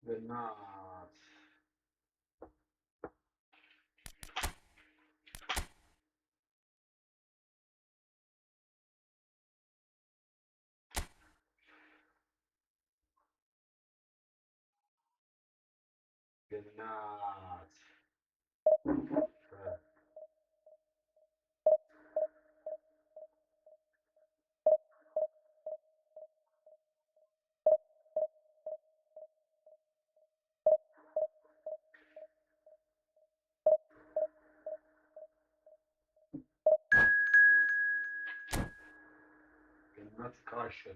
Գնաց գնաց գնաց քաշը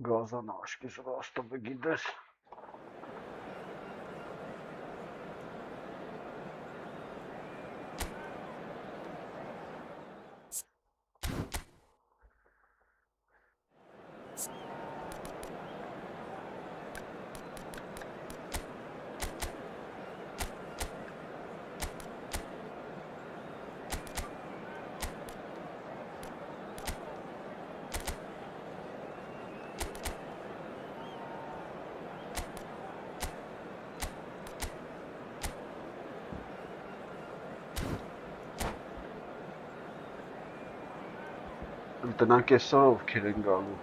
Գազան աշկիս ռաստովը գիտես Տնանք այսօր ովքեր են գալու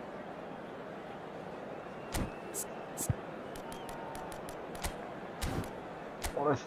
Օրես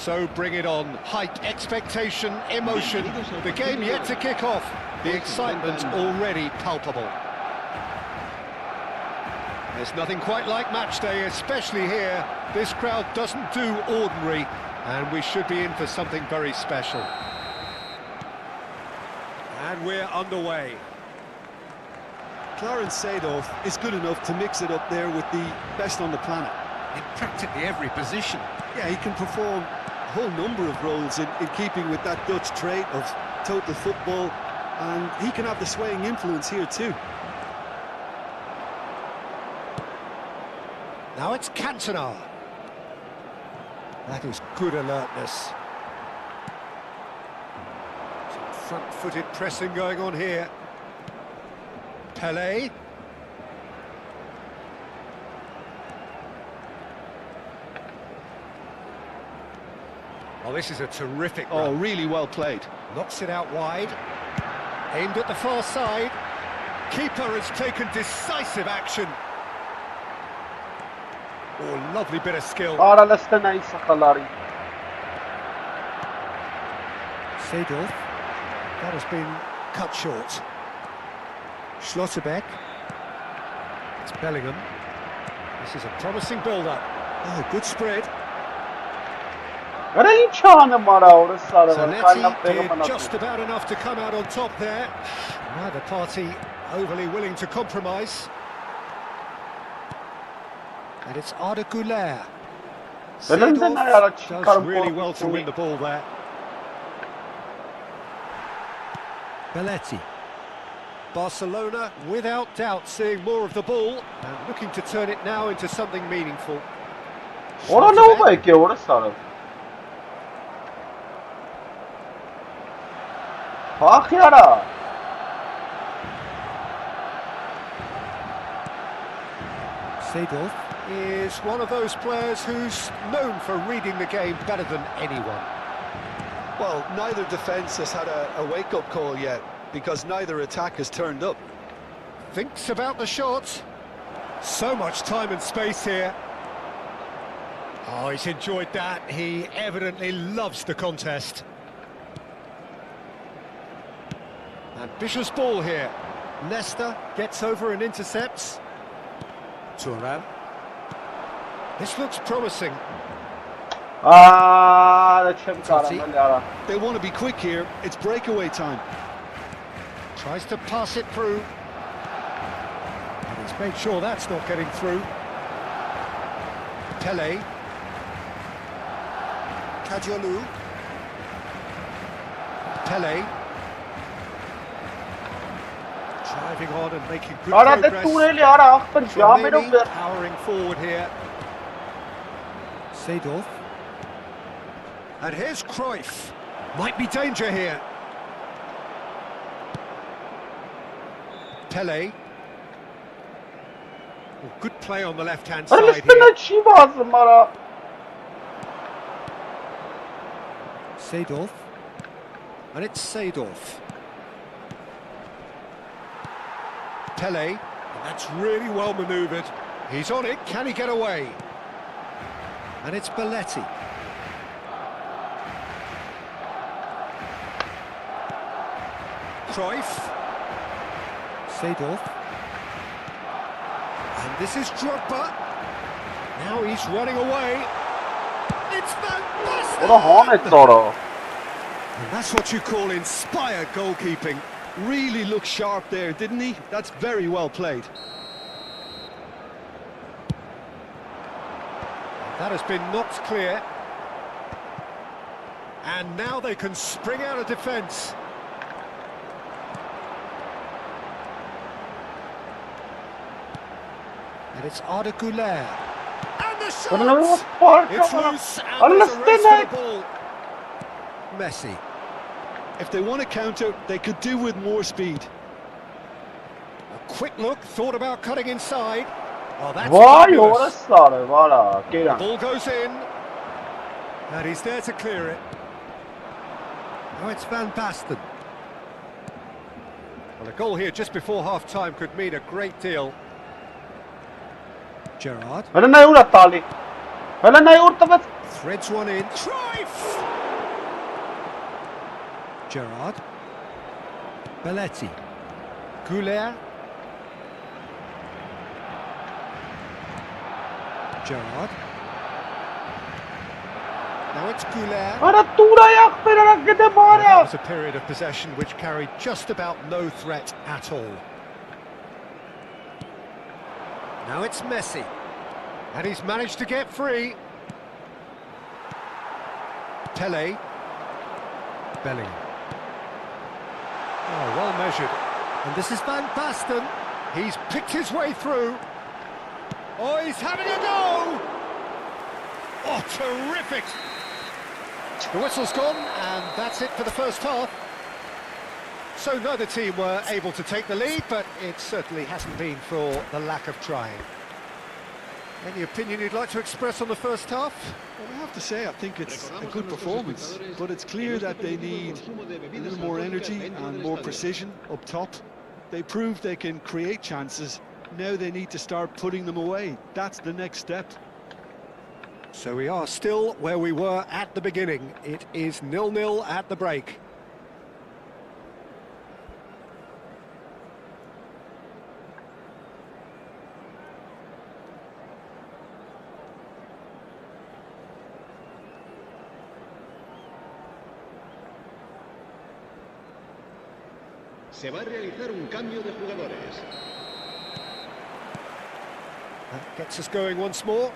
So bring it on. Height, expectation, emotion. The game yet to kick off. The excitement already palpable. There's nothing quite like match day, especially here. This crowd doesn't do ordinary, and we should be in for something very special. And we're underway. Clarence Seedorf is good enough to mix it up there with the best on the planet. In practically every position. Yeah, he can perform a whole number of roles in keeping with that Dutch trait of total football, and he can have the swaying influence here too. Now it's Cantona. That is good alertness. Some front-footed pressing going on here. Pelé. Oh, this is a terrific run. Oh, really well played. Knocks it out wide. Aimed at the far side. Keeper has taken decisive action. Oh, lovely bit of skill. Seedorf. That has been cut short. Schlotterbeck. It's Bellingham. This is a promising build-up. Oh, good spread. Արա ինչ անում արա օրը սարը Zanetti did just about enough to come out on top there. Neither party overly willing to compromise. And it's Arda Güler. Does really well to win the ball there. Belletti. Barcelona, without doubt, seeing more of the ball and looking to turn it now into something meaningful. Ora ne oldu ki orada sarı? Bak yara. Seedorf is one of those players who's known for reading the game better than anyone. Well, neither defence has had a wake-up call yet, because neither attack has turned up. Thinks about the shot. So much time and space here. Oh, he's enjoyed that. He evidently loves the contest. Ambitious ball here. Leicester gets over and intercepts. Thuram. This looks promising. They want to be quick here. It's breakaway time. Tries to pass it through. And he's made sure that's not getting through. Pele. Kadiolu. Pele. Driving on and making good progress. Flamini powering forward here. Seedorf. And here's Cruyff. Might be danger here. Pele. Oh, good play on the left-hand side here. Seedorf. And it's Seedorf. Pele. And that's really well manoeuvred. He's on it. Can he get away? And it's Belletti. Cruyff. Seedorf. And this is Drogba. Now he's running away. It's fantastic! What a hornet, Zoro. And that's what you call inspired goalkeeping. Really looked sharp there, didn't he? That's very well played. That has been knocked clear. And now they can spring out of defence. And it's Arda Güler. And the shot! It's loose and there's a race for the ball. Messi. If they want to counter, they could do with more speed. A quick look, thought about cutting inside. Oh, that's fabulous. The ball goes in. And he's there to clear it. Now it's Van Basten. Well, a goal here just before half-time could mean a great deal. Gerrard. Threads one in. Cruyff! Gerrard. Belletti. Güler. Gerrard. Now it's Güler. That was a period of possession which carried just about no threat at all. Now it's Messi. And he's managed to get free. Pele. Bellingham. Oh, well measured. And this is Van Basten. He's picked his way through. Oh, he's having a go! Oh, terrific! The whistle's gone, and that's it for the first half. So neither team were able to take the lead, but it certainly hasn't been for the lack of trying. Any opinion you'd like to express on the first half? Well, I have to say, I think it's a good performance, but it's clear that they need a little more energy and more precision up top. They proved they can create chances. Now they need to start putting them away. That's the next step. So we are still where we were at the beginning. It is 0-0 at the break. Se va a realizar un cambio de jugadores. That gets us going once more.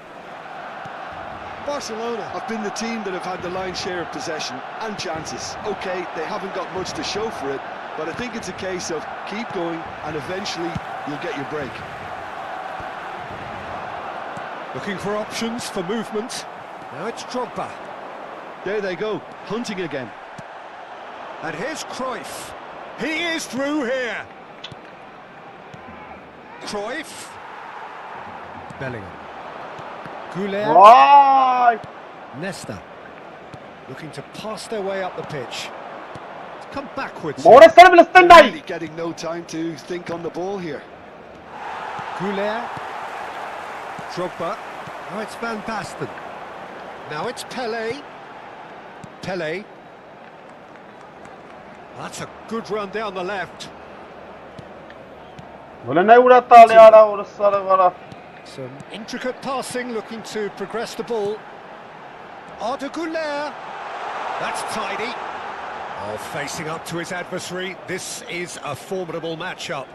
Barcelona have been the team that have had the lion's share of possession and chances. Okay, they haven't got much to show for it, but I think it's a case of keep going and eventually you'll get your break. Looking for options for movement. Now it's Drogba. There they go, hunting again. And here's Cruyff. He is through here. Cruyff. Bellingham. Goulet. Vay! Nesta. Looking to pass their way up the pitch. It's come backwards. More sana bile Really standay. getting no time to think on the ball here. Goulet. Drogba. Now it's Van Basten. Now it's Pelé. Pelé. That's a good run down the left. Böyle ne uğrattı yara orası var. Some intricate passing, looking to progress the ball. Arda Güler. That's tidy. Oh, facing up to his adversary. This is a formidable matchup.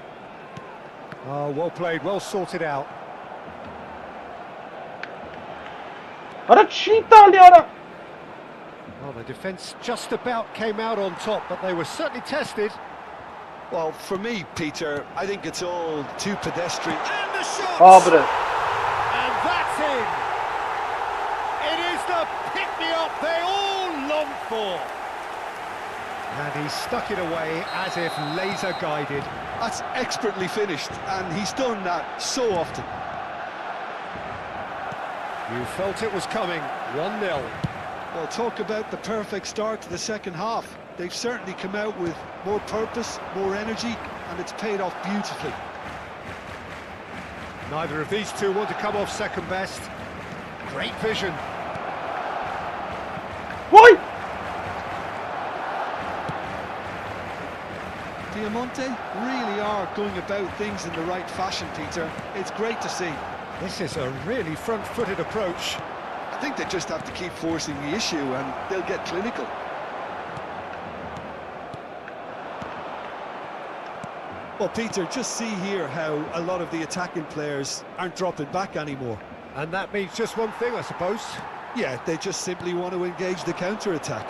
Oh, well played, well sorted out. Ara çiğ yara. Well, the defence just about came out on top, but they were certainly tested. Well, for me, Peter, I think it's all too pedestrian. And the shot! Abi. And that's in! It is the pick-me-up they all long for! And he stuck it away as if laser-guided. That's expertly finished, and he's done that so often. You felt it was coming, 1-0. Well, talk about the perfect start to the second half. They've certainly come out with more purpose, more energy, and it's paid off beautifully. Neither of these two want to come off second best. Great vision. Vay! Diamante really are going about things in the right fashion, Peter. It's great to see. This is a really front-footed approach. I think they just have to keep forcing the issue and they'll get clinical. Well, Peter, just see here how a lot of the attacking players aren't dropping back anymore. And that means just one thing, I suppose. Yeah, they just simply want to engage the counter-attack.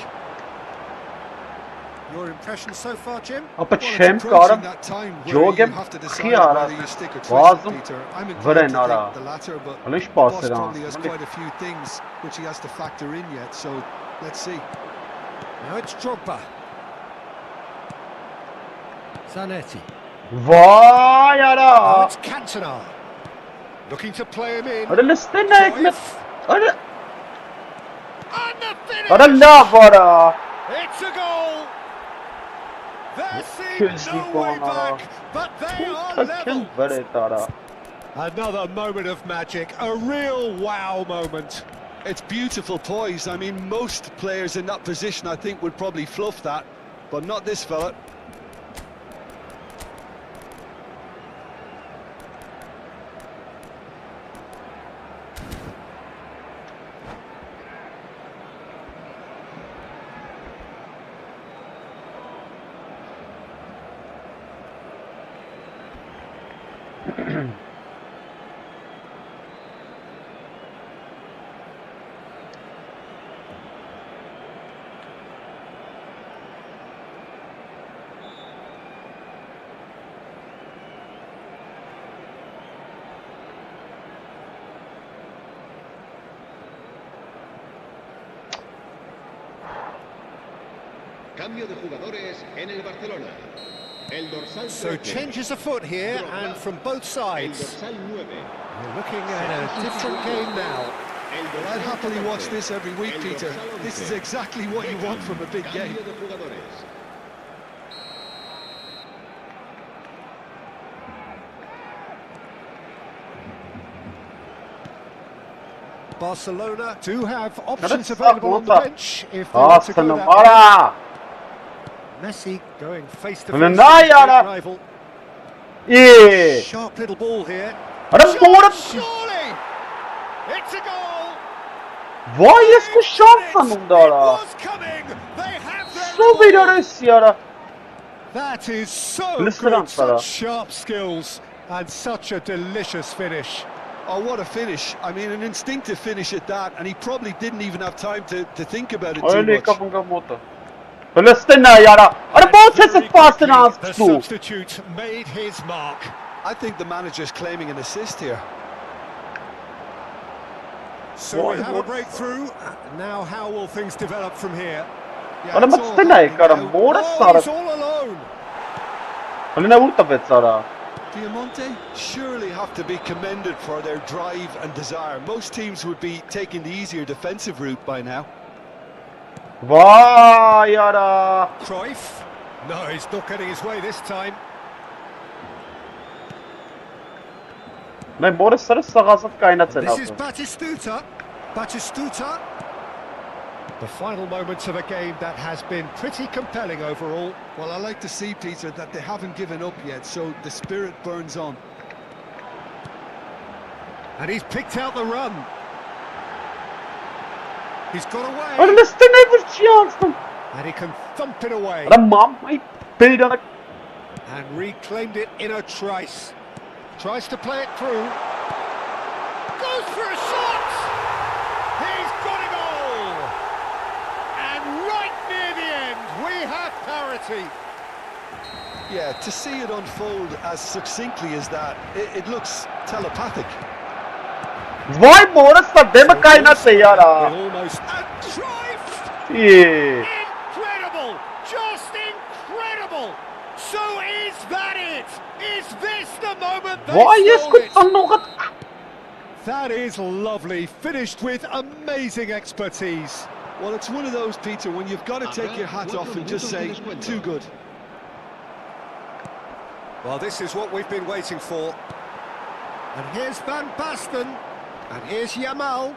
Your impression so far, Jim? Apa Well, çem it's approaching karım. that time where Jogem you have to decide khiyara. whether you stick or twist, Bazım Peter. I'm inclined veren to ara. think the latter, but Alış the boss bastıran. probably has quite a few things which he has to factor in yet, so let's see. Now it's Drogba. Zanetti. Vay Now yara. it's Cantona. Looking to play him in. Ara listene ekmek. Ara And the finish! ara la vara. It's a goal! There seems no Gözlük way bana. back, but they are Takım level. vere tara. Another moment of magic, a real wow moment. It's beautiful poise. I mean, most players in that position, I think, would probably fluff that, but not this fella. Cambio de jugadores en el Barcelona. El dorsal So 13. changes afoot here and from both El sides. dorsal 9. We're looking at a different game now. El Well, dorsal I'd happily 14. watch this every week, El Peter. dorsal 11. This is exactly what you want from a big game. Cambio de jugadores. Barcelona do have options That's available on the not- bench if they want to go Aslanım that way. ara. Messi going face to face Ulan with ne his great yara? rival. İyi. Sharp little ball here. Ara doğru. Surely! It's a goal! Vay eski şans sonunda It ara. was coming! They have their Su reward. bir yara. That is so Listen good, up, fella. such sharp skills and such a delicious finish. Oh, what a finish. I mean, an instinctive finish at that, and he probably didn't even have time to think about it too Öyle much. kapın kamotu. Palestina yara. Ara bol Very sesi pastına az quickly, the tu. substitute made his mark. I think the manager's claiming an assist here. So we have a breakthrough. Now how will things develop from here? Yeah, Ara it's all matstena happening kara now. mora Oh, sara. he's all alone. Palina urta vetsara. Diamante surely have to be commended for their drive and desire. Most teams would be taking the easier defensive route by now. Vay yara. Cruyff. No, he's not getting his way this time. Ne mora sarı sağazat kaynatsen This is abi. Batistuta. Batistuta. The final moments of a game that has been pretty compelling overall. Well, I like to see, Peter, that they haven't given up yet, so the spirit burns on. And he's picked out the run. He's got away. Palestina vurçuyansın. And he can thump it away. Ara mamay peydana. And reclaimed it in a trice. Tries to play it through. Goes for a shot! He's got a goal! And right near the end, we have parity. Yeah, to see it unfold as succinctly as that, it looks telepathic. Vay mora sademe kaynatse yara. Almost and Cruyff! İyi. Incredible! Just incredible! So is that it? Is this the moment they Vay stole it? eskutsan nogat. That is lovely, finished with amazing expertise. Well, it's one of those, Peter, when you've got to take your hat off and just say, too good. Well, this is what we've been waiting for. And here's Van Basten. And here's Yamal.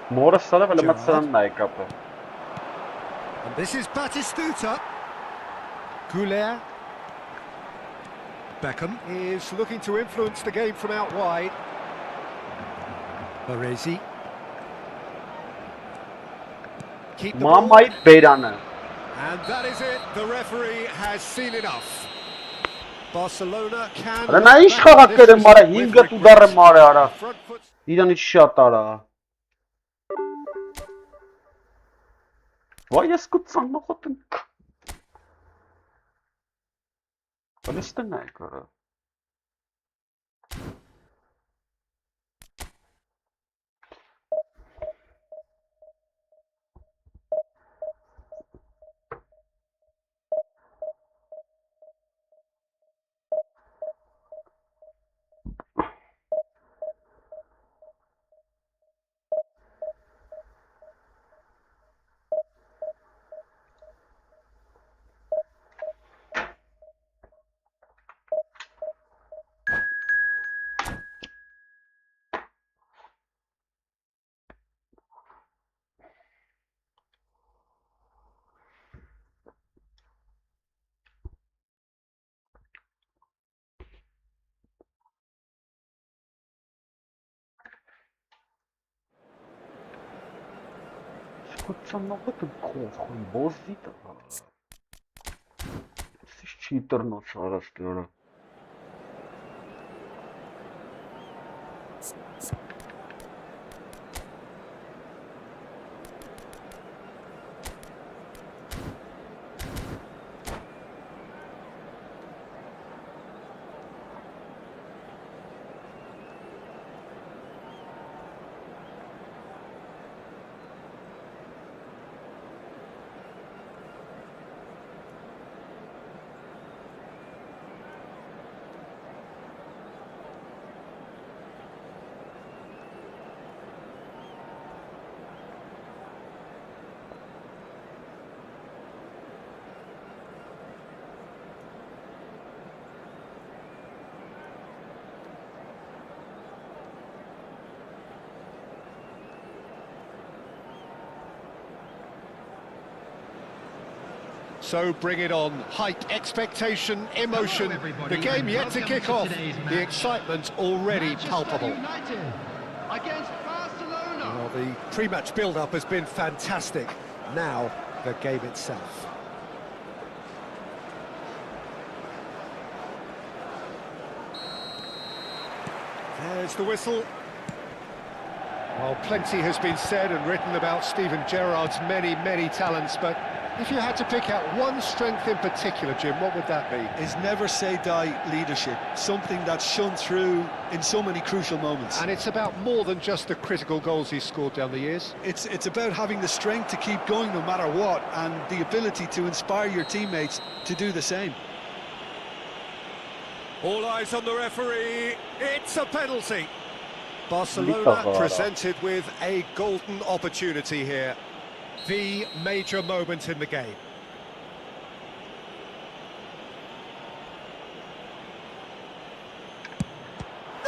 Mora sara vele matsanan na kapı. And this is Batistuta. Goulet. Beckham is looking to influence the game from out wide. Baresi. Keep the ball. Mamay peydana. And that is it. The referee has seen enough. Barcelona can... Ara na iş xaqaq kedim mara hinga tu darım mara ara. Front foot. İran iş şatara. Vay eskutsan nogatın. Palestina kara. Eskutsan nogatın korkun bozdita. Siz cheater no sarastı. So bring it on. Hype, expectation, emotion. The game yet to kick off. The excitement already palpable. Well, the pre-match build-up has been fantastic. Now, the game itself. There's the whistle. Well, plenty has been said and written about Steven Gerrard's many talents, but if you had to pick out one strength in particular, Jim, what would that be? His never-say-die leadership, something that's shone through in so many crucial moments. And it's about more than just the critical goals he's scored down the years. It's about having the strength to keep going no matter what, and the ability to inspire your teammates to do the same. All eyes on the referee. It's a penalty. Barcelona presented with a golden opportunity here. The major moment in the game.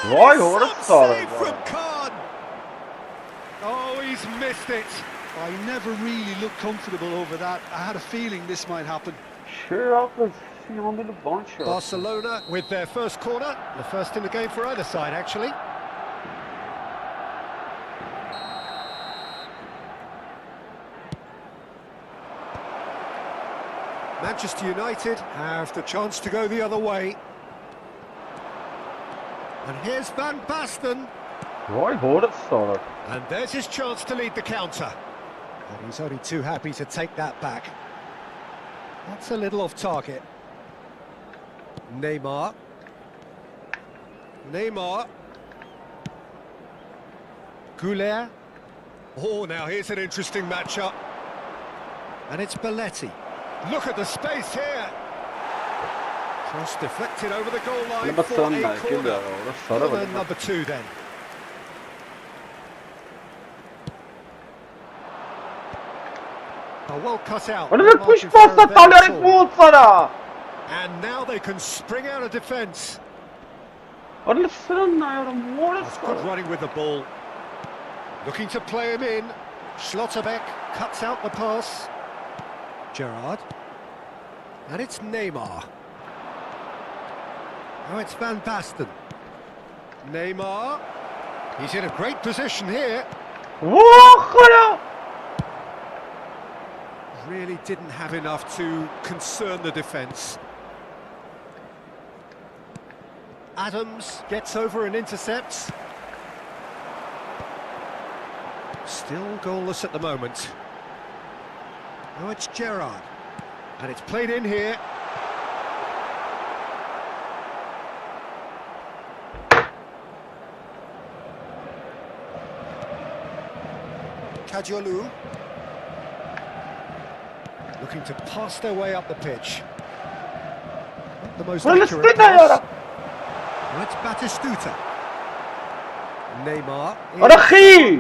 Vay orası Save from Khan. Oh, he's missed it. I never really looked comfortable over that. I had a feeling this might happen. Şey yapmış. Yandı bunch. Barcelona with their first corner. The first in the game for either side, actually. Manchester United have the chance to go the other way. And here's Van Basten. Vay orası. And there's his chance to lead the counter. And he's only too happy to take that back. That's a little off target. Neymar. Goulet. Oh, now here's an interesting matchup. And it's Belletti. Look at the space here. Cross deflected over the goal line for a corner. Corner number 2 then. Oh, well cut out. And now they can spring out of defence. That's good running with the ball. Looking to play him in. Schlotterbeck cuts out the pass. Gerrard. And it's Neymar. Now it's Van Basten. Neymar. He's in a great position here. Really didn't have enough to concern the defence. Adams gets over and intercepts. Still goalless at the moment. Now it's Gerrard. And it's played in here. Kajolu. Looking to pass their way up the pitch. Not the most accurate pass. That's Batistuta. Neymar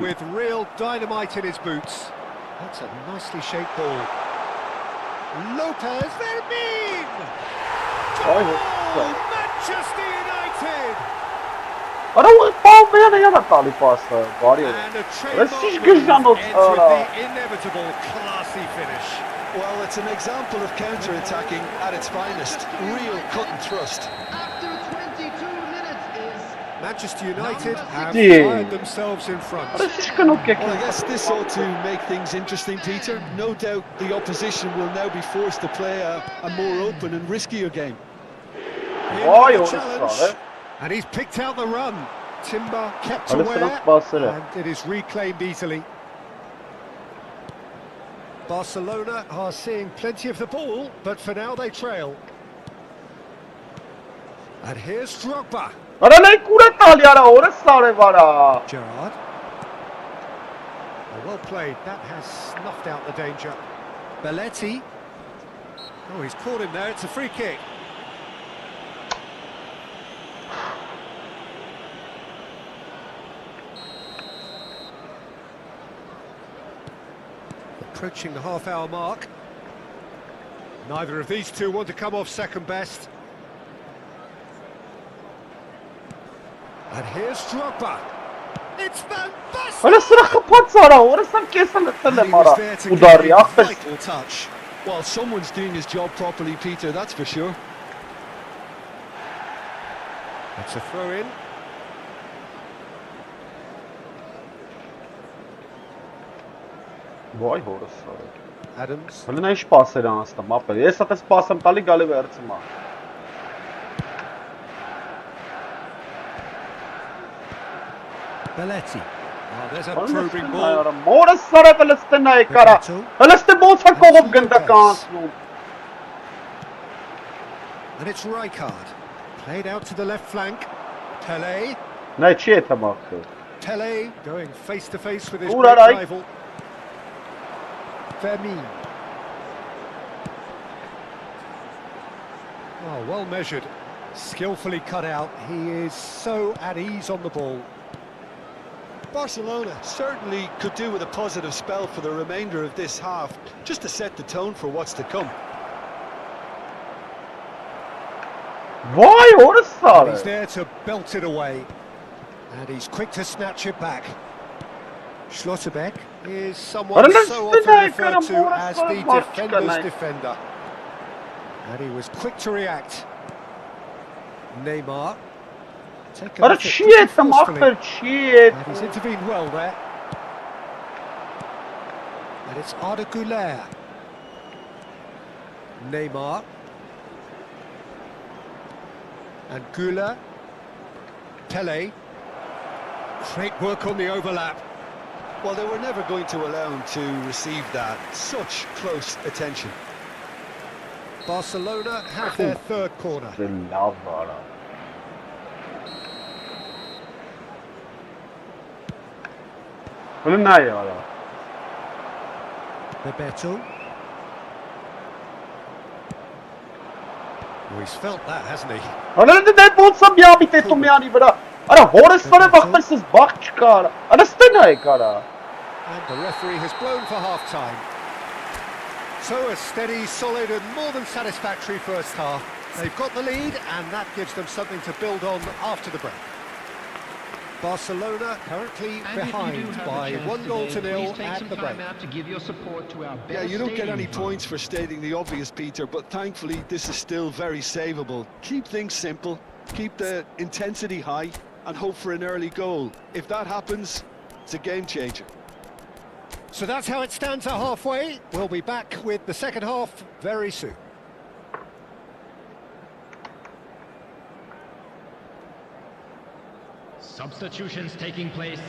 with real dynamite in his boots. That's a nicely shaped ball. Lopez Vermin! Goal! Manchester United! Ara o pau bem yana tali pasta. Bari. And a trademark Ends with the inevitable classy finish. Well, it's an example of counter-attacking at its finest. Real cut and thrust. After 22 minutes is Manchester United have fired themselves in front. Ara şişkan ok Well, I guess this ought to make things interesting, Peter. No doubt the opposition will now be forced to play a more open and riskier game. Vay The challenge, orası. and he's picked out the run. Timber kept Ara aware, sırf basırı. and it is reclaimed easily. Barcelona are seeing plenty of the ball, but for now they trail. And here's Drogba. Ara ne kura tali ara orası vara. Gerrard. Well played, that has snuffed out the danger. Belletti. Oh, he's caught him there, it's a free kick. Approaching the half-hour mark. Neither of these two want to come off second best. And here's Drogba. It's Van Basten! Ara sıra kapatsana. Orası kesin atılır ara. Udar ya. Vital touch. Well, someone's doing his job properly, Peter, that's for sure. It's a throw-in. Vay orası. Adams. Hali ne iş paseri anasını mapă. E să te spasăm tali gali verțima. Belletti. Oh, there's a probing ball. Մորը սարը լստենա է կարա։ Լստե ոնց է կողով գնդականցնում։ And it's Rijkaard. Played out to the left flank. Tele. Նա չի է թամախը։ Tele going face to face with his Ura, great right. rival. Vermin. Oh, well measured. Skillfully cut out. He is so at ease on the ball. Barcelona certainly could do with a positive spell for the remainder of this half, just to set the tone for what's to come. Վայ, օրը And սարը։ he's there to belt it away. And he's quick to snatch it back. Schlotterbeck is someone so often referred to as the defender's defender. And he was quick to react. Neymar. Take a Արա look at չի է it forcefully. թամախը, չի է։ And he's intervened well there. And it's Arda Güler. Neymar. And Güler. Tele. Great work on the overlap. Well, they were never going to allow him to receive that. Such close attention. Barcelona have their third corner. Լավ արա։ Հլնա է արա։ Bebeto. Oh, he's felt that, hasn't he? Արա դե ոնց է միամի տետումյանի վրա։ Արա հորը սարը վախպես բախ չկա արա։ Արա ստենա է կարա։ And the referee has blown for half-time. So a steady, solid and more than satisfactory first half. They've got the lead and that gives them something to build on after the break. Barcelona currently behind by 1-0 at the break. Yeah, you don't get any points for stating the obvious, Peter, but thankfully this is still very savable. Keep things simple, keep the intensity high and hope for an early goal. If that happens, it's a game changer. So that's how it stands at halfway. We'll be back with the second half very soon. Substitutions taking place.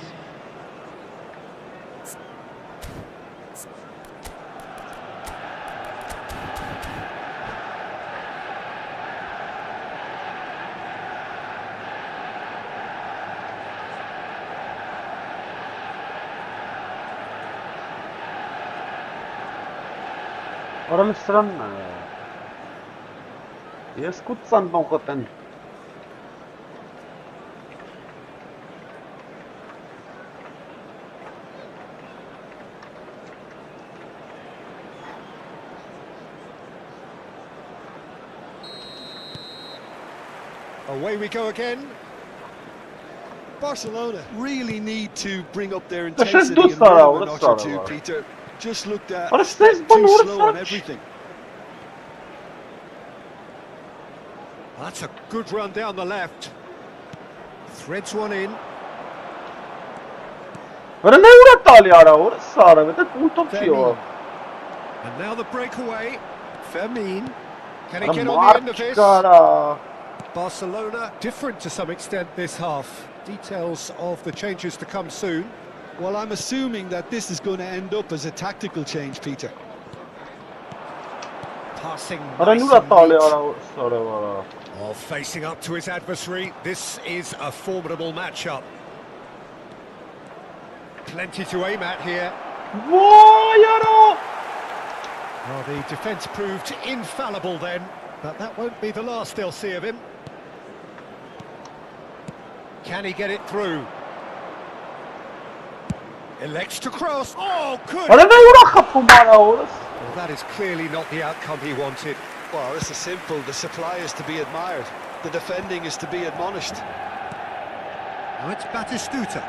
Oralı странно. Я скутсан бонкотен. Away we go again. Barcelona really need to bring up their That's intensity just and run a that's notch or two, all. Peter. Just looked at What is this? too What is slow on that? everything. That's a good run down the left. Threads one in. Արա նա ուրա տալի արա, օրը սարը, դա պունտով չի ո։ And now the breakaway. Fermin. Can he Արա get on the end of մարդ this? չկարա։ Barcelona different to some extent this half. Details of the changes to come soon. Well, I'm assuming that this is going to end up as a tactical change, Peter. Passing Արա nice նուրա and տալի neat. արա, սարը արա։ Oh, facing up to his adversary, this is a formidable matchup. Plenty to aim at here. Վայ արա։ Oh, the defence proved infallible then, but that won't be the last they'll see of him. Can he get it through? Elects to cross. Oh, good! Արա նա ուրա խփում արա, օրս։ Well, that is clearly not the outcome he wanted. Well, this is simple. The supply is to be admired. The defending is to be admonished. Now it's Batistuta.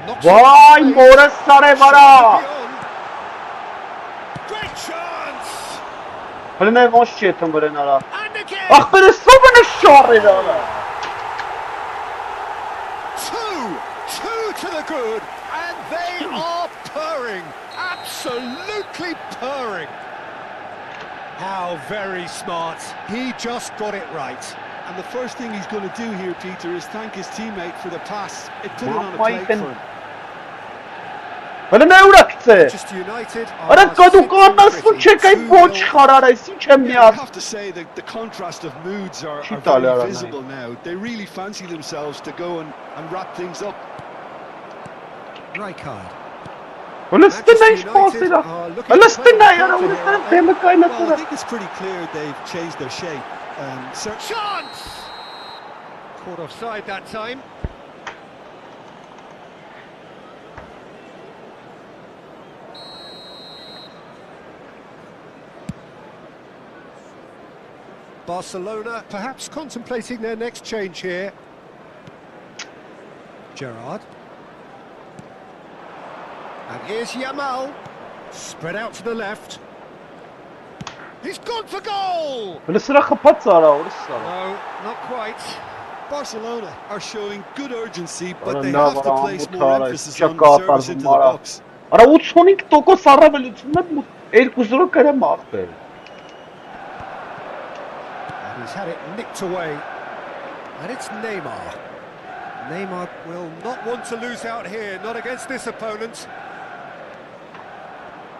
Knocks Վայ, it մորը սարը վարա։ beyond. Great chance! Հələ նա ոնց չի եթում վրեն արա։ And again! Ախպերը սովն է շարին արա։ Two to the good, and they are purring, absolutely purring. How very smart. He just got it right. And the first thing he's going to do here, Peter, is thank his teammate for the pass. It put it on a plate for him. Հələ նա ուրա գցե։ Manchester United Արա are կադու sitting կանասու pretty, չեք այն 2-0 ոչ խարար այս ինչ եմ I միած։ have to say that the contrast of moods are Չի very տալի արա visible now. They really fancy themselves to go and wrap things up. Rijkaard. Հələ ստենա ինչ պասիրա։ Հələ ստենա արա ուրա ստենա դեմը կայնա Well, I տուրա։ think it's pretty clear they've changed their shape. Chance! Caught offside that time. Barcelona perhaps contemplating their next change here. Gerrard. And here's Yamal. Spread out to the left. He's gone for goal! Հələ սրա խփած արա ուրս արա։ No, not quite. Barcelona are showing good urgency, Արա but they նավ have to արա place ամբութ more արա emphasis չա on the service into կատարվում the արա։ box. Արա 85% առավելությունն է 2-0 կրեմ ախպեր։ And he's had it nicked away. And it's Neymar. Neymar will not want to lose out here, not against this opponent.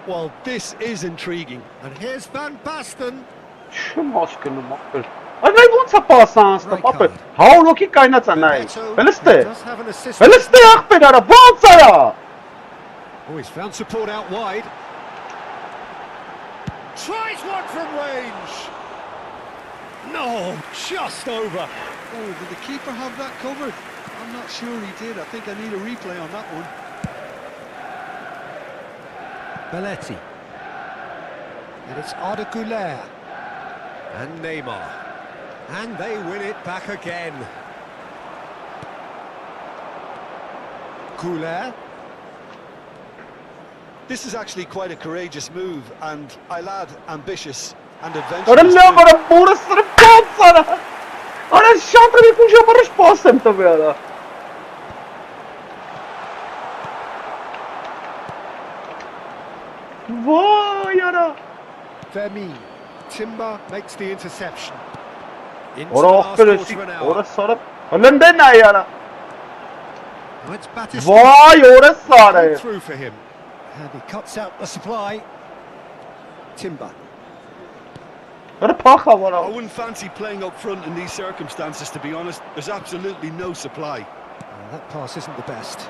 Well, this is intriguing. And here's Van Basten. Չեմ հասկանում ախպեր։ Այ ո՞նց է պասանս տա ախպեր։ 100 հոգի կայնած է նայ։ Հելստե։ Does have an assist. Հելստե ախպեր արա ո՞նց արա։ Oh, he's found support out wide. Tries one from range. No, just over. Oh, did the keeper have that covered? I'm not sure he did. I think I need a replay on that one. Belletti. And it's Arda Güler. And Neymar. And they win it back again. Güler. This is actually quite a courageous move, and I'll add ambitious and Արա adventurous. լավ արա մորը սրը ո՞նց արա։ Արա շատ է քուշ ապարış պասեմ տվի արա։ Վայ արա։ Femi. Timber makes the interception. Into Արա the last ախպեր էսի quarter of an hour. օրը սարը։ Հլնդե նայ արա։ Oh, it's Batista. Վայ օրը սարը։ Through for him. And he cuts out the supply. Timber. Արա փախա արա։ I wouldn't fancy playing up front in these circumstances, to be honest. There's absolutely no supply. That pass isn't the best.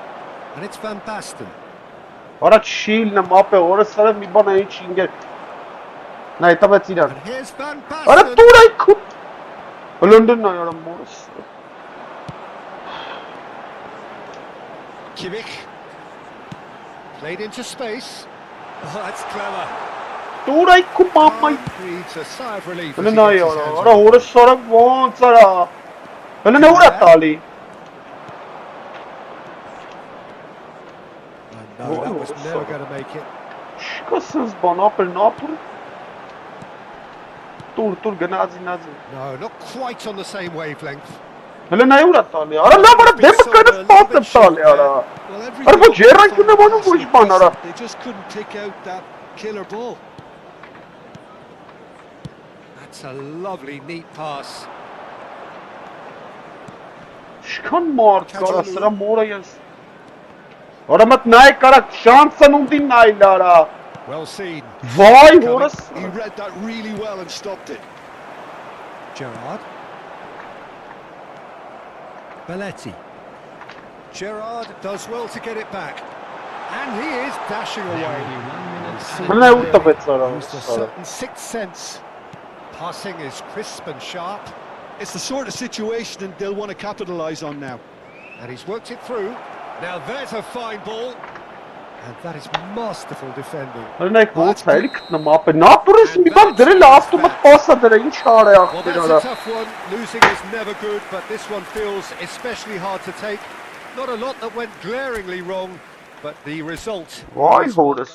And it's Van Basten. Արա չիլն մապե օրը սարը մի բան այն չի ինգեր։ Նայ տվեց իրան։ And here's Van Արա Basten. տուրայ քու։ Հլնդե նայ արա մորս։ Kimmich. Played into space. Oh, that's clever. Տուրայ քու մամայ։ Breathes a sigh of relief. as Հլը he նայ gets his արա, hands արա on it. օրը սարը ո՞նց արա։ Հլը նա ուրա տալի։ No, that was never going to make it. Շկասս բան ապեր նապուր։ Տուր գնացի նացի։ No, not quite on the same wavelength. Հլը նա ուրա տալի։ Արա լավ արա դեմը կայնս պասեմ տալի արա։ Well, every Արա ոչ goal երրանքին է find բանում ոչ բան արա։ They just couldn't pick out that killer ball. That's a lovely, neat pass. Շքան մարդ կարա սրա մորը ես։ Արա մտ նայ կարա շանսն ունդի նայ լարա։ Well seen. Վայ օրս։ He read that really well and stopped it. Gerrard. Belletti. Gerrard does well to get it back. And he is dashing away. Հլը ու տվեց արա։ Used a certain sixth sense. Passing is crisp and sharp. It's the sort of situation they'll want to capitalise on now. And he's worked it through. Now there's a fine ball. And that is masterful defending. Հլը նայք ոնց է էլի գտնում ապե։ Նապուրս մի բան դրել աստումը պասա դրա ինչ արե Well, ախպեր that's արա։ a tough one. Losing is never good, but this one feels especially hard to take. Not a lot that went glaringly wrong, but the result. Վայ հորս։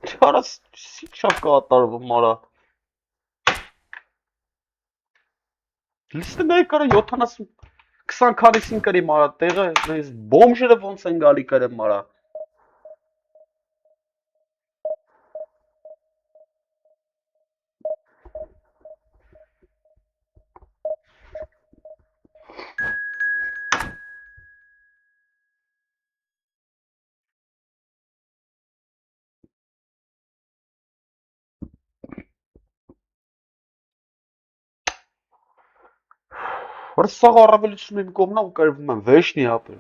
Չարաս ինչա կատարվում արա։ Լիստը նայ կարա 70 20 քանիսին կրի մարա տեղը այս բոմժերը ոնց են գալի կրեմ մարա։ Որ սաղ առավելությունը իմ կողմն է ու կերվում եմ, վեշնի ապել։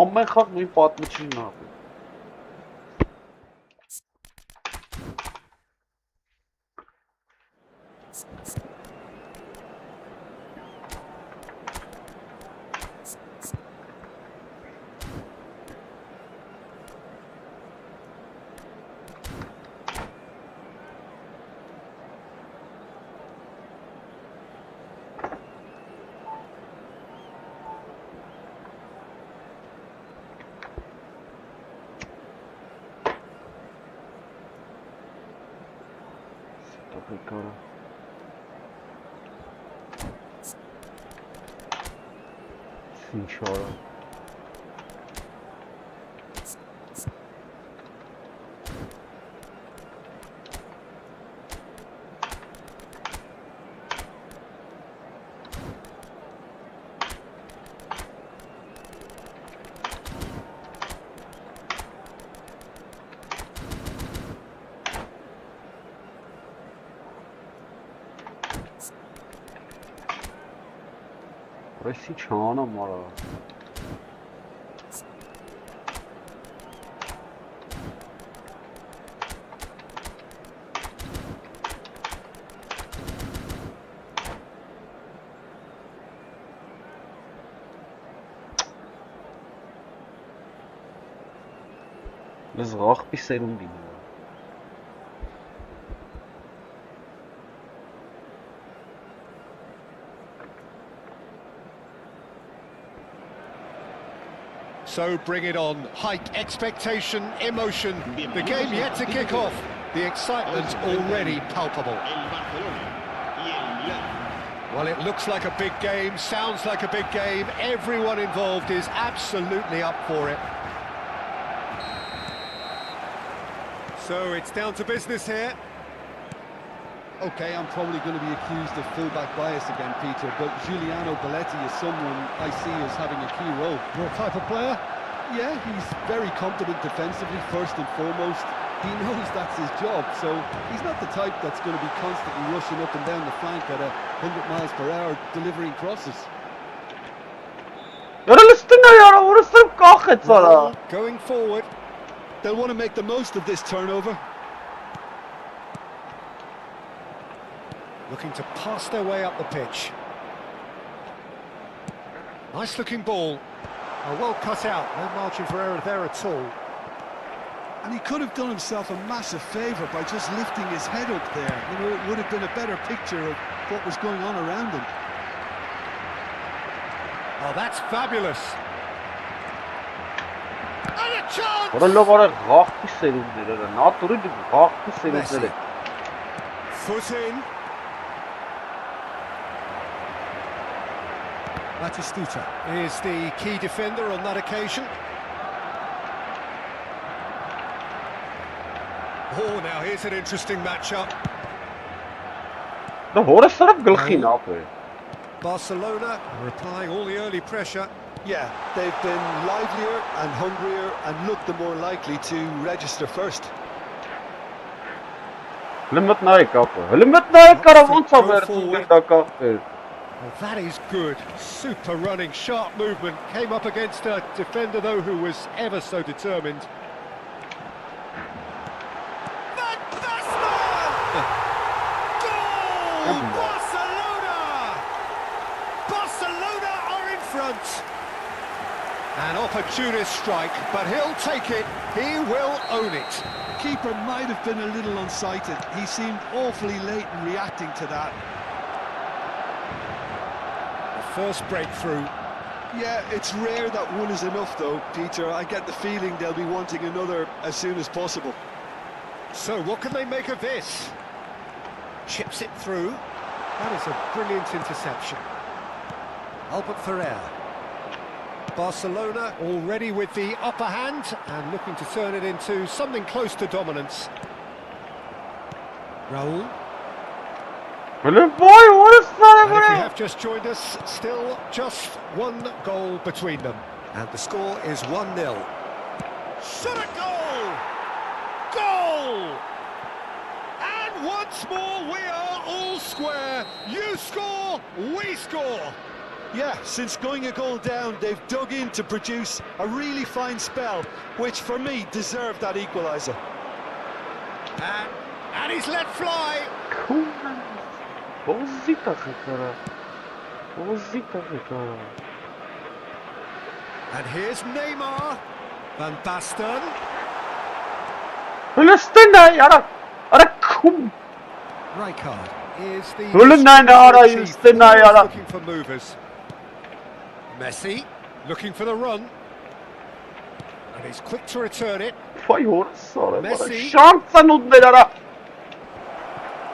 Ամեն խաղ նույն պատմությունն է ապել։ Cara. Sinchora. Resi çağına mara. Biz rach bir serum bilmiyor. So bring it on. Hike expectation, emotion. The game yet to kick off. The excitement already palpable. Well, it looks like a big game, sounds like a big game. Everyone involved is absolutely up for it. So it's down to business here. Okay, I'm probably going to be accused of fullback bias again, Peter, but Giuliano Belletti is someone I see as having a key role. Your type of player? Yeah, he's very competent defensively, first and foremost. He knows that's his job, so he's not the type that's going to be constantly rushing up and down the flank at 100 miles per hour, delivering crosses. Going forward. They'll want to make the most of this turnover. Looking to pass their way up the pitch. Nice looking ball. Well cut out, no margin for error there at all. And he could have done himself a massive favour by just lifting his head up there. You know, it would have been a better picture of what was going on around him. Oh, that's fabulous. And a chance! Messi. Foot in. Batistuta is the key defender on that occasion. Oh, now here's an interesting matchup. Barcelona are applying all the early pressure. Yeah, they've been livelier and hungrier and looked the more likely to register first. Well, that is good. Super running, sharp movement. Came up against a defender, though, who was ever so determined. Van Basten! Goal! Barcelona! Barcelona are in front. An opportunist strike, but he'll take it. He will own it. Keeper might have been a little unsighted. He seemed awfully late in reacting to that. First breakthrough. Yeah, it's rare that one is enough though, Peter. I get the feeling they'll be wanting another as soon as possible. So what can they make of this? Chips it through. That is a brilliant interception. Albert Ferrer. Barcelona already with the upper hand and looking to turn it into something close to dominance. Raul. And if you have just joined us, still just one goal between them. And the score is 1-0. Shot a goal! Goal! And once more we are all square. You score, we score. Yeah, since going a goal down, they've dug in to produce a really fine spell, which for me deserved that equaliser. And he's let fly. And here's Neymar. Van Basten. Rijkaard is the looking for movers. Messi looking for the run. And he's quick to return it. Messi.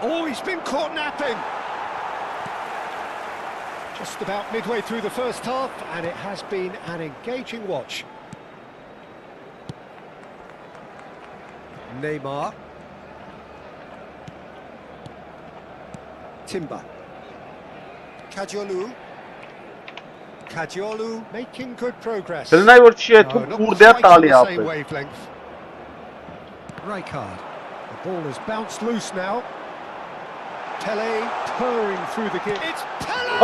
Oh, he's been caught napping. Just about midway through the first half, and it has been an engaging watch. Neymar. Timber. Kadiolu making good progress. No, not quite on the same wavelength. Rijkaard. The ball has bounced loose now. Pele purring through the gate. It's Pele!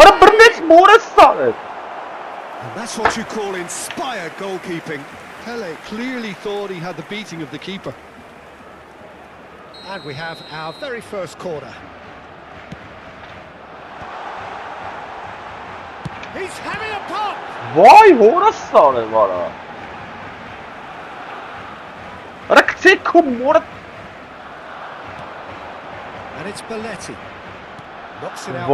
And that's what you call inspired goalkeeping. Pele clearly thought he had the beating of the keeper. And we have our very first corner. He's having a pop! And it's Belletti. Knocks it out.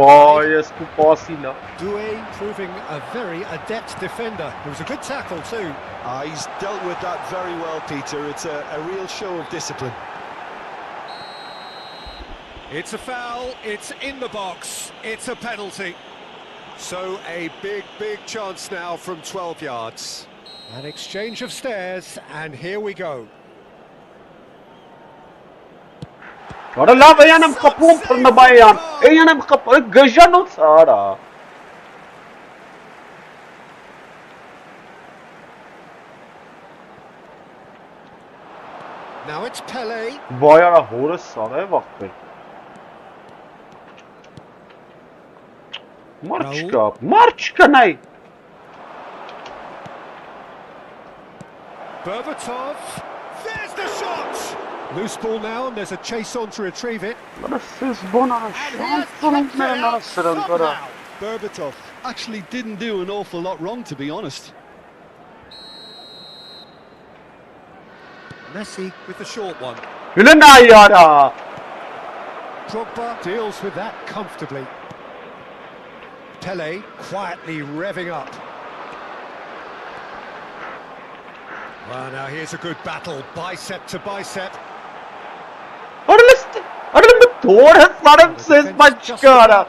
Doué proving a very adept defender. It was a good tackle too. He's dealt with that very well, Peter. It's a real show of discipline. It's a foul, it's in the box, it's a penalty. So a big chance now from 12 yards. An exchange of stares, and here we go. Now it's Pele. Berbatov. There's the shot. Loose ball now, and there's a chase on to retrieve it. Berbatov actually didn't do an awful lot wrong, to be honest. Messi with the short one. Drogba deals with that comfortably. Pele quietly revving up. Well, now here's a good battle, bicep to bicep.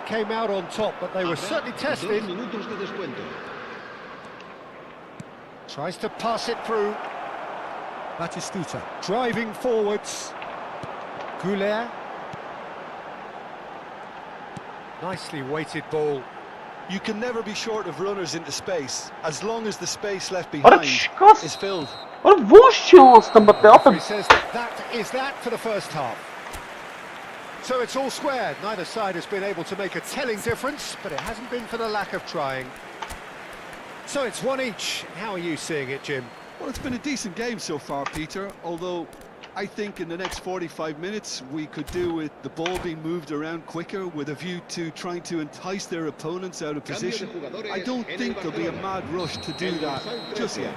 Came out on top, but they were certainly tested. Tries to pass it through. Batistuta driving forwards. Goulet. Nicely weighted ball. You can never be short of runners into space, as long as the space left behind is filled. He says that is that for the first half. So it's all squared. Neither side has been able to make a telling difference, but it hasn't been for the lack of trying. So it's one each. How are you seeing it, Jim? Well, it's been a decent game so far, Peter, although I think in the next 45 minutes we could do with the ball being moved around quicker with a view to trying to entice their opponents out of position. I don't think there'll be a mad rush to do that just yet.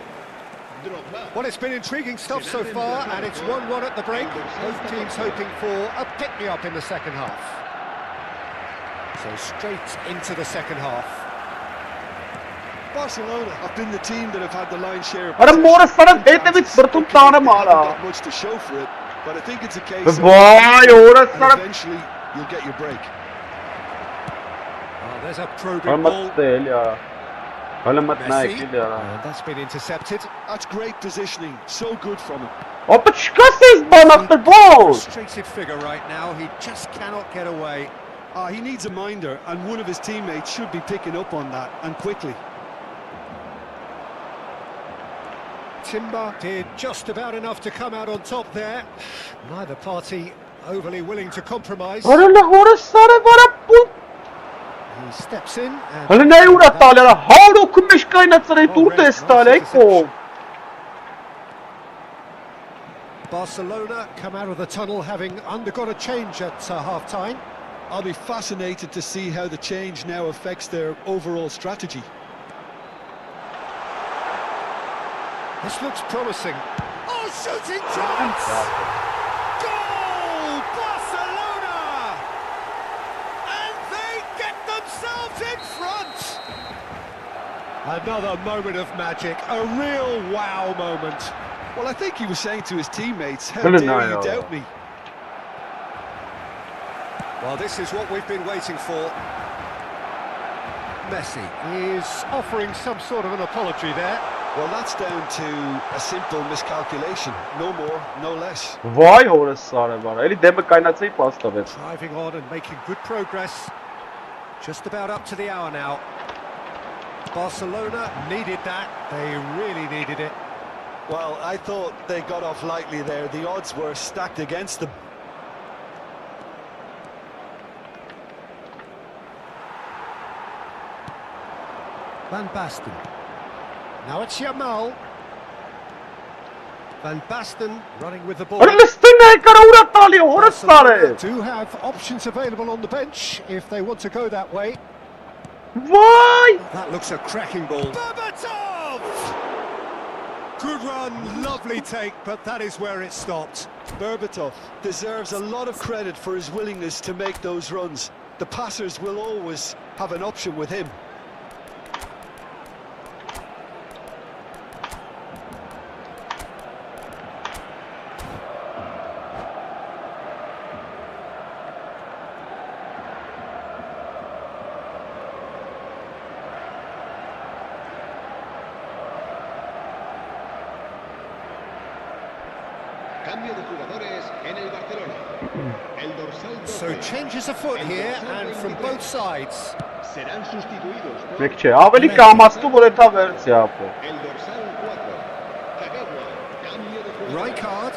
Well, it's been intriguing stuff so far, and it's 1-1 at the break. Both teams hoping for a pick-me-up in the second half. So straight into the second half. Barcelona have been the team that have had the lion's share of Much to show for it, but I think it's a case of eventually you'll get your break. Oh, there's a probing ball. Messi. And that's been intercepted. That's great positioning, so good from him. Frustrated figure right now, he just cannot get away. He needs a minder, and one of his teammates should be picking up on that, and quickly. Timber did just about enough to come out on top there. Neither party overly willing to compromise. He steps in and... Հələ nə ուրա տալի արա, 100 օքում մեջ կայնացրել դուր դես տալի, այ Barcelona come out of the tunnel having undergone a change at half-time. I'll be fascinated to see how the change now affects their overall strategy. This looks promising. Oh, shooting chance! Goal! Barcelona! And they get themselves in front! Another moment of magic, a real wow moment. Well, I think he was saying to his teammates, how dare you doubt me? Well, this is what we've been waiting for. Messi is offering some sort of an apology there. Well, that's down to a simple miscalculation. No more, no less. Վայ հորս սարը բարը, էլի դեմը կայնացեի պաստավեց Driving on and making good progress. Just about up to the hour now. Barcelona needed that. They really needed it. Well, I thought they got off lightly there. The odds were stacked against them. Van Basten. Now it's Yamal. Van Basten running with the ball. Արա լստին է կարա ուրա տալի, հորս սարը Barcelona do have options available on the bench if they want to go that way. Վայ That looks a cracking ball. Berbatov! Good run, lovely take, but that is where it stopped. Berbatov deserves a lot of credit for his willingness to make those runs. The passers will always have an option with him. Cambio de jugadores en el Barcelona. El dorsal 12. So changes afoot here and from both sides. Serán sustituidos por Մեկ չէ, ավելի կամաստու որ էթա վերցի ապո el dorsal 4. Kagawa. Cambio de jugadores. Rijkaard.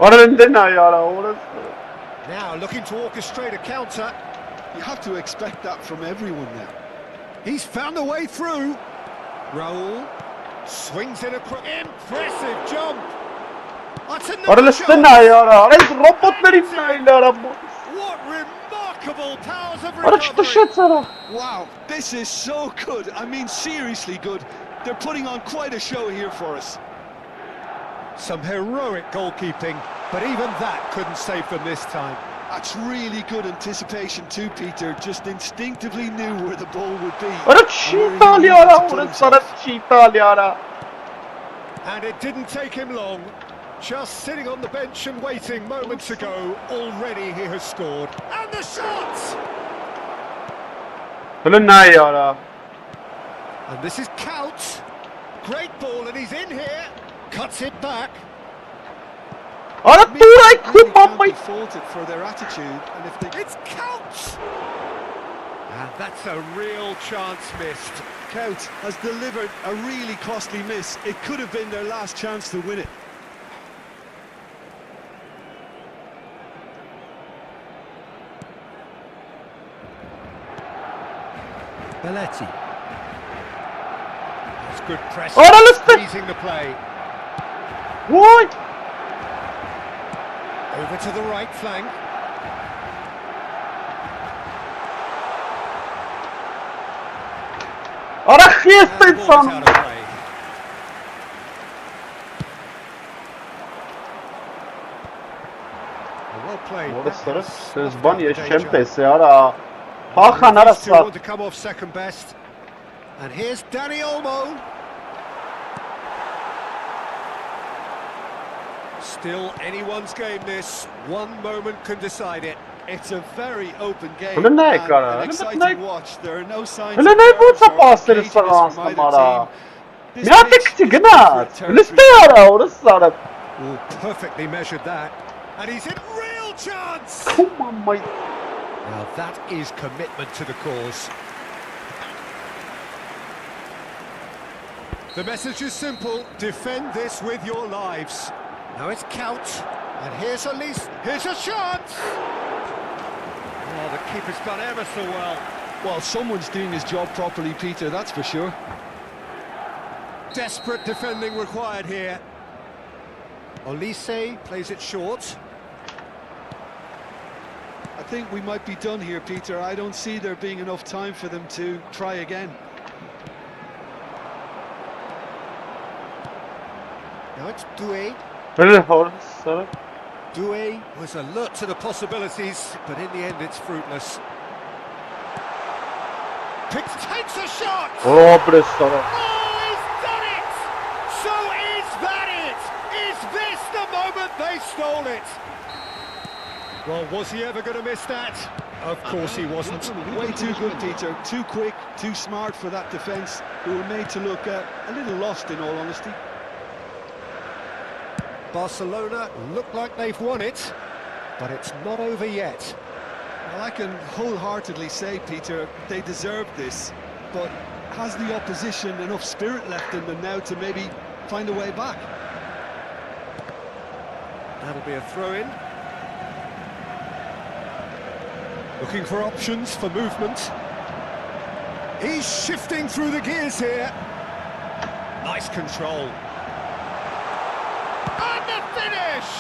Արա ընդենա յարա, հորս Now looking to orchestrate a counter. You have to expect that from everyone now. He's found a way through. Raul swings in impressive jump. That's Արա another լստին է shot. յարա, արա այս ռոբոտներից նայել արա What remarkable powers of Արա recovery. չտշեց արա Wow, this is so good. I mean, seriously good. They're putting on quite a show here for us. Some heroic goalkeeping, but even that couldn't save them this time. That's really good anticipation too, Peter. Just instinctively knew where the ball would be. Արա չի Where he տալի needed արա, to put հորս արա himself. չի տալի արա And it didn't take him long. Just sitting on the bench and waiting moments ago, already he has scored. And the shot! Հələ նայ յարա And this is Couch. Great ball, and he's in here. Cuts it back. Արա դուր այ քու Really can't մամայ be faulted for their attitude, and if they It's Couch! And that's a real chance missed. Count has delivered a really costly miss. It could have been their last chance to win it. Belletti. That's good press. Ora listen. Squeezing the play. Վայ Over to the right flank. Արա խիես And the տենց ball is անում out of play. Well played. Հորս That սարը has սենց snuffed բան out ես the չեմ danger. տեսե արա Փախան արա These two սա want to come off second best. And here's Dani Olmo. Still anyone's game this. One moment can decide it. It's a very open game Hılı ne and kara, an hılı exciting ne- watch. There are no signs Հələ of նայ nerves ոնց է or պասերը caginess սա from անցնում either արա team. This Մի հատ pitch էքցի is գնաց desperate Լստե territory. արա հորս սարը Oh, perfectly measured that. And he's in real chance. Քու մամայ Now that is commitment to the cause. The message is simple. Defend this with your lives. Now it's Couch. And here's Elise. Here's a shot! Oh, the keeper's done ever so well. Well, someone's doing his job properly, Peter, that's for sure. Desperate defending required here. Olise plays it short. I think we might be done here, Peter. I don't see there being enough time for them to try again. Now it's Doué. Really horse. Doué was alert to the possibilities, but in the end it's fruitless. Takes a shot! Oh, pressure. Oh, he's done it! So is that it? Is this the moment they stole it? Well, was he ever going to miss that? Of course he wasn't. Way too good, Peter. Too quick, too smart for that defence, who were made to look a little lost, in all honesty. Barcelona look like they've won it, but it's not over yet. Well, I can wholeheartedly say, Peter, they deserved this, but has the opposition enough spirit left in them now to maybe find a way back? That'll be a throw-in. Looking for options for movement. He's shifting through the gears here. Nice control. And the finish!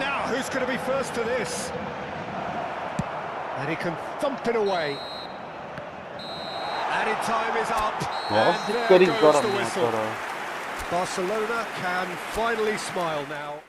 Now, who's going to be first to this? And he can thump it away. Added time is up. And there goes the whistle. Barcelona can finally smile now.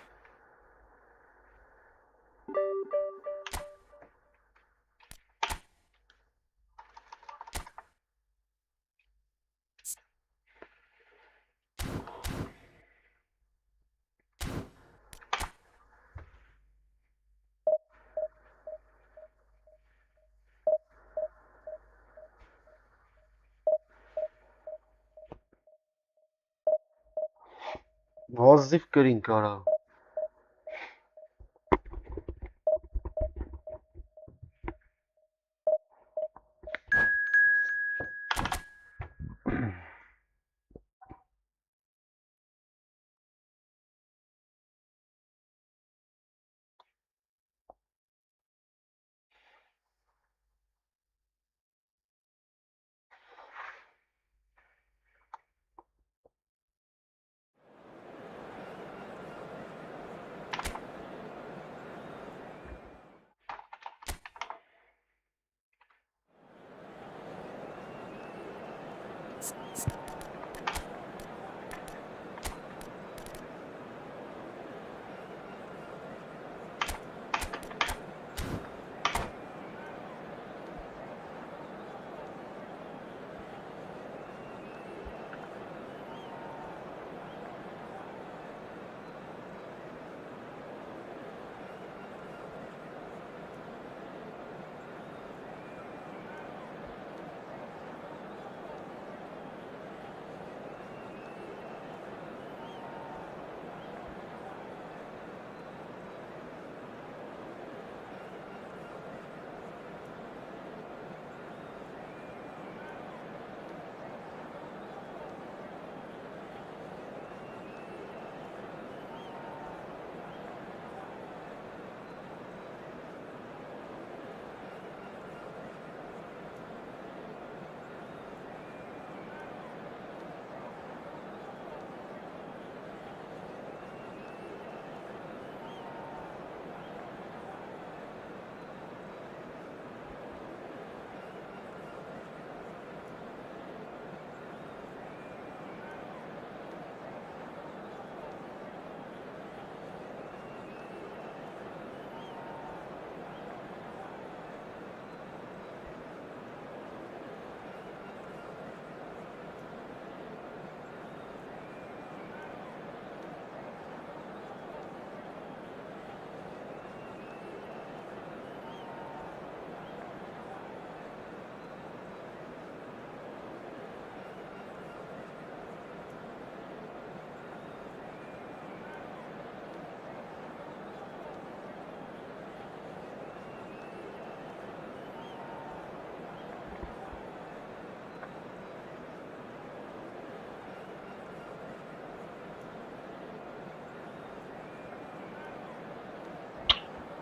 Վազիվ կրին կարա։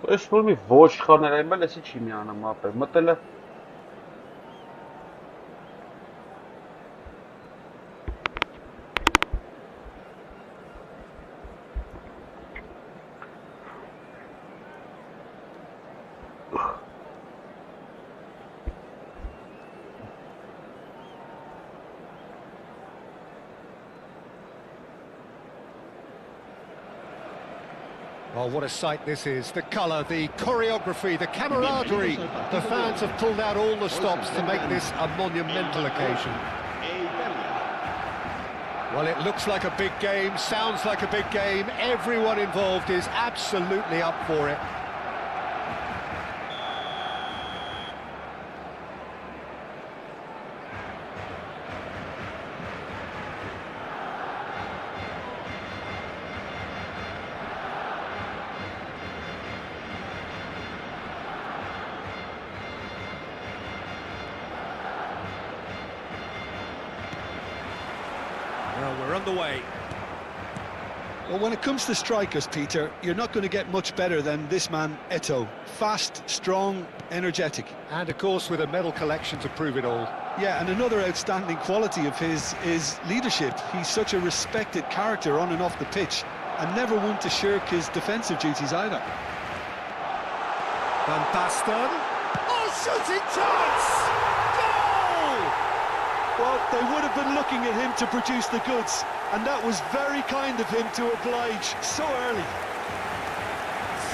Ես որ մի ոչ խաներ այն բել էսի չի միանում ապե, մտել է Oh, what a sight this is. The colour, the choreography, the camaraderie. The fans have pulled out all the stops to make this a monumental occasion. Well, it looks like a big game, sounds like a big game. Everyone involved is absolutely up for it. Well, we're underway. Well, when it comes to strikers, Peter, you're not going to get much better than this man, Eto'o. Fast, strong, energetic. And of course with a medal collection to prove it all. Yeah, and another outstanding quality of his is leadership. He's such a respected character on and off the pitch, and never one to shirk his defensive duties either. Van Basten. Oh, shooting chance! Well, they would have been looking at him to produce the goods, and that was very kind of him to oblige so early.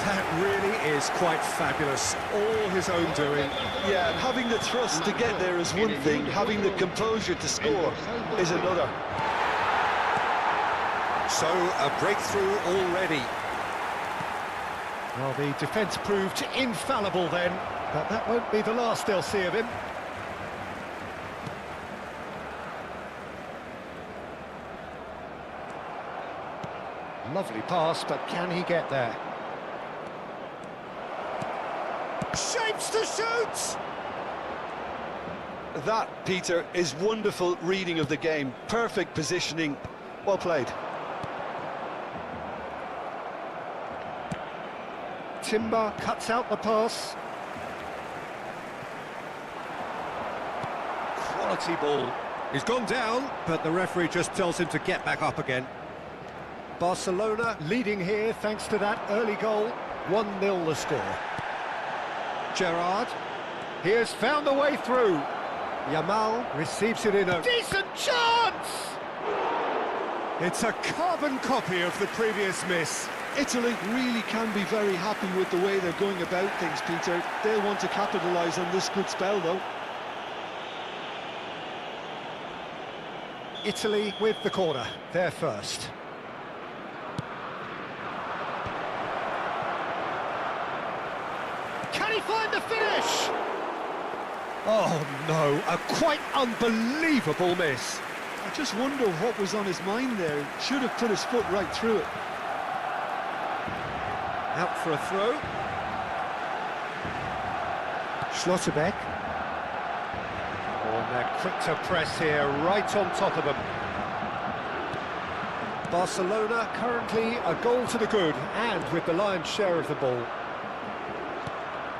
That really is quite fabulous, all his own doing. Yeah, and having the thrust to get there is one thing, having the composure to score is another. So, a breakthrough already. Well, the defence proved infallible then, but that won't be the last they'll see of him. Lovely pass, but can he get there? Shapes to shoot! That, Peter, is wonderful reading of the game. Perfect positioning. Well played. Timber cuts out the pass. Quality ball. He's gone down, but the referee just tells him to get back up again. Barcelona leading here thanks to that early goal. 1-0 the score. Gerrard, he has found a way through. Yamal receives it in a decent chance! It's a carbon copy of the previous miss. Italy really can be very happy with the way they're going about things, Peter. They'll want to capitalise on this good spell, though. Italy with the corner, they're first. Can he find the finish? Oh no, a quite unbelievable miss. I just wonder what was on his mind there. Should have put his foot right through it. Out for a throw. Schlotterbeck. Oh, and they're quick to press here, right on top of them. Barcelona currently a goal to the good, and with the lion's share of the ball.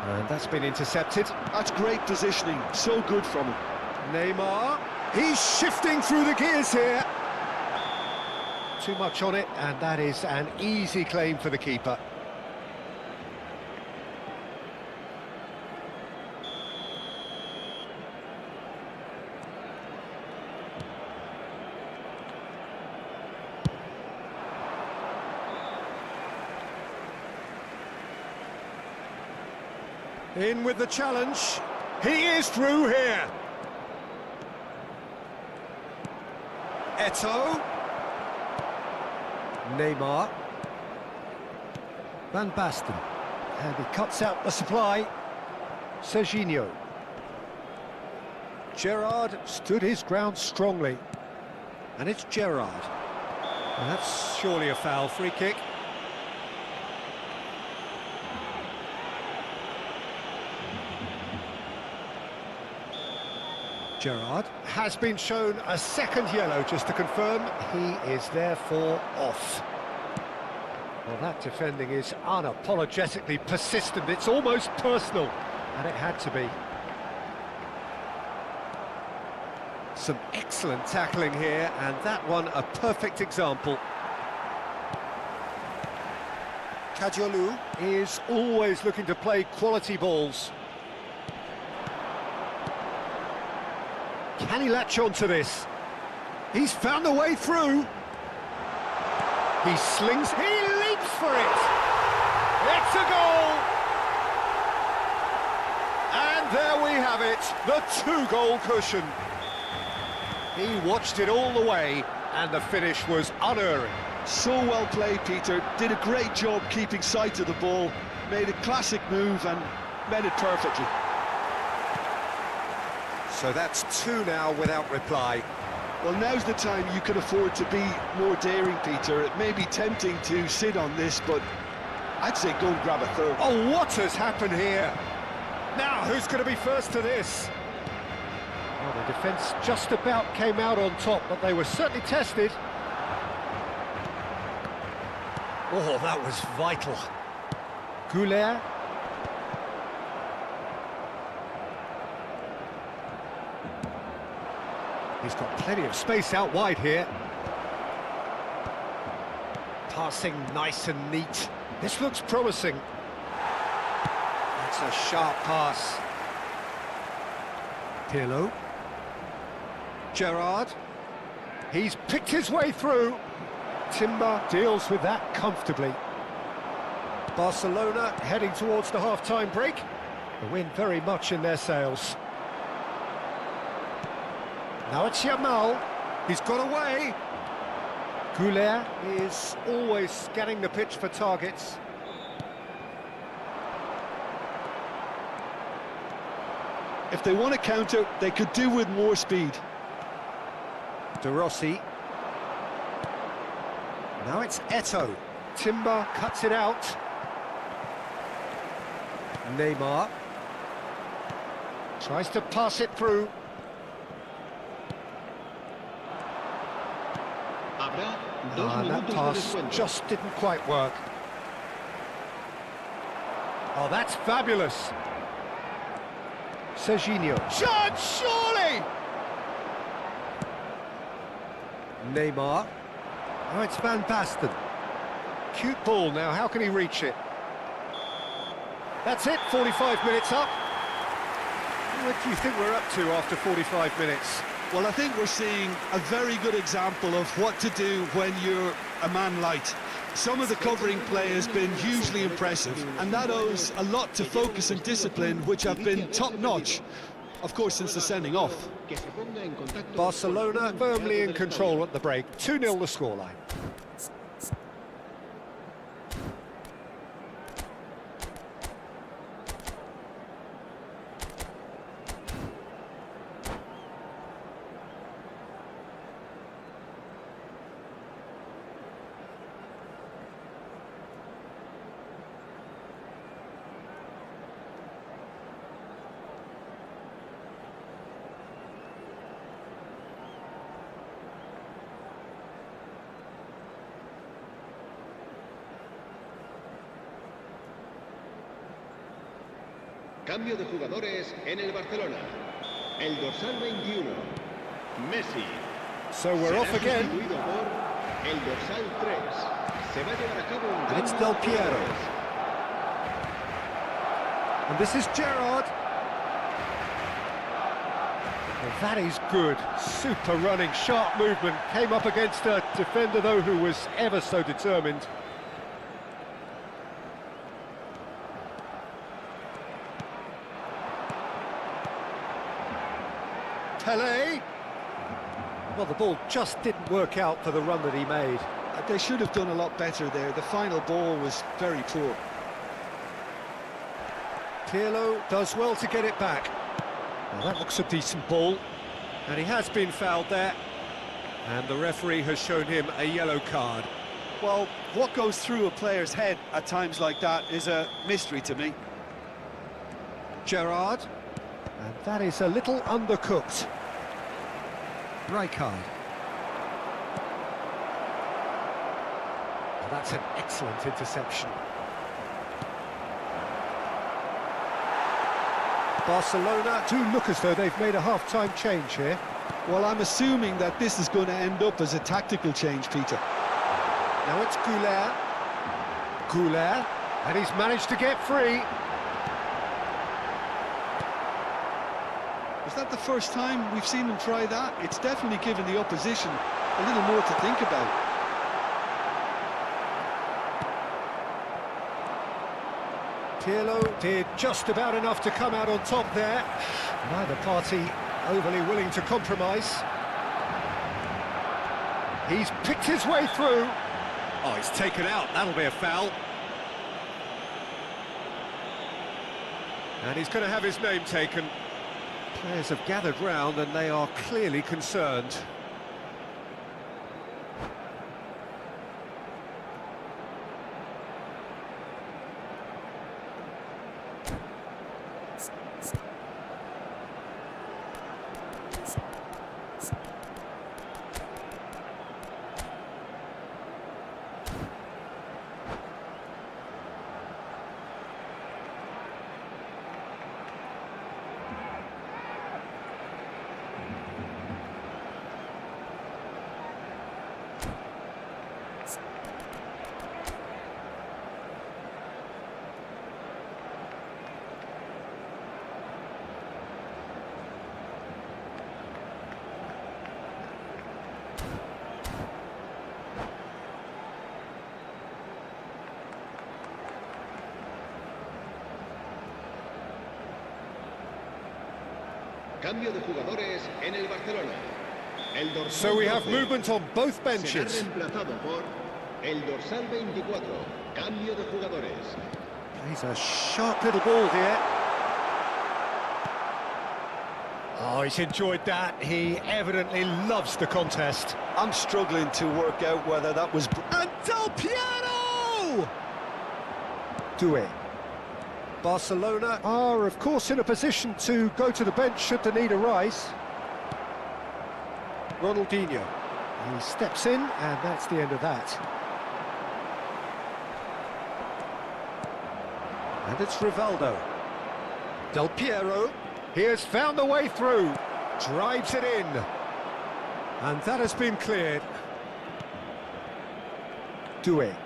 And that's been intercepted. That's great positioning, so good from him. Neymar, he's shifting through the gears here. Too much on it, and that is an easy claim for the keeper. In with the challenge. He is through here. Eto'o. Neymar. Van Basten. And he cuts out the supply. Serginho. Gerrard stood his ground strongly. And it's Gerrard. And that's surely a foul. Free kick. Gerrard has been shown a second yellow, just to confirm. He is therefore off. Well, that defending is unapologetically persistent. It's almost personal, and it had to be. Some excellent tackling here, and that one a perfect example. Kadiolu is always looking to play quality balls. Can he latch on to this? He's found a way through. He slings, he leaps for it. It's a goal. And there we have it, the two-goal cushion. He watched it all the way, and the finish was unerring. So well played, Peter. Did a great job keeping sight of the ball. Made a classic move and made it perfectly. So that's two now without reply. Well, now's the time you can afford to be more daring, Peter. It may be tempting to sit on this, but I'd say go and grab a third. Oh, what has happened here? Now, who's going to be first to this? Well, the defence just about came out on top, but they were certainly tested. Oh, that was vital. Goulet. He's got plenty of space out wide here. Passing nice and neat. This looks promising. That's a sharp pass. Pirlo. Gerrard. He's picked his way through. Timber deals with that comfortably. Barcelona heading towards the half-time break. The wind very much in their sails. Now it's Yamal. He's got away. Goulet is always scanning the pitch for targets. If they want to counter, they could do with more speed. De Rossi. Now it's Eto'o. Timber cuts it out. Neymar. Tries to pass it through. That pass just didn't quite work. Oh, that's fabulous. Serginho. Shot, surely! Neymar. Oh, it's Van Basten. Cute ball now, how can he reach it? That's it, 45 minutes up. What do you think we're up to after 45 minutes? Well, I think we're seeing a very good example of what to do when you're a man light. Some of the covering play has been hugely impressive, and that owes a lot to focus and discipline, which have been top-notch, of course, since the sending off. Barcelona firmly in control at the break, 2-0 the scoreline. Cambio de jugadores en el Barcelona. El dorsal 21, Messi. So we're off again. Sustituido por el dorsal 3. Se va a llevar a cabo un And it's cambio Del de Piero. jugadores. And this is Gerrard. Well, that is good. Super running, sharp movement. Came up against a defender, though, who was ever so determined. Pelé. Well, the ball just didn't work out for the run that he made. They should have done a lot better there. The final ball was very poor. Pirlo does well to get it back. Well, that looks a decent ball. And he has been fouled there. And the referee has shown him a yellow card. Well, what goes through a player's head at times like that is a mystery to me. Gerrard. And that is a little undercooked. Rijkaard. Oh, that's an excellent interception. Barcelona do look as though they've made a half-time change here. Well, I'm assuming that this is going to end up as a tactical change, Peter. Now it's Goulet. Goulet, and he's managed to get free. Is that the first time we've seen them try that? It's definitely given the opposition a little more to think about. Pirlo did just about enough to come out on top there. Neither party overly willing to compromise. He's picked his way through. Oh, he's taken out. That'll be a foul. And he's going to have his name taken. Players have gathered round and they are clearly concerned. Cambio de jugadores en el Barcelona. El dorsal So we have 12 movement on both será benches. reemplazado por el dorsal 24. Cambio de jugadores. He's a sharp little ball here. Oh, he's enjoyed that. He evidently loves the contest. I'm struggling to work out whether that was... And Del Piero! Doué. Barcelona are, of course, in a position to go to the bench should the need arise. Ronaldinho. He steps in, and that's the end of that. And it's Rivaldo. Del Piero. He has found the way through. Drives it in. And that has been cleared. Doué.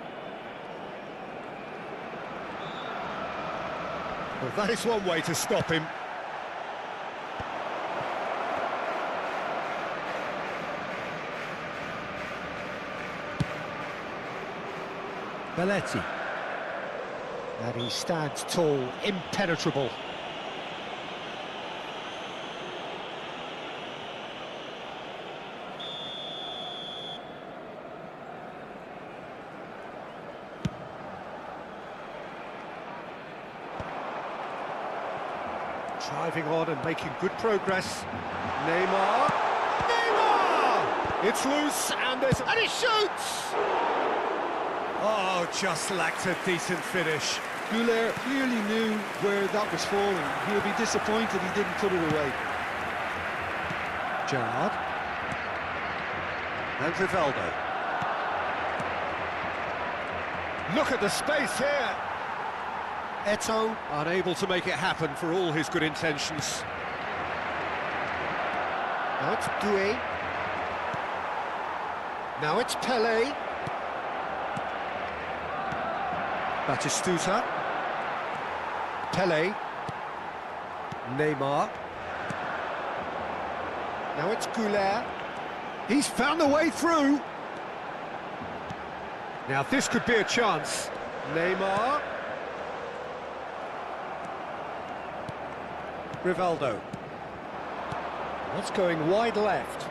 Well, that is one way to stop him. Belletti. And he stands tall, impenetrable. Driving on and making good progress. Neymar. Neymar! It's loose and there's... And he shoots! Oh, just lacked a decent finish. Goulet clearly knew where that was falling. He'll be disappointed he didn't put it away. Gerrard. And Rivaldo. Look at the space here. Eto'o unable to make it happen for all his good intentions. Now it's Doué. Now it's Pelé. Batistuta. Pelé. Neymar. Now it's Goulet. He's found the way through. Now this could be a chance. Neymar. Rivaldo. That's going wide left.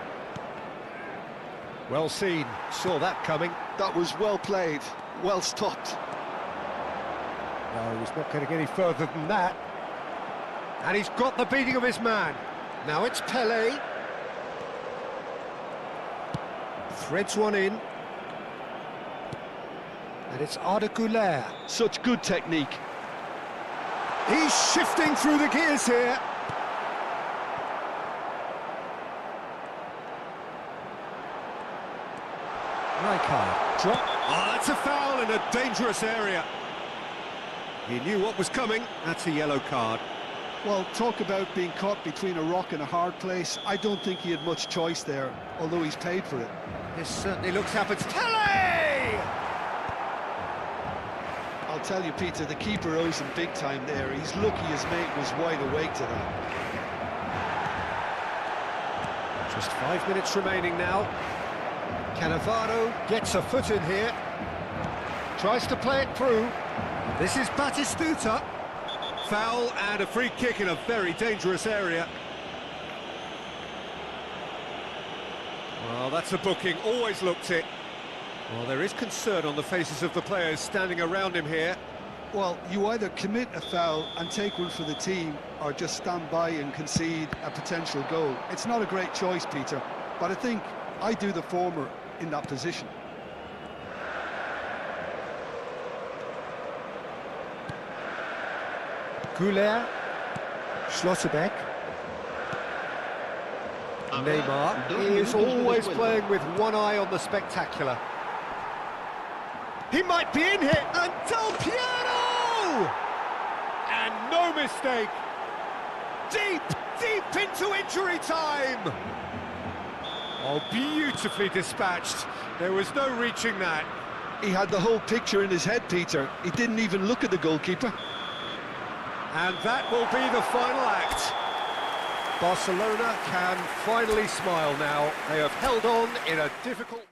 Well seen, saw that coming. That was well played, well stopped. No, he's not getting any further than that. And he's got the beating of his man. Now it's Pelé. Threads one in. And it's Arda Güler. Such good technique. He's shifting through the gears here. Rijkaard. Drop. Ah, that's a foul in a dangerous area. He knew what was coming. That's a yellow card. Well, talk about being caught between a rock and a hard place. I don't think he had much choice there, although he's paid for it. This certainly looks Telly! I'll tell you, Peter, the keeper owes him big time there. He's lucky his mate was wide awake to that. Just 5 minutes remaining now. Cannavaro gets a foot in here. Tries to play it through. This is Batistuta. Foul and a free kick in a very dangerous area. Well, that's a booking, always looked it. Well, there is concern on the faces of the players standing around him here. Well, you either commit a foul and take one for the team, or just stand by and concede a potential goal. It's not a great choice, Peter, but I think I do the former in that position. Goulet, Schlotterbeck. Neymar is always playing with one eye on the spectacular. He might be in here, and Del Piero! And no mistake! Deep into injury time! Oh, beautifully dispatched. There was no reaching that. He had the whole picture in his head, Peter. He didn't even look at the goalkeeper. And that will be the final act. Barcelona can finally smile now. They have held on in a difficult...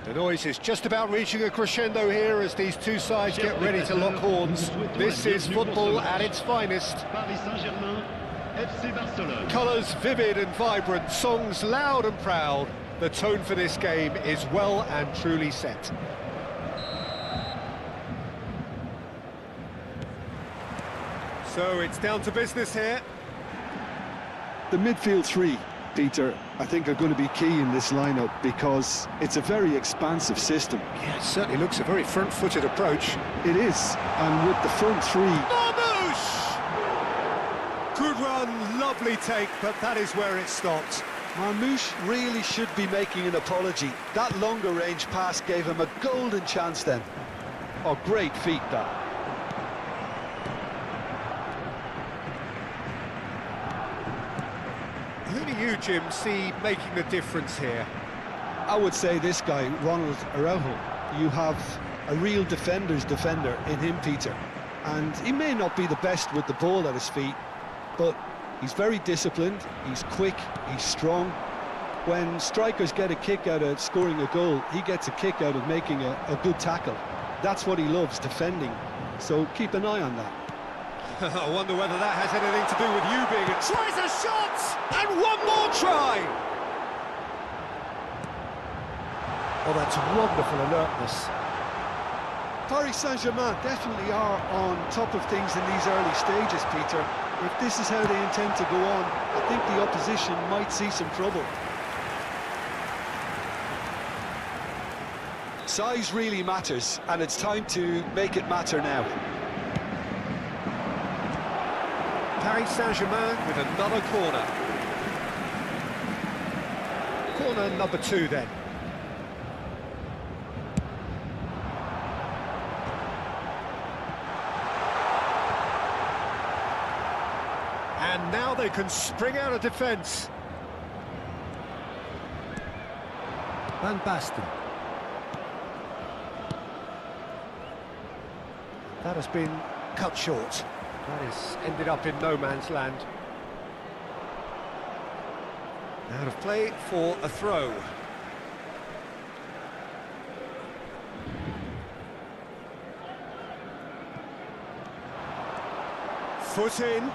The noise is just about reaching a crescendo here as these two sides get ready to lock horns. This is football at its finest. Colours vivid and vibrant, songs loud and proud. The tone for this game is well and truly set. So it's down to business here. The midfield three, Peter, I think are going to be key in this lineup because it's a very expansive system. Yeah, it certainly looks a very front-footed approach. It is, and with the front three... Marmoush! Good run, lovely take, but that is where it stopped. Marmoush really should be making an apology. That longer range pass gave him a golden chance then. Oh, great feat that. do you, Jim, see making the difference here? I would say this guy, Ronald Araujo. You have a real defender's defender in him, Peter. And he may not be the best with the ball at his feet, but he's very disciplined, he's quick, he's strong. When strikers get a kick out of scoring a goal, he gets a kick out of making a good tackle. That's what he loves, defending. So keep an eye on that. I wonder whether that has anything to do with you being a... Tries a shot! And one more try! Oh, that's wonderful alertness. Paris Saint-Germain definitely are on top of things in these early stages, Peter. If this is how they intend to go on, I think the opposition might see some trouble. Size really matters, and it's time to make it matter now. Paris Saint-Germain with another corner. Corner number 2 then. And now they can spring out of defence. Van Basten. That has been cut short. That has ended up in no man's land. Out of play for a throw. Foot in.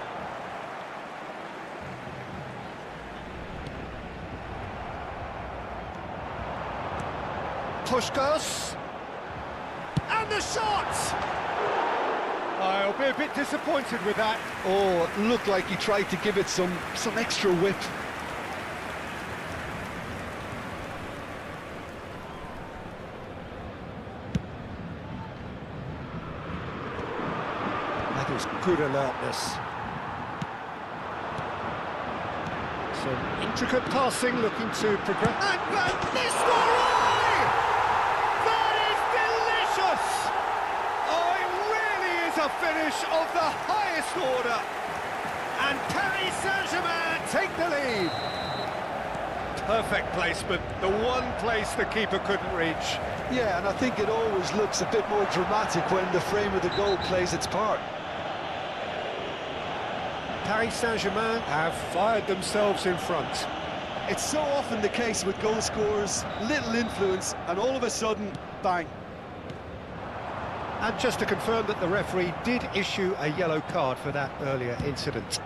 Puskás. And the shot! I'll be a bit disappointed with that. Oh, it looked like he tried to give it some extra whip. That is good alertness. Some intricate passing, looking to progress. And Van Nistelrooy! That is delicious! Oh, it really is a finish of the highest order. And Paris Saint-Germain take the lead. Perfect placement, the one place the keeper couldn't reach. Yeah, and I think it always looks a bit more dramatic when the frame of the goal plays its part. Paris Saint-Germain have fired themselves in front. It's so often the case with goal scorers, little influence, and all of a sudden, bang. And just to confirm that the referee did issue a yellow card for that earlier incident.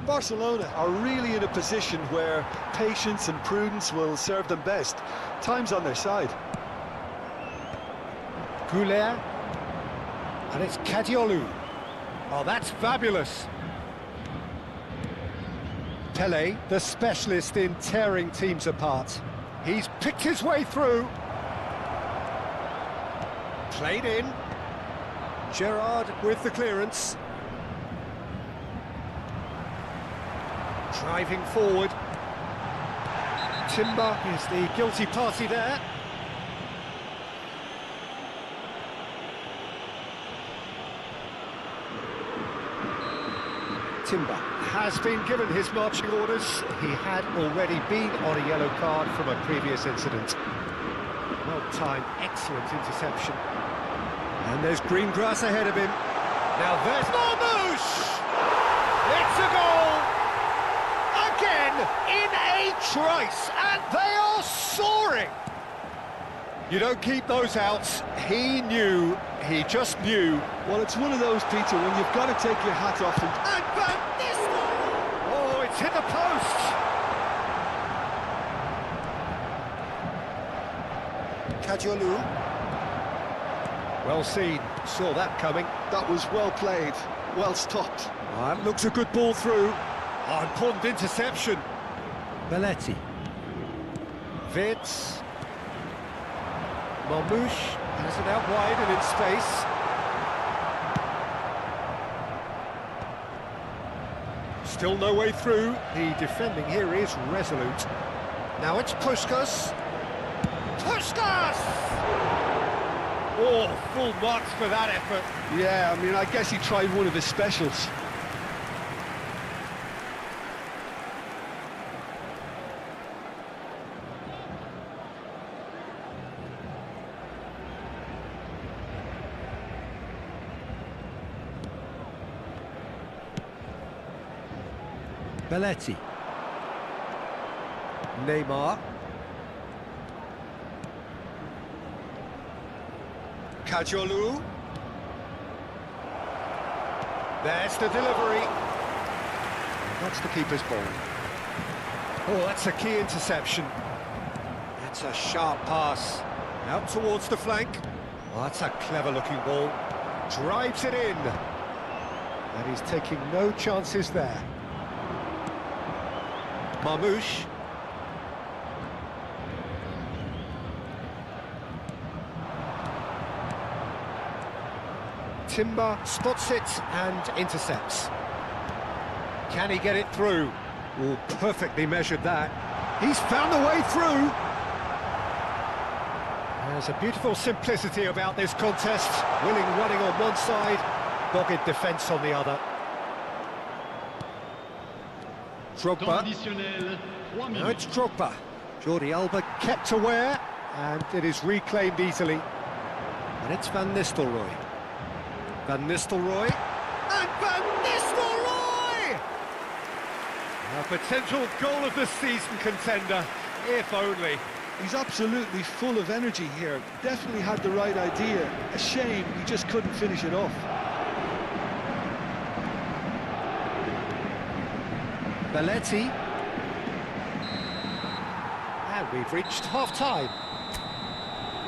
Barcelona are really in a position where patience and prudence will serve them best. Time's on their side. Goulet. And it's Kadiolu. Oh, that's fabulous. Pelé, the specialist in tearing teams apart. He's picked his way through. Played in. Gerrard with the clearance. Driving forward. Timber is the guilty party there. Timber has been given his marching orders. He had already been on a yellow card from a previous incident. Well-timed, excellent interception. And there's green grass ahead of him. Now there's Marmoush! It's a goal! Again, in a trice, and they are soaring! You don't keep those out. He knew, he just knew. Well, it's one of those, Peter, when you've got to take your hat off and Van Nistelrooy! Oh, it's hit the post! Kadiolu. Well seen, saw that coming. that was well played, well stopped. That looks a good ball through. Oh, important interception. Belletti. Vitz. Marmoush has it out wide and in space. Still no way through. The defending here is resolute. Now it's Puskás. Puskás! Oh, full marks for that effort. Yeah, I mean, I guess he tried one of his specials. Belletti. Neymar. Kajolu. There's the delivery. That's the keeper's ball. Oh, that's a key interception. That's a sharp pass. Out towards the flank. Oh, that's a clever-looking ball. Drives it in. And he's taking no chances there. Marmoush. Timber spots it and intercepts. Can he get it through? Oh, perfectly measured that. He's found a way through. There's a beautiful simplicity about this contest. Willing running on one side, dogged defence on the other. Drogba. Now it's Drogba. Jordi Alba kept aware, and it is reclaimed easily. And it's Van Nistelrooy. Van Nistelrooy. And Van Nistelrooy! A potential goal of the season contender, if only. He's absolutely full of energy here. Definitely had the right idea. A shame he just couldn't finish it off. Belletti. And we've reached half-time.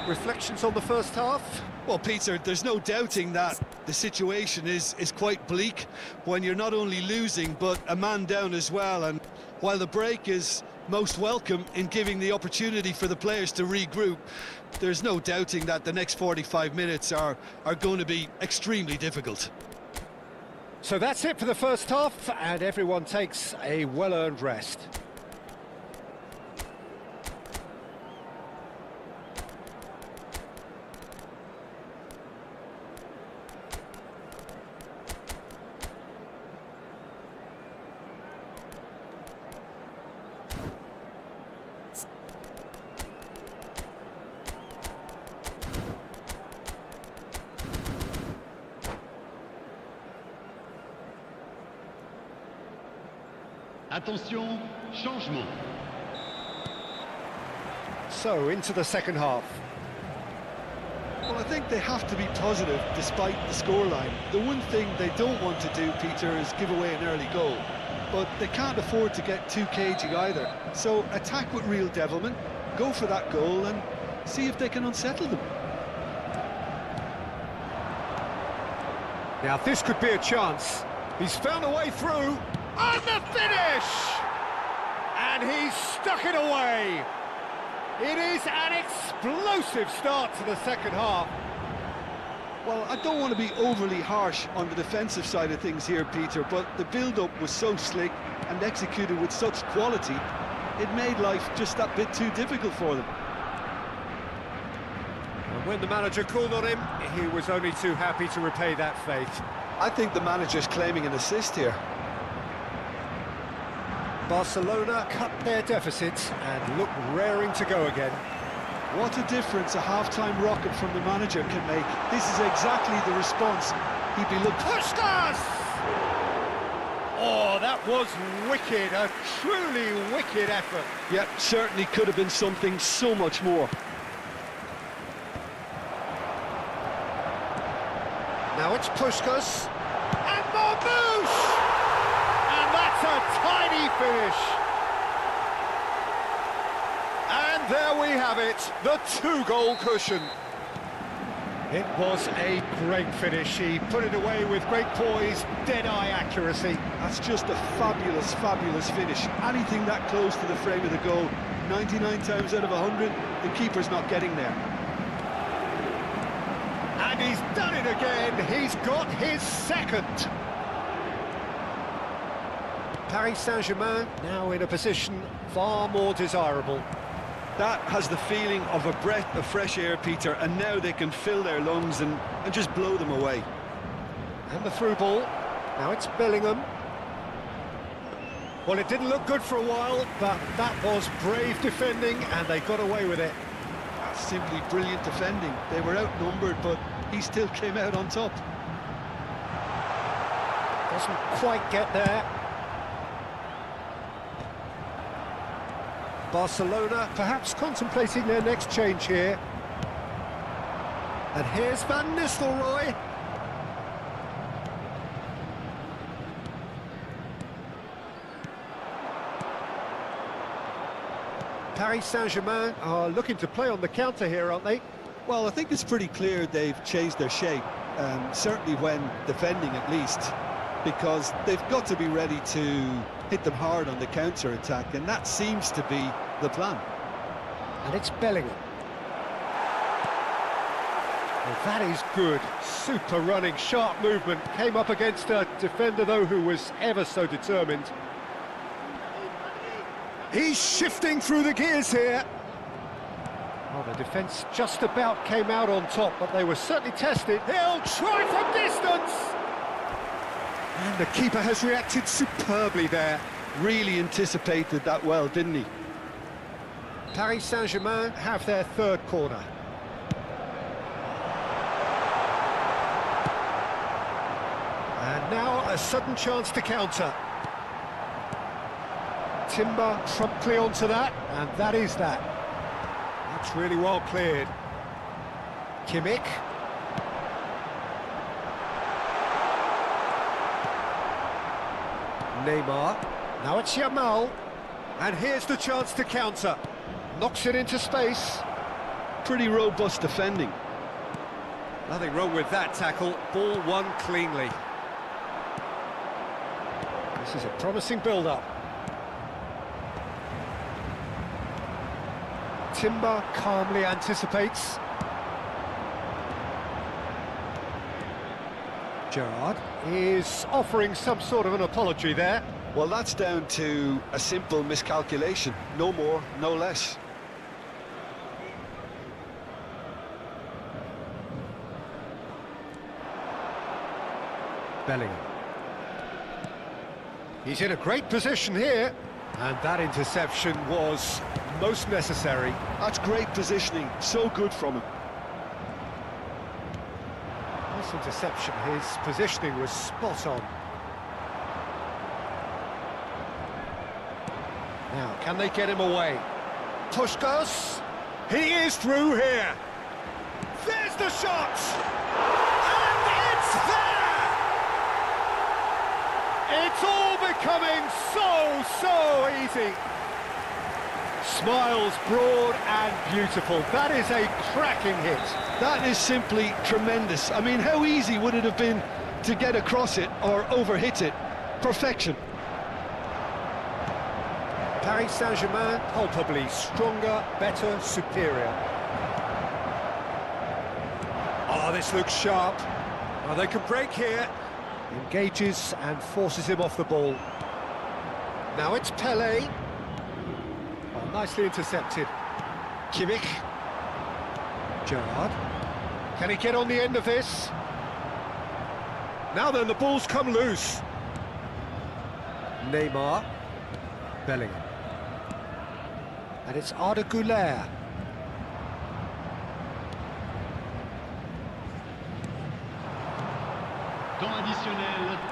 Reflections on the first half? Well, Peter, there's no doubting that the situation is quite bleak when you're not only losing, but a man down as well. And while the break is most welcome in giving the opportunity for the players to regroup, there's no doubting that the next 45 minutes are going to be extremely difficult. So that's it for the first half, and everyone takes a well-earned rest. Attention, changement. So, into the second half. Well, I think they have to be positive despite the scoreline. The one thing they don't want to do, Peter, is give away an early goal. But they can't afford to get too cagey either. So attack with real devilment, go for that goal and see if they can unsettle them. Now, this could be a chance. He's found a way through. And the finish! And he's stuck it away. It is an explosive start to the second half. Well, I don't want to be overly harsh on the defensive side of things here, Peter, but the build-up was so slick and executed with such quality, it made life just that bit too difficult for them. And when the manager called on him, he was only too happy to repay that faith. I think the manager's claiming an assist here. Barcelona cut their deficit and look raring to go again. What a difference a half-time rocket from the manager can make. This is exactly the response he'd be looking for. Puskas! Oh, that was wicked, a truly wicked effort. Yeah, certainly could have been something so much more. Now it's Puskas. And Marmoush! And that's a tiny finish. And there we have it, the two-goal cushion. It was a great finish. He put it away with great poise, dead-eye accuracy. That's just a fabulous, fabulous finish. Anything that close to the frame of the goal, 99 times out of 100, the keeper's not getting there. And he's done it again. He's got his second. Paris Saint-Germain now in a position far more desirable. That has the feeling of a breath of fresh air, Peter, and now they can fill their lungs and just blow them away. And the through ball. Now it's Bellingham. Well, it didn't look good for a while, but that was brave defending, and they got away with it. That's simply brilliant defending. They were outnumbered, but he still came out on top. Doesn't quite get there. Barcelona perhaps contemplating their next change here. And here's Van Nistelrooy. Paris Saint-Germain are looking to play on the counter here, aren't they? Well, I think it's pretty clear they've changed their shape, certainly when defending at least, because they've got to be ready to hit them hard on the counter-attack, and that seems to be the plan. And it's Bellingham. Well, that is good. Super running, sharp movement. Came up against a defender, though, who was ever so determined. He's shifting through the gears here. Well, the defence just about came out on top, but they were certainly tested. He'll try from distance! And the keeper has reacted superbly there. Really anticipated that well, didn't he? Paris Saint-Germain have their third corner. And now a sudden chance to counter. Timber promptly onto that, and that is that. That's really well cleared. Kimmich. Neymar. Now it's Yamal. And here's the chance to counter. Knocks it into space. Pretty robust defending. Nothing wrong with that tackle. Ball won cleanly. This is a promising build-up. Timber calmly anticipates. Gerrard is offering some sort of an apology there. Well, that's down to a simple miscalculation. No more, no less. Bellingham. He's in a great position here. And that interception was most necessary. That's great positioning, so good from him. Nice interception, his positioning was spot on. Now, can they get him away? Puskás, he is through here. There's the shot! And it's there! It's all becoming so easy. Smiles broad and beautiful. That is a cracking hit. That is simply tremendous. I mean, how easy would it have been to get across it or overhit it? Perfection. Paris Saint-Germain, palpably stronger, better, superior. Oh, this looks sharp. Oh, they can break here. Engages and forces him off the ball. Now it's Pelé. Oh, nicely intercepted. Kimmich. Gerrard. Can he get on the end of this? Now then, the ball's come loose. Neymar. Bellingham. And it's Arda Güler.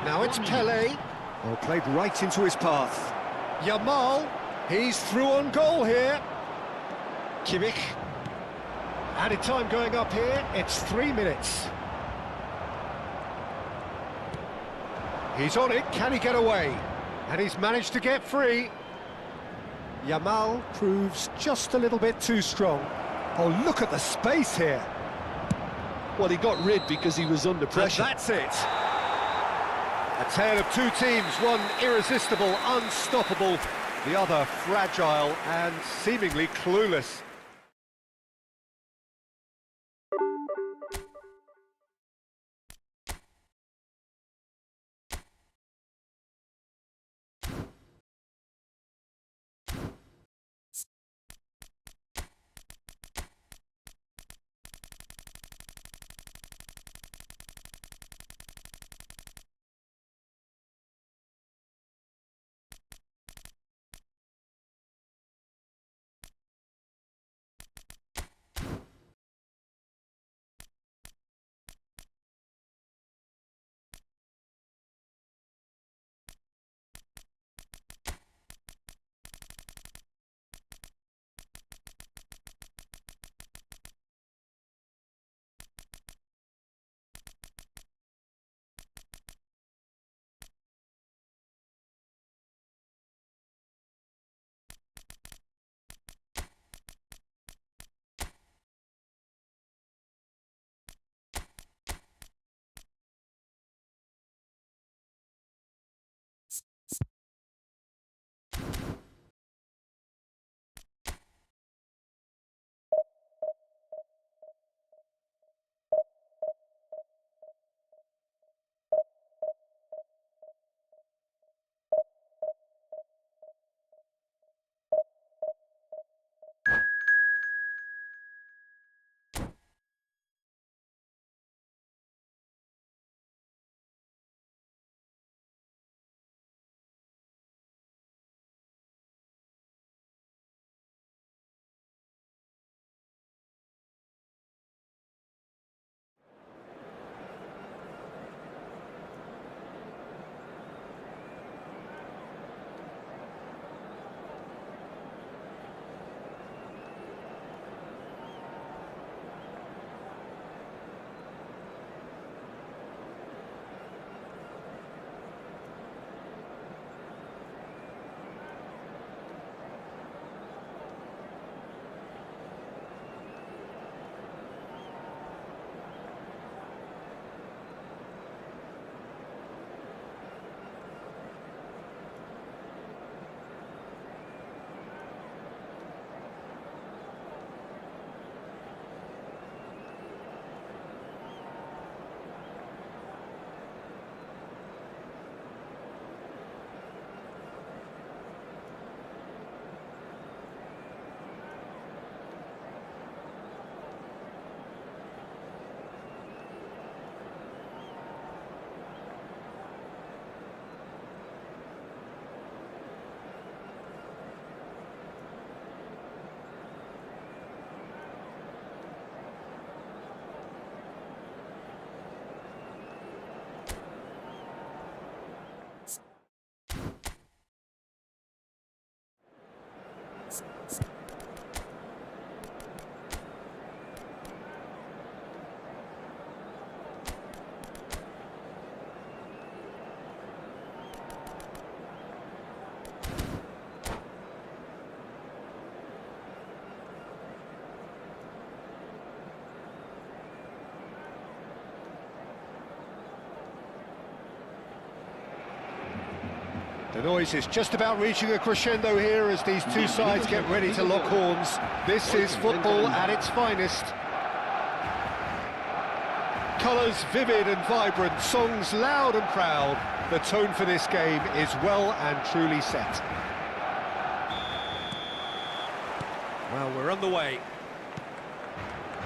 Now it's Pelé. Oh, played right into his path. Yamal, he's through on goal here. Kimmich. Added time going up here, it's 3 minutes. He's on it, can he get away? And he's managed to get free. Yamal proves just a little bit too strong. Oh, look at the space here. Well, he got rid because he was under pressure. And that's it. A tale of two teams, one irresistible, unstoppable, the other fragile and seemingly clueless. The noise is just about reaching a crescendo here as these two sides get ready to lock horns. This is football at its finest. Colours vivid and vibrant, songs loud and proud. The tone for this game is well and truly set. Well, we're on the way.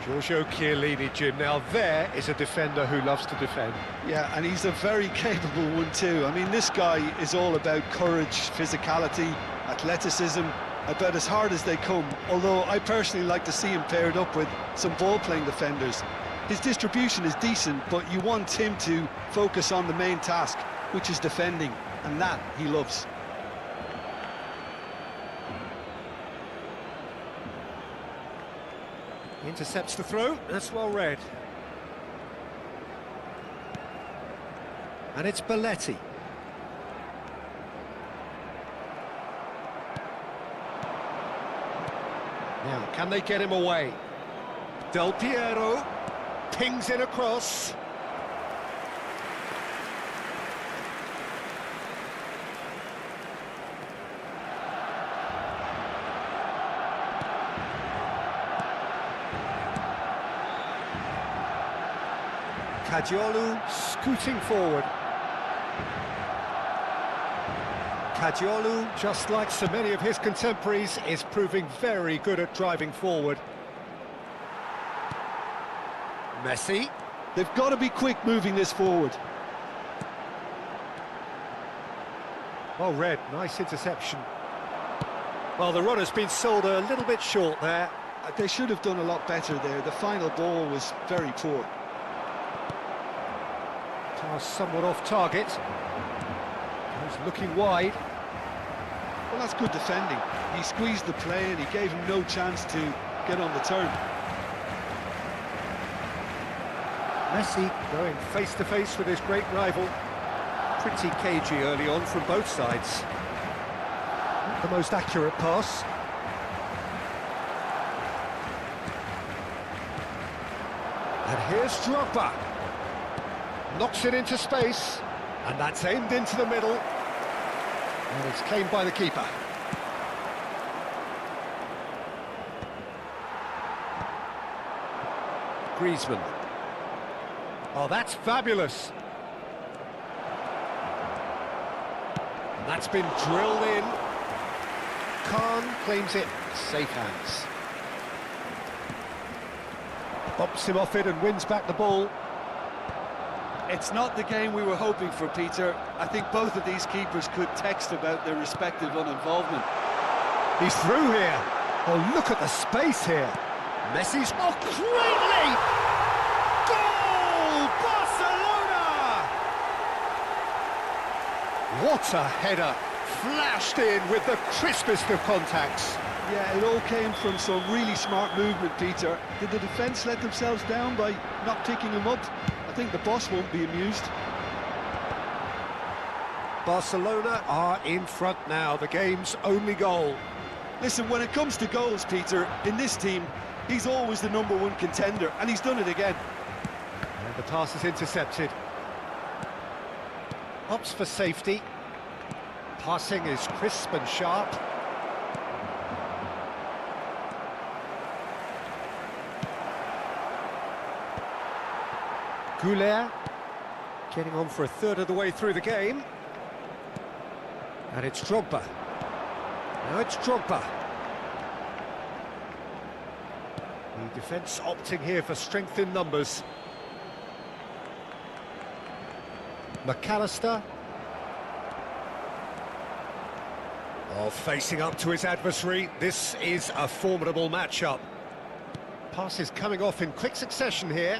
Giorgio Chiellini, Jim. Now there is a defender who loves to defend. Yeah, and he's a very capable one too. I mean, this guy is all about courage, physicality, athleticism, about as hard as they come. Although I personally like to see him paired up with some ball-playing defenders. His distribution is decent, but you want him to focus on the main task, which is defending, and that he loves. Intercepts the throw, that's well read. And it's Belletti. Now, can they get him away? Del Piero pings it across. Caggiolu scooting forward. Caggiolu, just like so many of his contemporaries, is proving very good at driving forward. Messi. They've got to be quick moving this forward. Well read, nice interception. Well, the run has been sold a little bit short there. They should have done a lot better there. The final ball was very poor. Somewhat off target. He's looking wide. Well, that's good defending. He squeezed the play and he gave him no chance to get on the turn. Messi going face-to-face with his great rival. Pretty cagey early on from both sides. Not the most accurate pass. And here's Drogba. Knocks it into space, and that's aimed into the middle. And it's claimed by the keeper. Griezmann. Oh, that's fabulous. And that's been drilled in. Khan claims it. Safe hands. Bops him off it and wins back the ball. It's not the game we were hoping for, Peter. I think both of these keepers could text about their respective uninvolvement. He's through here. Oh, look at the space here. Messi's... Oh, great leap! Goal! Barcelona! What a header. Flashed in with the crispest of contacts. Yeah, it all came from some really smart movement, Peter. Did the defence let themselves down by not picking him up? I think the boss won't be amused. Barcelona are in front now, the game's only goal. Listen, when it comes to goals, Peter, in this team, he's always the #1 contender, and he's done it again. And the pass is intercepted. Opts for safety. Passing is crisp and sharp. Goulet getting on for a third of the way through the game. And it's Drogba. Now it's Drogba. The defence opting here for strength in numbers. McAllister. Oh, facing up to his adversary. This is a formidable matchup. Passes coming off in quick succession here.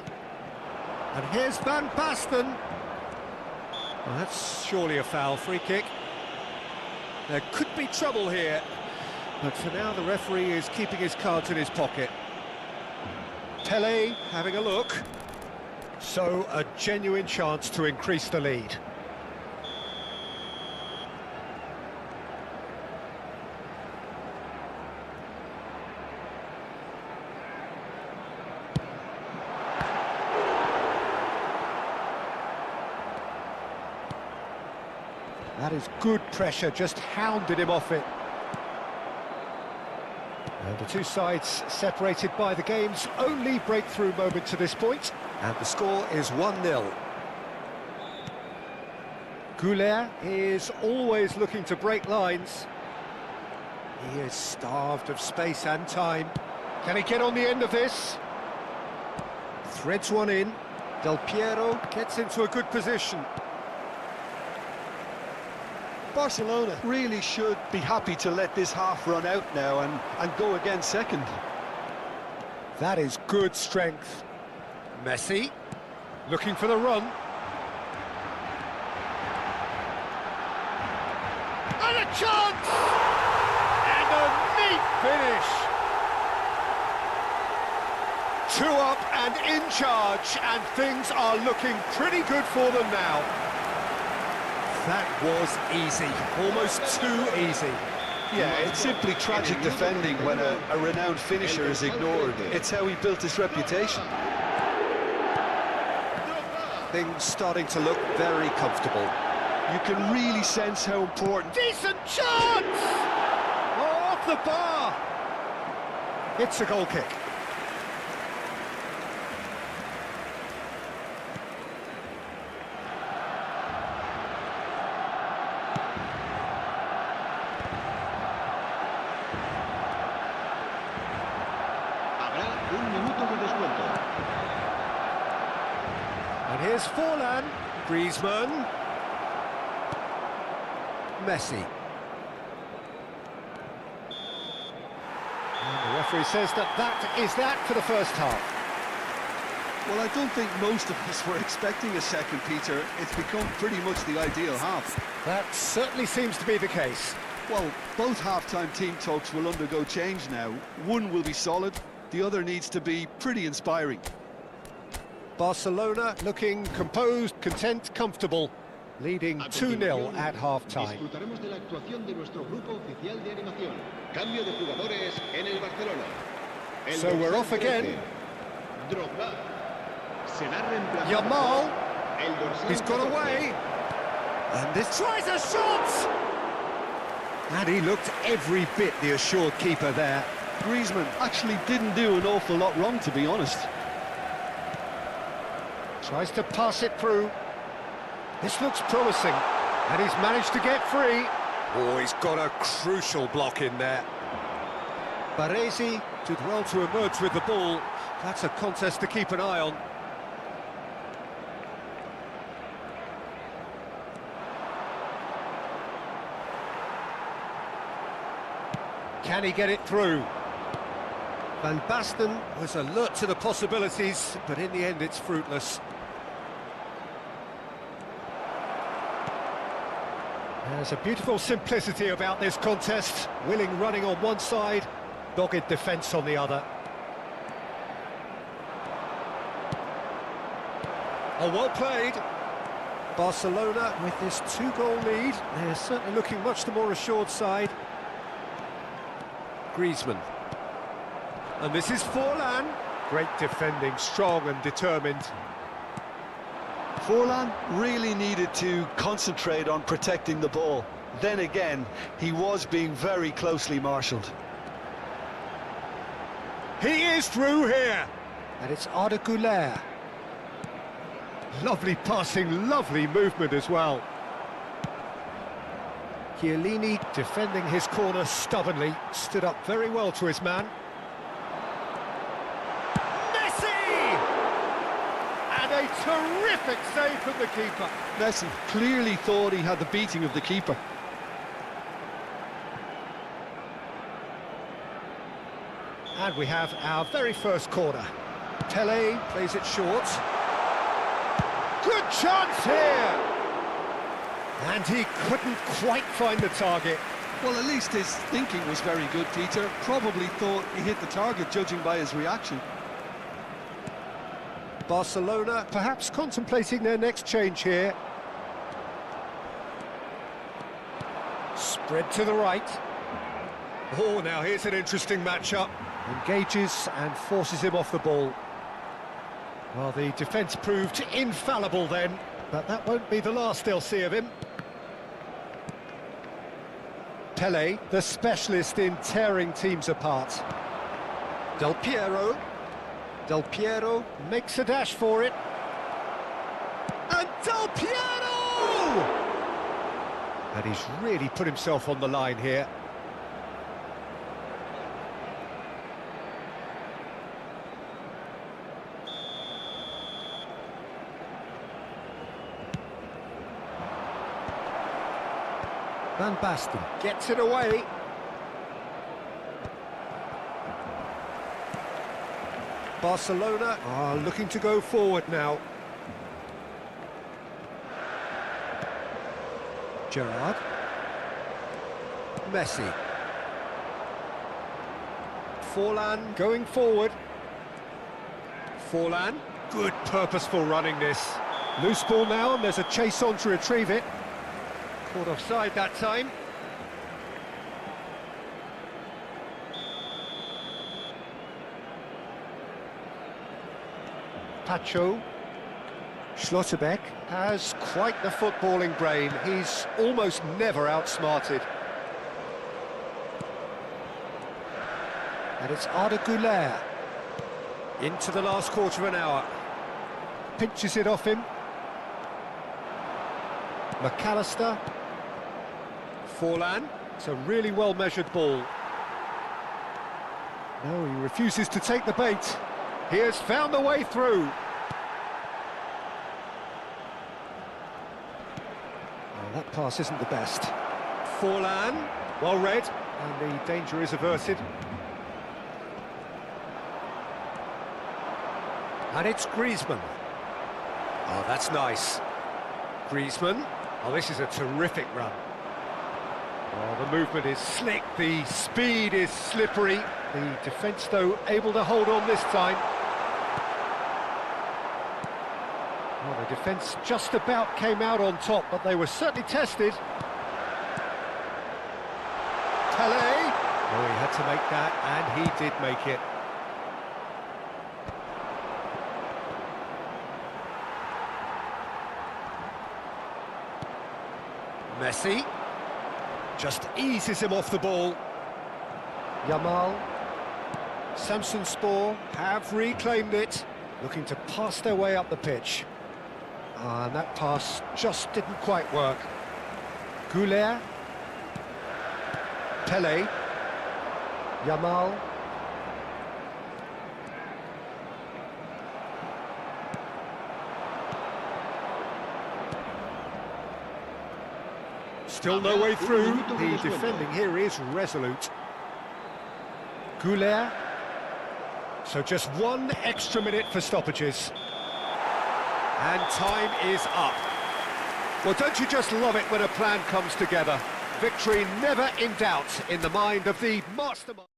And here's Van Basten. Well, that's surely a foul, free kick. There could be trouble here. But for now, the referee is keeping his cards in his pocket. Tele having a look. So, a genuine chance to increase the lead. That is good pressure, just hounded him off it. And the two sides separated by the game's only breakthrough moment to this point. And the score is 1-0. Goulet is always looking to break lines. He is starved of space and time. Can he get on the end of this? Threads one in. Del Piero gets into a good position. Barcelona really should be happy to let this half run out now and go again second. That is good strength. Messi, looking for the run. And a chance! And a neat finish! 2 up and in charge, and things are looking pretty good for them now. That was easy, almost too easy. Yeah, it's simply tragic defending when a renowned finisher is ignored. It's how he built his reputation. Things starting to look very comfortable. You can really sense how important... Decent chance! Oh, off the bar! It's a goal kick. And here's Forlan, Griezmann, Messi. And the referee says that is that for the first half. Well, I don't think most of us were expecting a second, Peter. It's become pretty much the ideal half. That certainly seems to be the case. Well, both half-time team talks will undergo change now. One will be solid, the other needs to be pretty inspiring. Barcelona looking composed, content, comfortable, leading 2-0 at half-time. Disfrutaremos de la actuación de nuestro grupo oficial de animación. Cambio de jugadores en el Barcelona. So we're off again. Drogba. Será reemplazado. Yamal. El dorsal He's got 14. away. And this tries a shot! And he looked every bit the assured keeper there. Griezmann actually didn't do an awful lot wrong, to be honest. Tries to pass it through. This looks promising. And he's managed to get free. Oh, he's got a crucial block in there. Baresi did well to emerge with the ball. That's a contest to keep an eye on. Can he get it through? Van Basten was alert to the possibilities, but in the end it's fruitless. There's a beautiful simplicity about this contest. Willing running on one side, dogged defence on the other. Oh, well played. Barcelona with this 2-goal lead. They're certainly looking much the more assured side. Griezmann. And this is Forlan. Great defending, strong and determined. Forlan really needed to concentrate on protecting the ball. Then again, he was being very closely marshalled. He is through here. And it's Arda Güler. Lovely passing, lovely movement as well. Chiellini defending his corner stubbornly, stood up very well to his man. Messi! And a terrific save from the keeper. Messi clearly thought he had the beating of the keeper. And we have our very first corner. Tele plays it short. Good chance here! And he couldn't quite find the target. Well, at least his thinking was very good, Peter. Probably thought he hit the target, judging by his reaction. Barcelona perhaps contemplating their next change here. Spread to the right. Oh, now here's an interesting matchup. Engages and forces him off the ball. Well, the defence proved infallible then, but that won't be the last they'll see of him. Pele, the specialist in tearing teams apart. Del Piero. Del Piero makes a dash for it. And Del Piero! And he's really put himself on the line here. Van Basten gets it away. Barcelona are looking to go forward now. Gerrard. Messi. Forlan going forward. Forlan, good purposeful running this. Loose ball now, and there's a chase on to retrieve it. Caught offside that time. Pacho. Schlotterbeck has quite the footballing brain. He's almost never outsmarted. And it's Arda Güler. Into the last quarter of an hour. Pinches it off him. McAllister. Forlan. It's a really well-measured ball. No, he refuses to take the bait. He has found the way through. Well, that pass isn't the best. Forlan, well read, and the danger is averted. And it's Griezmann. Oh, that's nice. Griezmann. Oh, this is a terrific run. Oh, the movement is slick, the speed is slippery. The defence, though, able to hold on this time. Well, the defence just about came out on top, but they were certainly tested. Pele! Oh, he had to make that, and he did make it. Messi just eases him off the ball. Yamal. Samsunspor have reclaimed it, looking to pass their way up the pitch. And that pass just didn't quite work. Güler. Pele. Yamal. Still no way through. The defending here is resolute. Güler. So just one extra minute for stoppages. And time is up. Well, don't you just love it when a plan comes together? Victory never in doubt in the mind of the mastermind.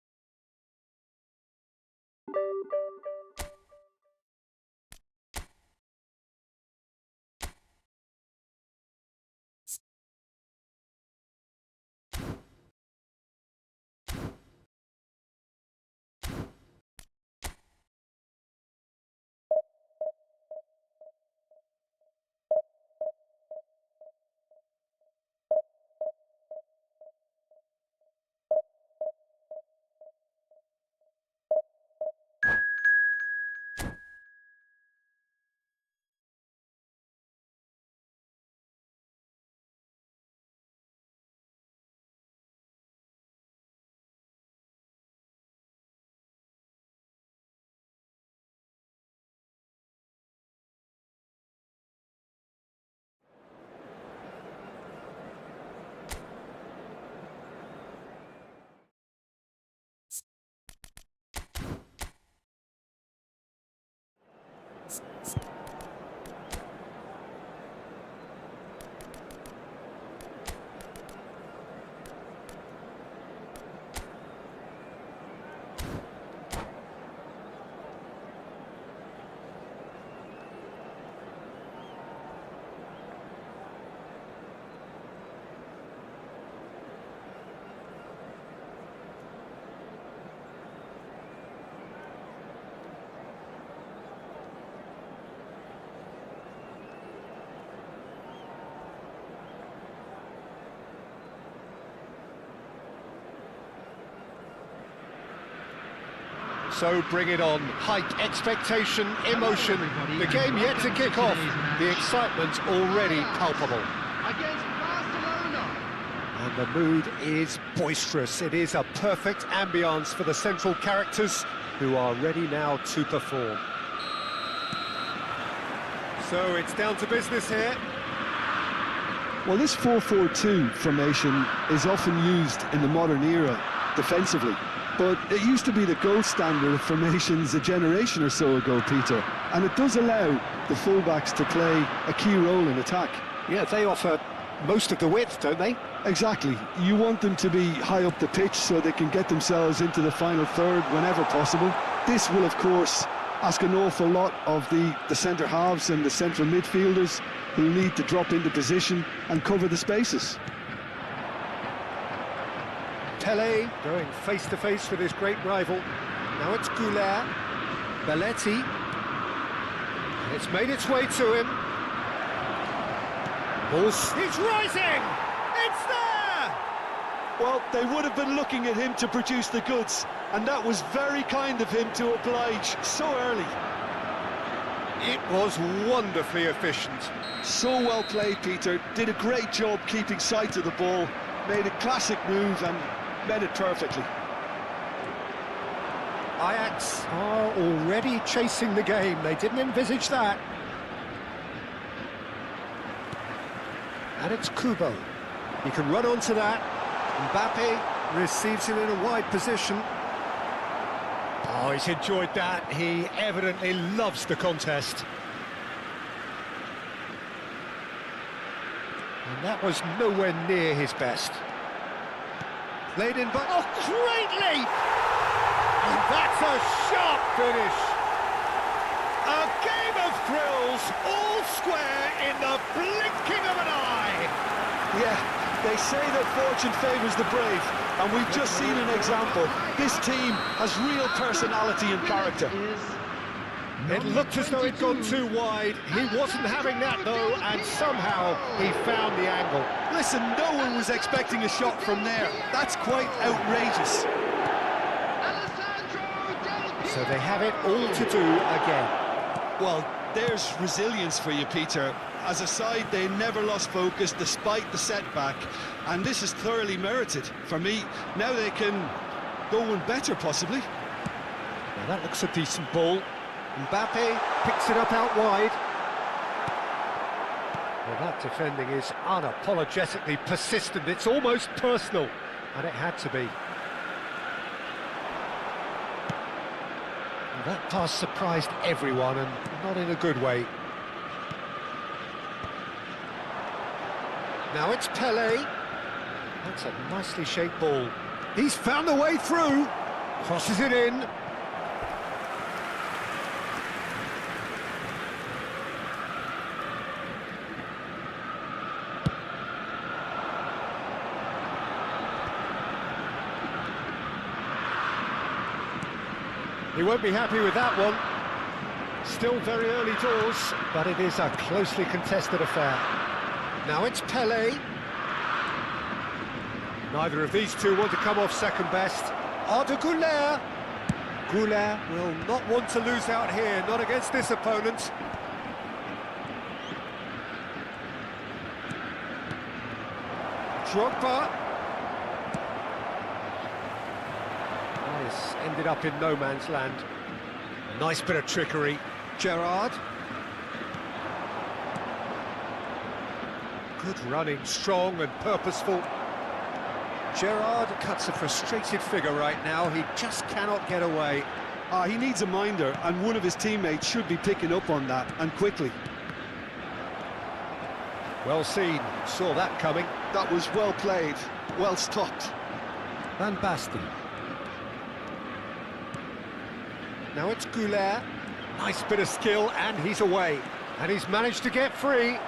So bring it on. Hype, expectation, emotion. The game yet to kick off. The excitement already palpable. Against Barcelona. And the mood is boisterous. It is a perfect ambience for the central characters who are ready now to perform. So it's down to business here. Well, this 4-4-2 formation is often used in the modern era defensively, but it used to be the gold standard of formations a generation or so ago, Peter, and it does allow the fullbacks to play a key role in attack. Yeah, they offer most of the width, don't they? Exactly. You want them to be high up the pitch so they can get themselves into the final third whenever possible. This will, of course, ask an awful lot of the centre halves and the central midfielders who need to drop into position and cover the spaces. Pele going face-to-face with his great rival. Now it's Goulart. Belletti. It's made its way to him. It's rising! It's there! Well, they would have been looking at him to produce the goods, and that was very kind of him to oblige so early. It was wonderfully efficient. So well played, Peter. Did a great job keeping sight of the ball, made a classic move and met it perfectly. Ajax are already chasing the game. They didn't envisage that. And it's Kubo. He can run onto that. Mbappe receives it in a wide position. Oh, he's enjoyed that. He evidently loves the contest. And that was nowhere near his best. Played in by... Oh, great leap! And that's a sharp finish. A game of thrills, all square in the blinking of an eye. Yeah, they say that fortune favours the brave, and we've just seen an example. This team has real personality and character. It looked as though it'd gone too wide. He wasn't having that, though, and somehow he found the angle. Listen, no one was expecting a shot from there. That's quite outrageous. So they have it all to do again. Well, there's resilience for you, Peter. As a side, they never lost focus despite the setback, and this is thoroughly merited. For me, now they can go one better, possibly. Now that looks a decent ball. Mbappe picks it up out wide. Well, that defending is unapologetically persistent. It's almost personal, and it had to be. And that pass surprised everyone, and not in a good way. Now it's Pele. That's a nicely shaped ball. He's found the way through. Crosses it in. He won't be happy with that one. Still very early doors, but it is a closely contested affair. Now it's Pele. Neither of these two want to come off second best. Arda Güler. Güler will not want to lose out here, not against this opponent. Drogba. This ended up in no man's land. Nice bit of trickery. Gerrard. Good running, strong and purposeful. Gerrard cuts a frustrated figure right now. He just cannot get away. He needs a minder, and one of his teammates should be picking up on that, and quickly. Well seen, saw that coming. That was well played, well stopped. Van Basten. Now it's Güler. Nice bit of skill, and he's away. And he's managed to get free.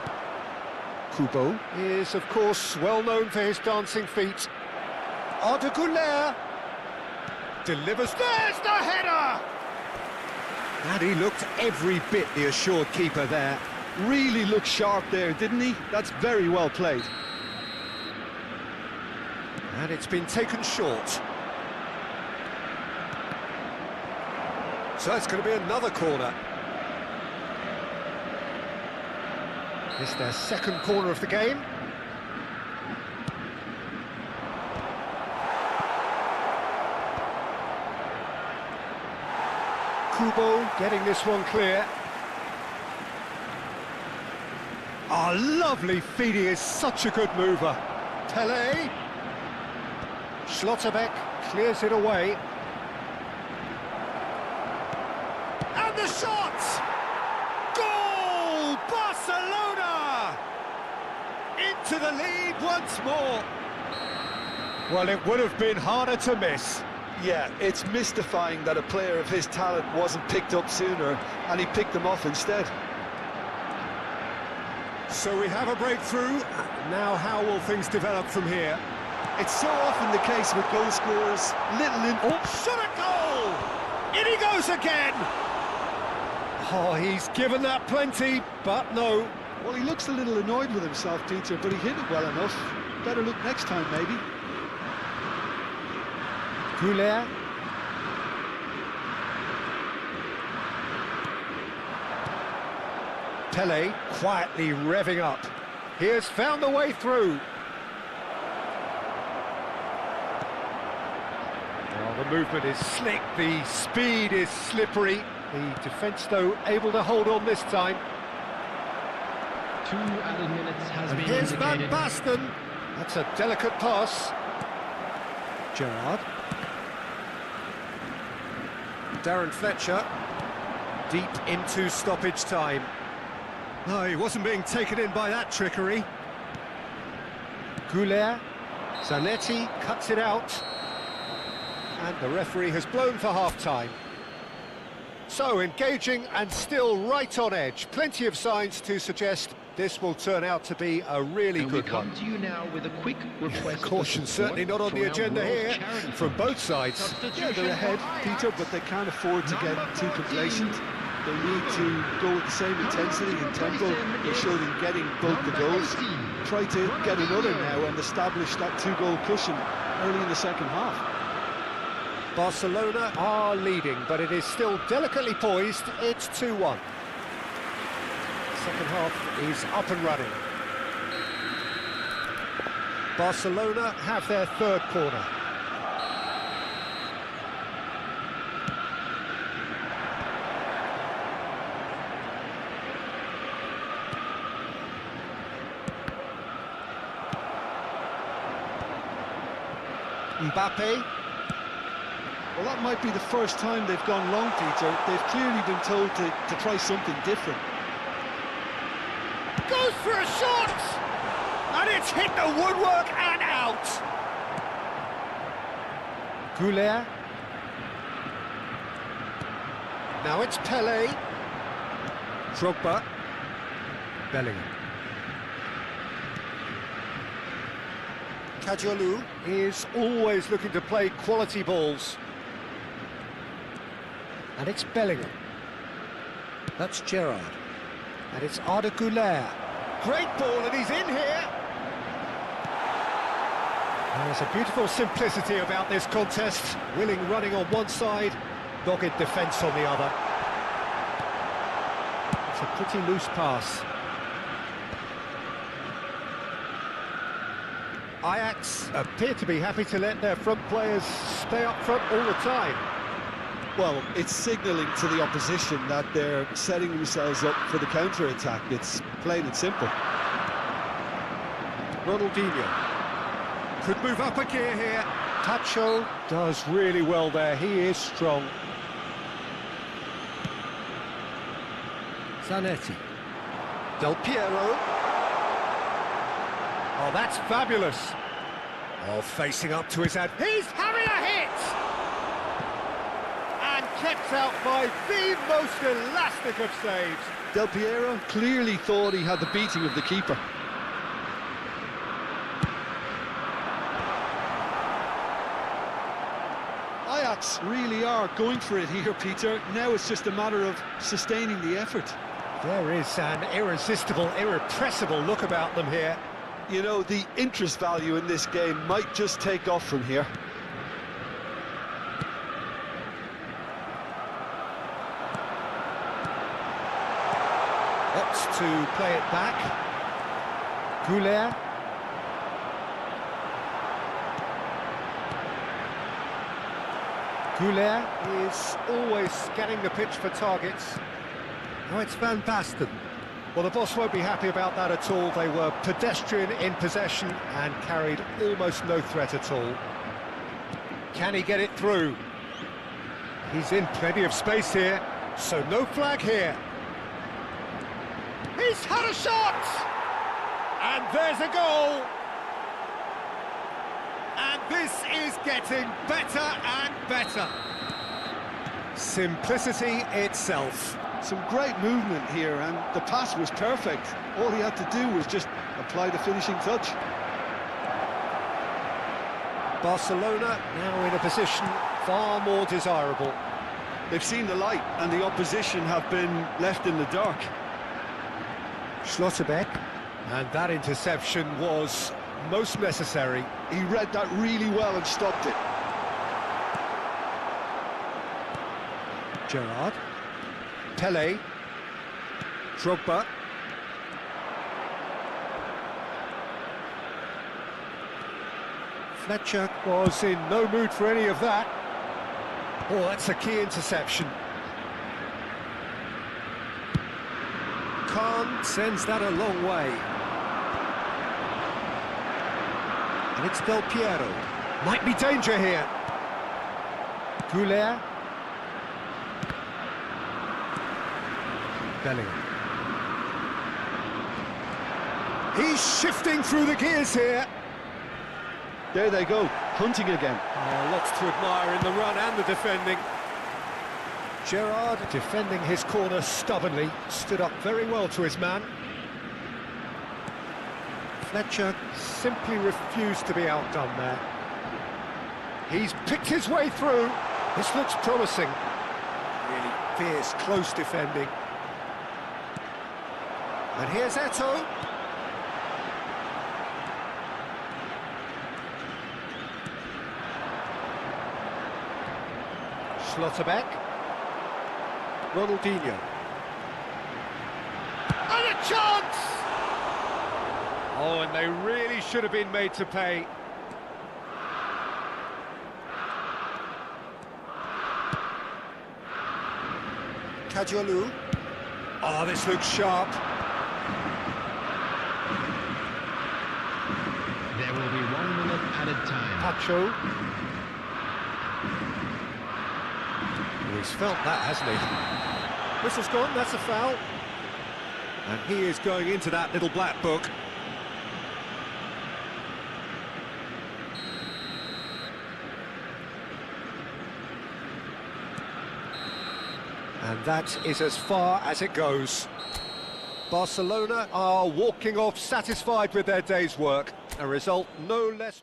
Kubo is, of course, well known for his dancing feet. Arda Güler delivers. There's the header! And he looked every bit the assured keeper there. Really looked sharp there, didn't he? That's very well played. And it's been taken short. So it's going to be another corner. It's their second corner of the game. Kubo getting this one clear. Oh, lovely feed, he is such a good mover. Pele. Schlotterbeck clears it away. And the shot! Goal! Barcelona! Into the lead once more. Well, it would have been harder to miss. Yeah, it's mystifying that a player of his talent wasn't picked up sooner, and he picked them off instead. So we have a breakthrough. Now how will things develop from here? It's so often the case with goal scorers, Shot a goal! In he goes again! Oh, he's given that plenty, but no. Well, he looks a little annoyed with himself, Peter, but he hit it well enough. Better look next time, maybe. Goulet. Pele quietly revving up. He has found the way through. Well, the movement is slick, the speed is slippery. The defence, though, able to hold on this time. 2 added minutes has been Here's Van indicated. Basten. That's a delicate pass. Gerrard. Darren Fletcher. Deep into stoppage time. No, he wasn't being taken in by that trickery. Goulet. Zanetti cuts it out. And the referee has blown for half-time. So, engaging and still right on edge. Plenty of signs to suggest this will turn out to be a really And good we come one. to you now with a quick request. Caution certainly not on the agenda here from both sides. Yeah, they're ahead, Peter, but they can't afford to get too complacent. They need to go with the same intensity and tempo they showed in getting both the goals. Try to get another now and establish that two-goal cushion early in the second half. Barcelona are leading, but it is still delicately poised. It's 2-1. Second half is up and running. Barcelona have their third corner. Mbappe. Well, that might be the first time they've gone long, Peter. They've clearly been told to try something different. Goes for a shot! And it's hit the woodwork and out! Goulet. Now it's Pele. Drogba. Bellingham. Kajolu is always looking to play quality balls. And it's Bellingham. That's Gerrard. And it's Arda Güler. Great ball, and he's in here. And there's a beautiful simplicity about this contest. Willing running on one side, dogged defence on the other. It's a pretty loose pass. Ajax appear to be happy to let their front players stay up front all the time. Well, it's signalling to the opposition that they're setting themselves up for the counter-attack. It's plain and simple. Ronaldinho could move up a gear here. Tacho does really well there. He is strong. Zanetti. Del Piero. Oh, that's fabulous. Oh, facing up to his ad. He's having a hit! And kept out by the most elastic of saves. Del Piero clearly thought he had the beating of the keeper. Ajax really are going for it here, Peter. Now it's just a matter of sustaining the effort. There is an irresistible, irrepressible look about them here. You know, the interest value in this game might just take off from here. wants to play it back. Goulet. Goulet is always scanning the pitch for targets. Now it's Van Basten. Well, the boss won't be happy about that at all. They were pedestrian in possession and carried almost no threat at all. Can he get it through? He's in plenty of space here, so no flag here. He's had a shot! And there's a goal! And this is getting better and better. Simplicity itself. Some great movement here, and the pass was perfect. All he had to do was just apply the finishing touch. Barcelona now in a position far more desirable. They've seen the light, and the opposition have been left in the dark. Schlotterbeck, and that interception was most necessary. He read that really well and stopped it. Gerrard, Pele, Drogba. Fletcher was in no mood for any of that. Oh, that's a key interception. Khan sends that a long way. And it's Del Piero. Might be danger here. Goulet. Bellingham. He's shifting through the gears here. There they go, hunting again. Oh, lots to admire in the run and the defending. Gerrard, defending his corner stubbornly, stood up very well to his man. Fletcher simply refused to be outdone there. He's picked his way through. This looks promising. Really fierce, close defending. And here's Eto'o. Schlotterbeck. Ronaldinho. And a chance! Oh, and they really should have been made to pay. Kajolu. Oh, this looks sharp. There will be 1 minute added time. Pacho. Well, he's felt that, hasn't he? Whistle's gone, that's a foul. And he is going into that little black book. And that is as far as it goes. Barcelona are walking off satisfied with their day's work. A result no less...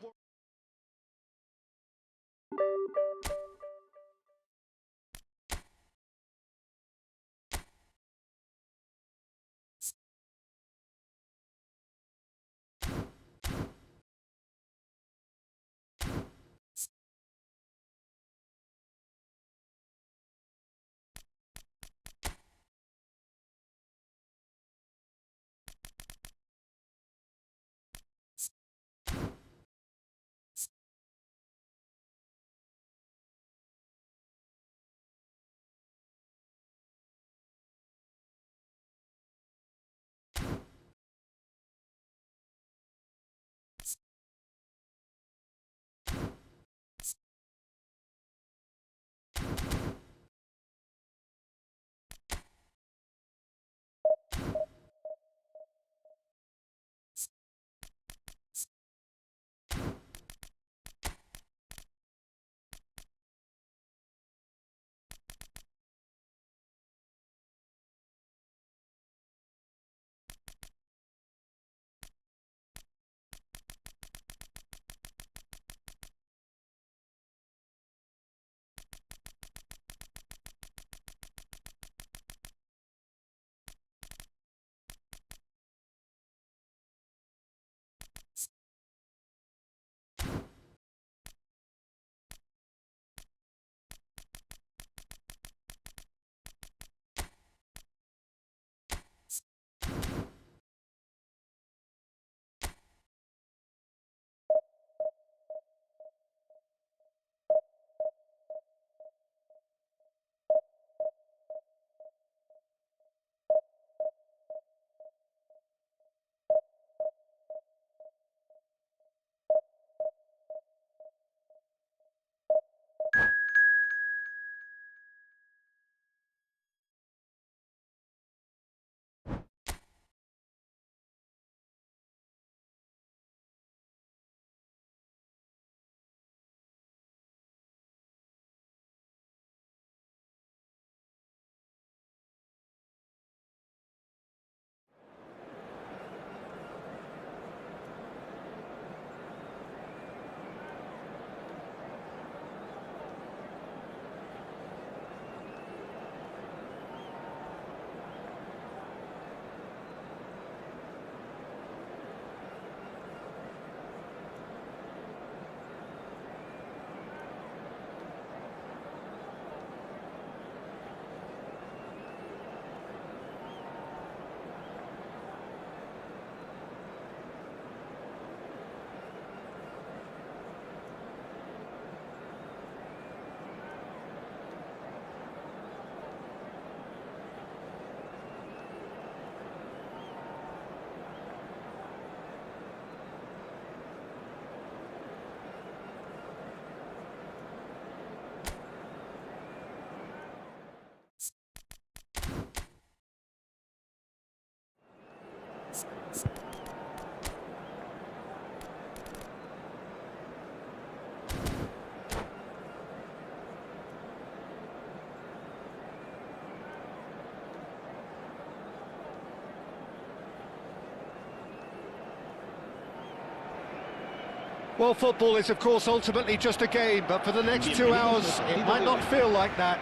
Well, football is, of course, ultimately just a game, but for the next 2 hours, it might not feel like that.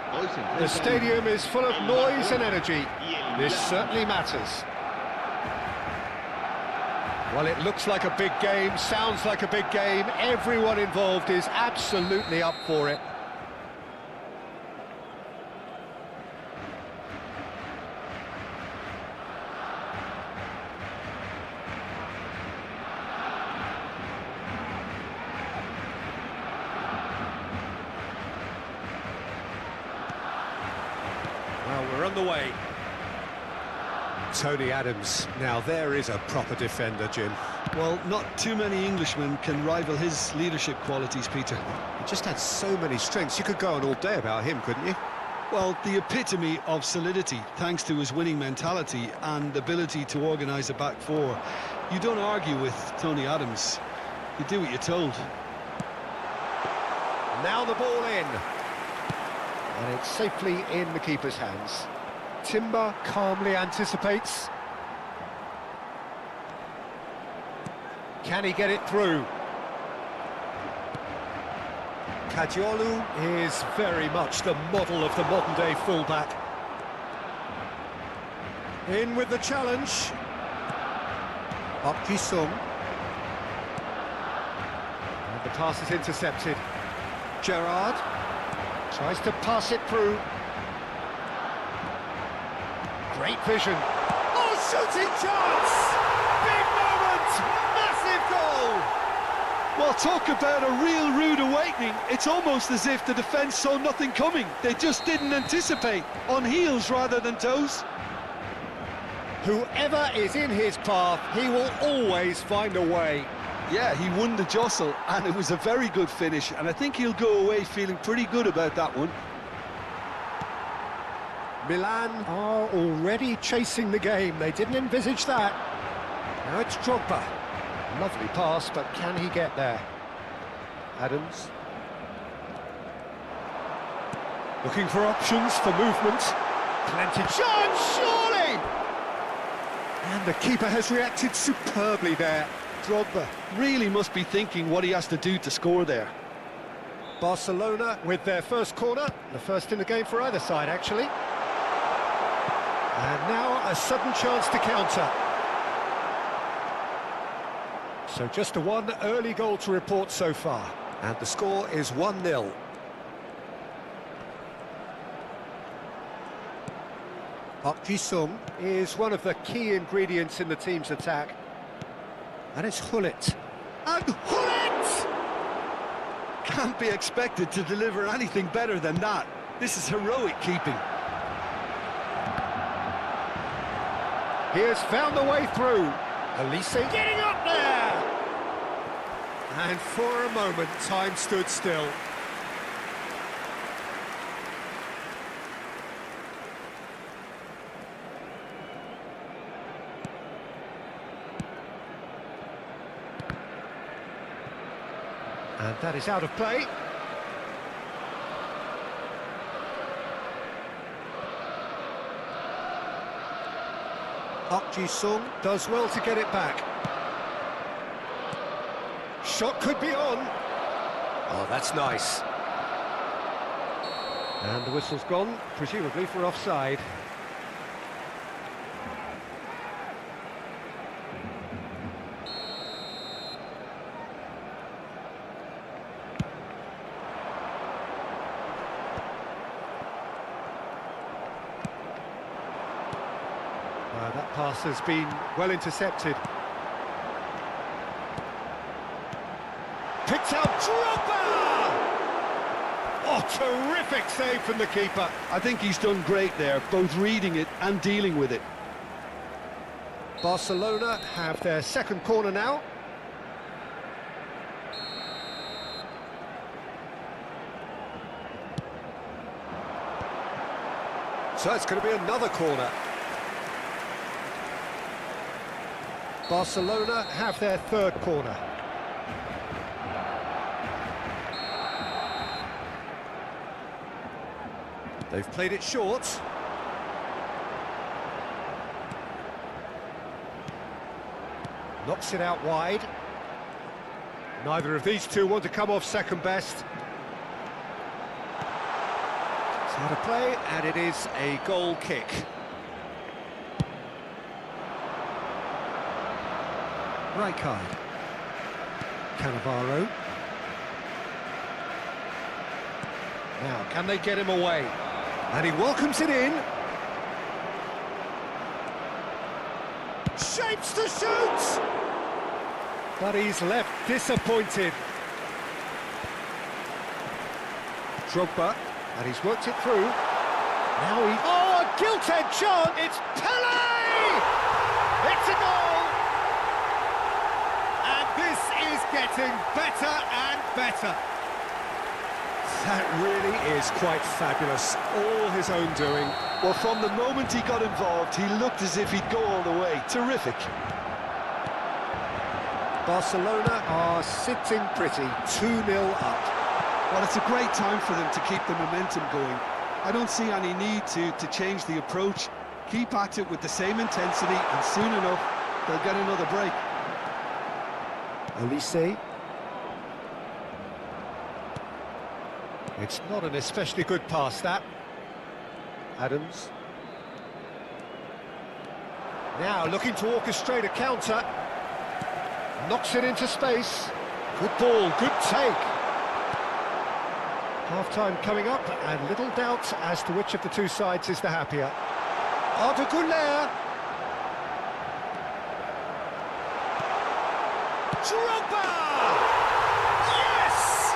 The stadium is full of noise and energy. This certainly matters. Well, it looks like a big game, sounds like a big game. Everyone involved is absolutely up for it. Well, we're on the way. Tony Adams, now there is a proper defender, Jim. Well, not too many Englishmen can rival his leadership qualities, Peter. He just had so many strengths. You could go on all day about him, couldn't you? Well, the epitome of solidity, thanks to his winning mentality and ability to organise a back four. You don't argue with Tony Adams. You do what you're told. Now the ball in. And it's safely in the keeper's hands. Timber calmly anticipates. Can he get it through? Kadiolu Is very much the model of the modern-day fullback. in with the challenge. Sung. And the pass is intercepted. Gerrard. Tries to pass it through. Great vision. Oh, shooting chance! Big moment! Massive goal! Well, talk about a real rude awakening. It's almost as if the defence saw nothing coming. They just didn't anticipate, on heels rather than toes. Whoever is in his path, he will always find a way. Yeah, he won the jostle, and it was a very good finish, and I think he'll go away feeling pretty good about that one. Milan are already chasing the game. They didn't envisage that. Now it's Drogba. Lovely pass, but can he get there? Adams. Looking for options for movement. Plenty chance, surely! And the keeper has reacted superbly there. Drogba really must be thinking what he has to do to score there. Barcelona with their first corner. The first in the game for either side, actually. And now a sudden chance to counter. So just a one early goal to report so far. And the score is 1-0. Sung. Is one of the key ingredients in the team's attack. And it's Hullet. And Hullet! Can't be expected to deliver anything better than that. This is heroic keeping. He has found the way through. Elise getting up there! And for a moment, time stood still. And that is out of play. Sung. Does well to get it back. Shot could be on. Oh, that's nice. And the whistle's gone, presumably for offside. That pass has been well intercepted. Picked out Drogba! Oh, terrific save from the keeper. I think he's done great there, both reading it and dealing with it. Barcelona have their second corner now. So it's going to be another corner. Barcelona have their third corner. They've played it short. Knocks it out wide. Neither of these two want to come off second best. It's out of play, and it is a goal kick. Rijkaard. Cannavaro. Now, can they get him away? And he welcomes it in. Shapes to shoot! But he's left disappointed. Drogba, and he's worked it through. Now he... Oh, a gilt-edged shot! It's Pele! It's a goal! And this is getting better and better. That really is quite fabulous. All his own doing. Well, from the moment he got involved, he looked as if he'd go all the way. Terrific. Barcelona are sitting pretty, 2-0 up. Well, it's a great time for them to keep the momentum going. I don't see any need to change the approach. Keep at it with the same intensity, and soon enough, they'll get another break. Olise. It's not an especially good pass, that. Adams. Now looking to orchestrate a counter. Knocks it into space. Good ball, good take. Half-time coming up, and little doubt as to which of the two sides is the happier. Arda Güler. Drogba! Yes!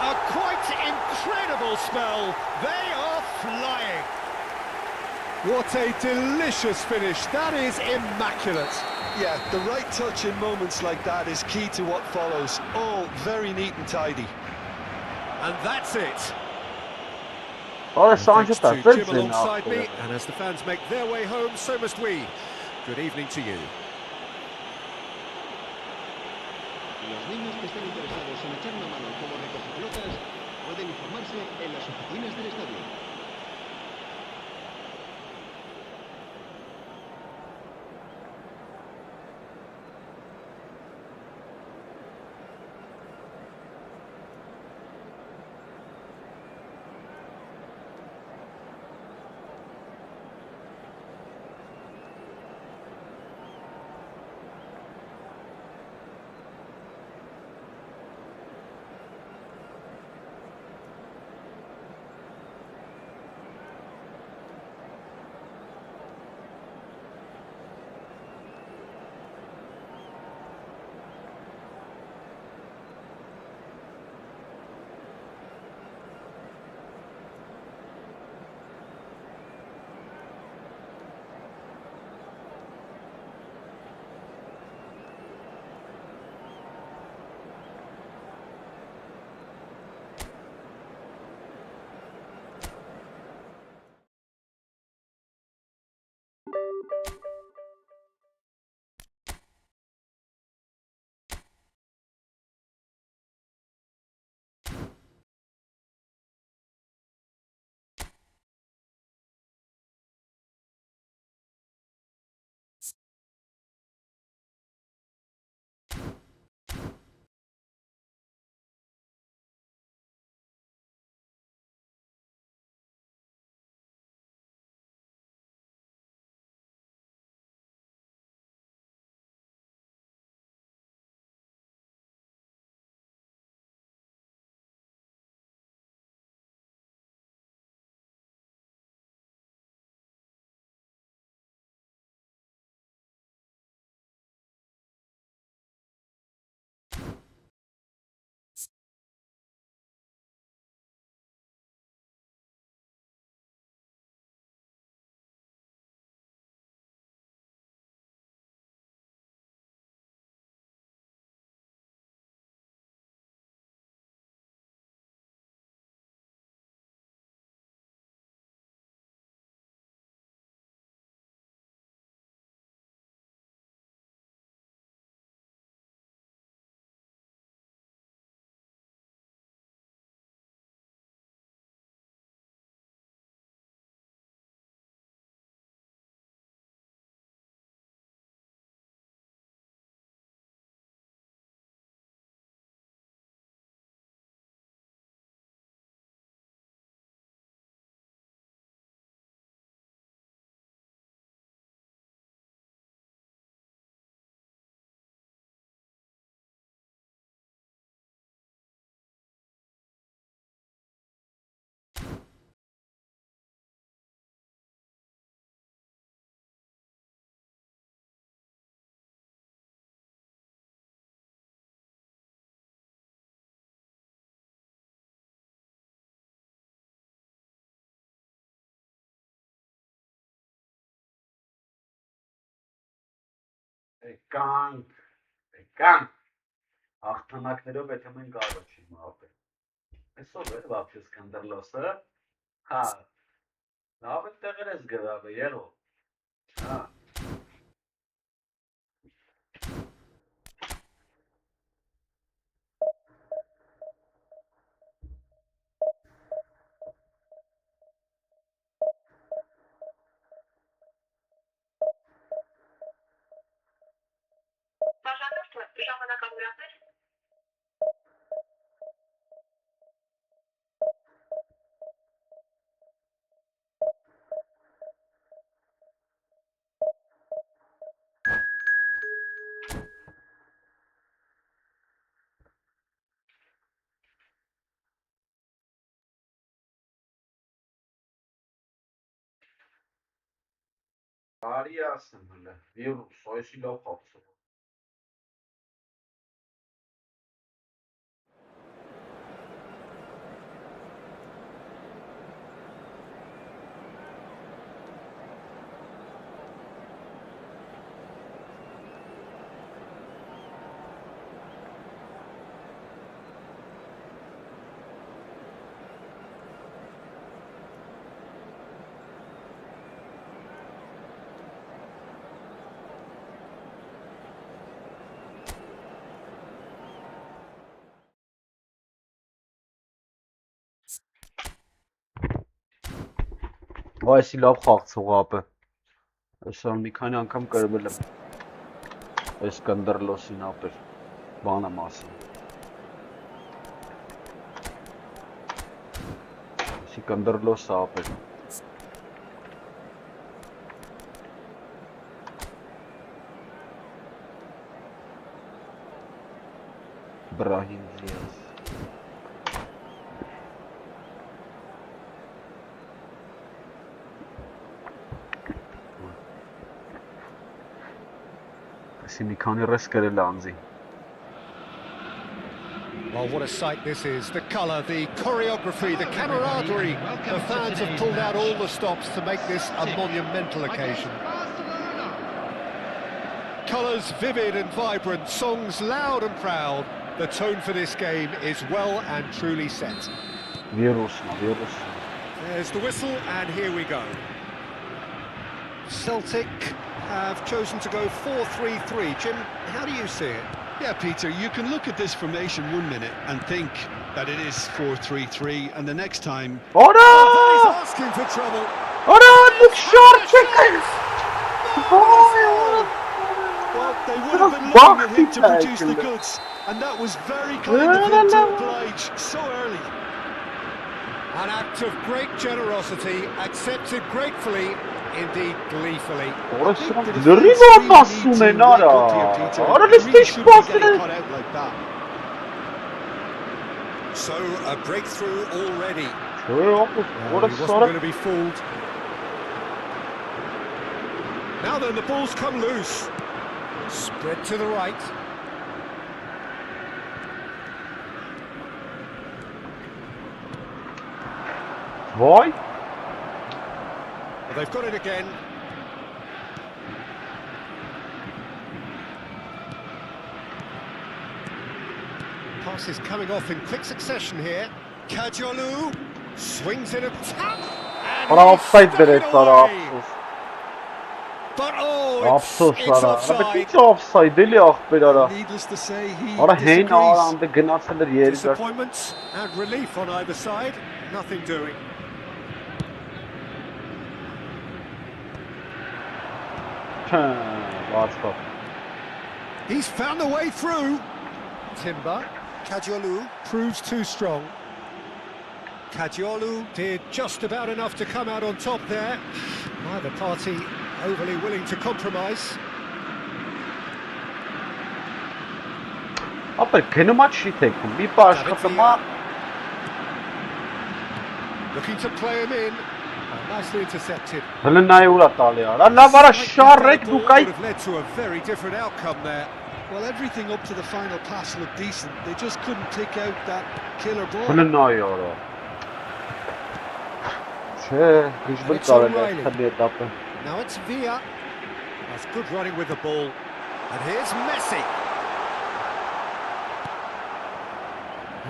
A quite incredible spell. They are flying. What a delicious finish. That is immaculate. Yeah, the right touch in moments like that is key to what follows. All very neat and tidy. And that's it. Ora Sancho Thanks tá to Jim fazendo alongside me, and as the fans make their way home, so must we. Good evening to you. Los niños que estén interesados en echar una mano como recogepelotas pueden informarse en las oficinas del estadio. Եկան, հաղթանակներով եթե մենք առաջին ապել, այսով էր վապշը սկնդրլոսը, հա, լավ է տեղեր ես գրավը, եղո, հա, բարի ասեմ հլը, վիրուս, այսի լավ խապսով։ Այսի լավ խաղցող ապը, այսա մի քանի անգամ կրվել եմ, այս կնդրլոսին ապեր, բանը մասը, այսի կնդրլոսը ապեր, Brahim Diaz. Այսի մի քանի ռես կրել անձի։ Well, what a sight this is. The colour, the choreography, the camaraderie. The fans have pulled out all the stops to make this a monumental occasion. Colours vivid and vibrant, songs loud and proud. The tone for this game is well and truly set. Virus. There's the whistle and here we go. Celtic have chosen to go 4-3-3. Jim, how do you see it? Yeah, Peter, you can look at this formation 1 minute and think that it is 4-3-3, and the next time... Oh, he's asking for trouble. Look short chicken! Well, they would have been looking at him to produce the goods, and that was very kind of him to oblige so early. An act of great generosity, accepted gratefully, indeed gleefully. So a breakthrough already. He wasn't going to be fooled. Now then, the ball's come loose. Spread to the right. Why? Well, they've got it again. Pass is coming off in quick succession here. Kajolu swings in a tap. And offside direkt var. But it's offside. Offside deli akbelara. Needless to say, he Ara hein disagrees. aranda gnatsılır yeri. Disappointment and relief on either side. Nothing doing. He's found a way through. Timber. Kajolu proves too strong. Kajolu did just about enough to come out on top there. Neither party overly willing to compromise. Ապա գնումա չի թեքում, մի պա աշխատումա Looking to play him in. Nicely intercepted. հլնայի ուրա տալի արա, լավ արա շարեք դուք Would այդ have led to a very different outcome there. Well, everything up to the final pass looked decent. They just couldn't pick out that killer ball. հլնայի արա Չէ, դժբլ կարել է թելի էտապը Now it's Villa. That's good running with the ball. And here's Messi.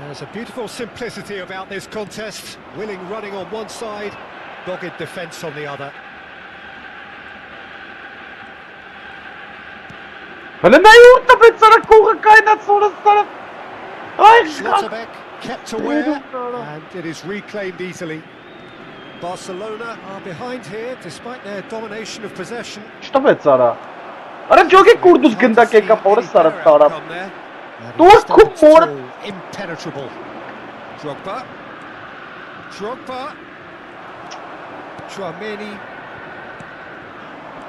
There's a beautiful simplicity about this contest. Willing running on one side, dogged defence on the other. Schlotterbeck kept aware, and it is reclaimed easily. Barcelona are behind here, despite their domination of possession. Что это цара? Ара джоги курдус гында кека порс цара цара. Тур куп мор. Impenetrable. Drogba. Chouameni.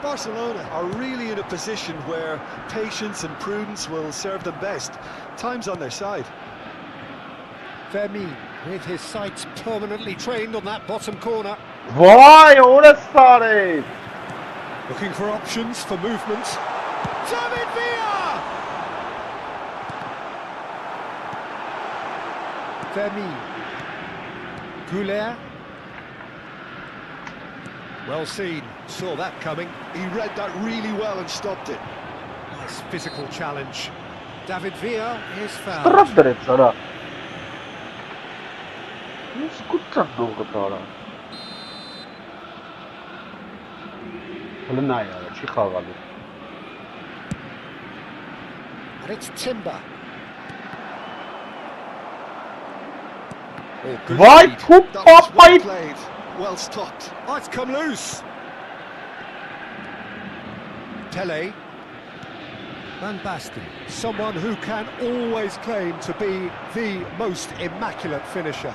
Barcelona are really in a position where patience and prudence will serve them best. Time's on their side. Vermeer, with his sights permanently trained on that bottom corner. Vay orası sarı. Looking for options for movement. David Villa! Vermeer. Goulet. Well seen, saw that coming. He read that really well and stopped it. Nice physical challenge. David Villa is fouled. Taraftar et цара. Ну скучно долго цара. Хлына яра, чи хавали. And it's Timber. Oh, good Vay feed. kup That was well papayı. played, well stopped. Oh, it's come loose. Pele. Van Basten, someone who can always claim to be the most immaculate finisher.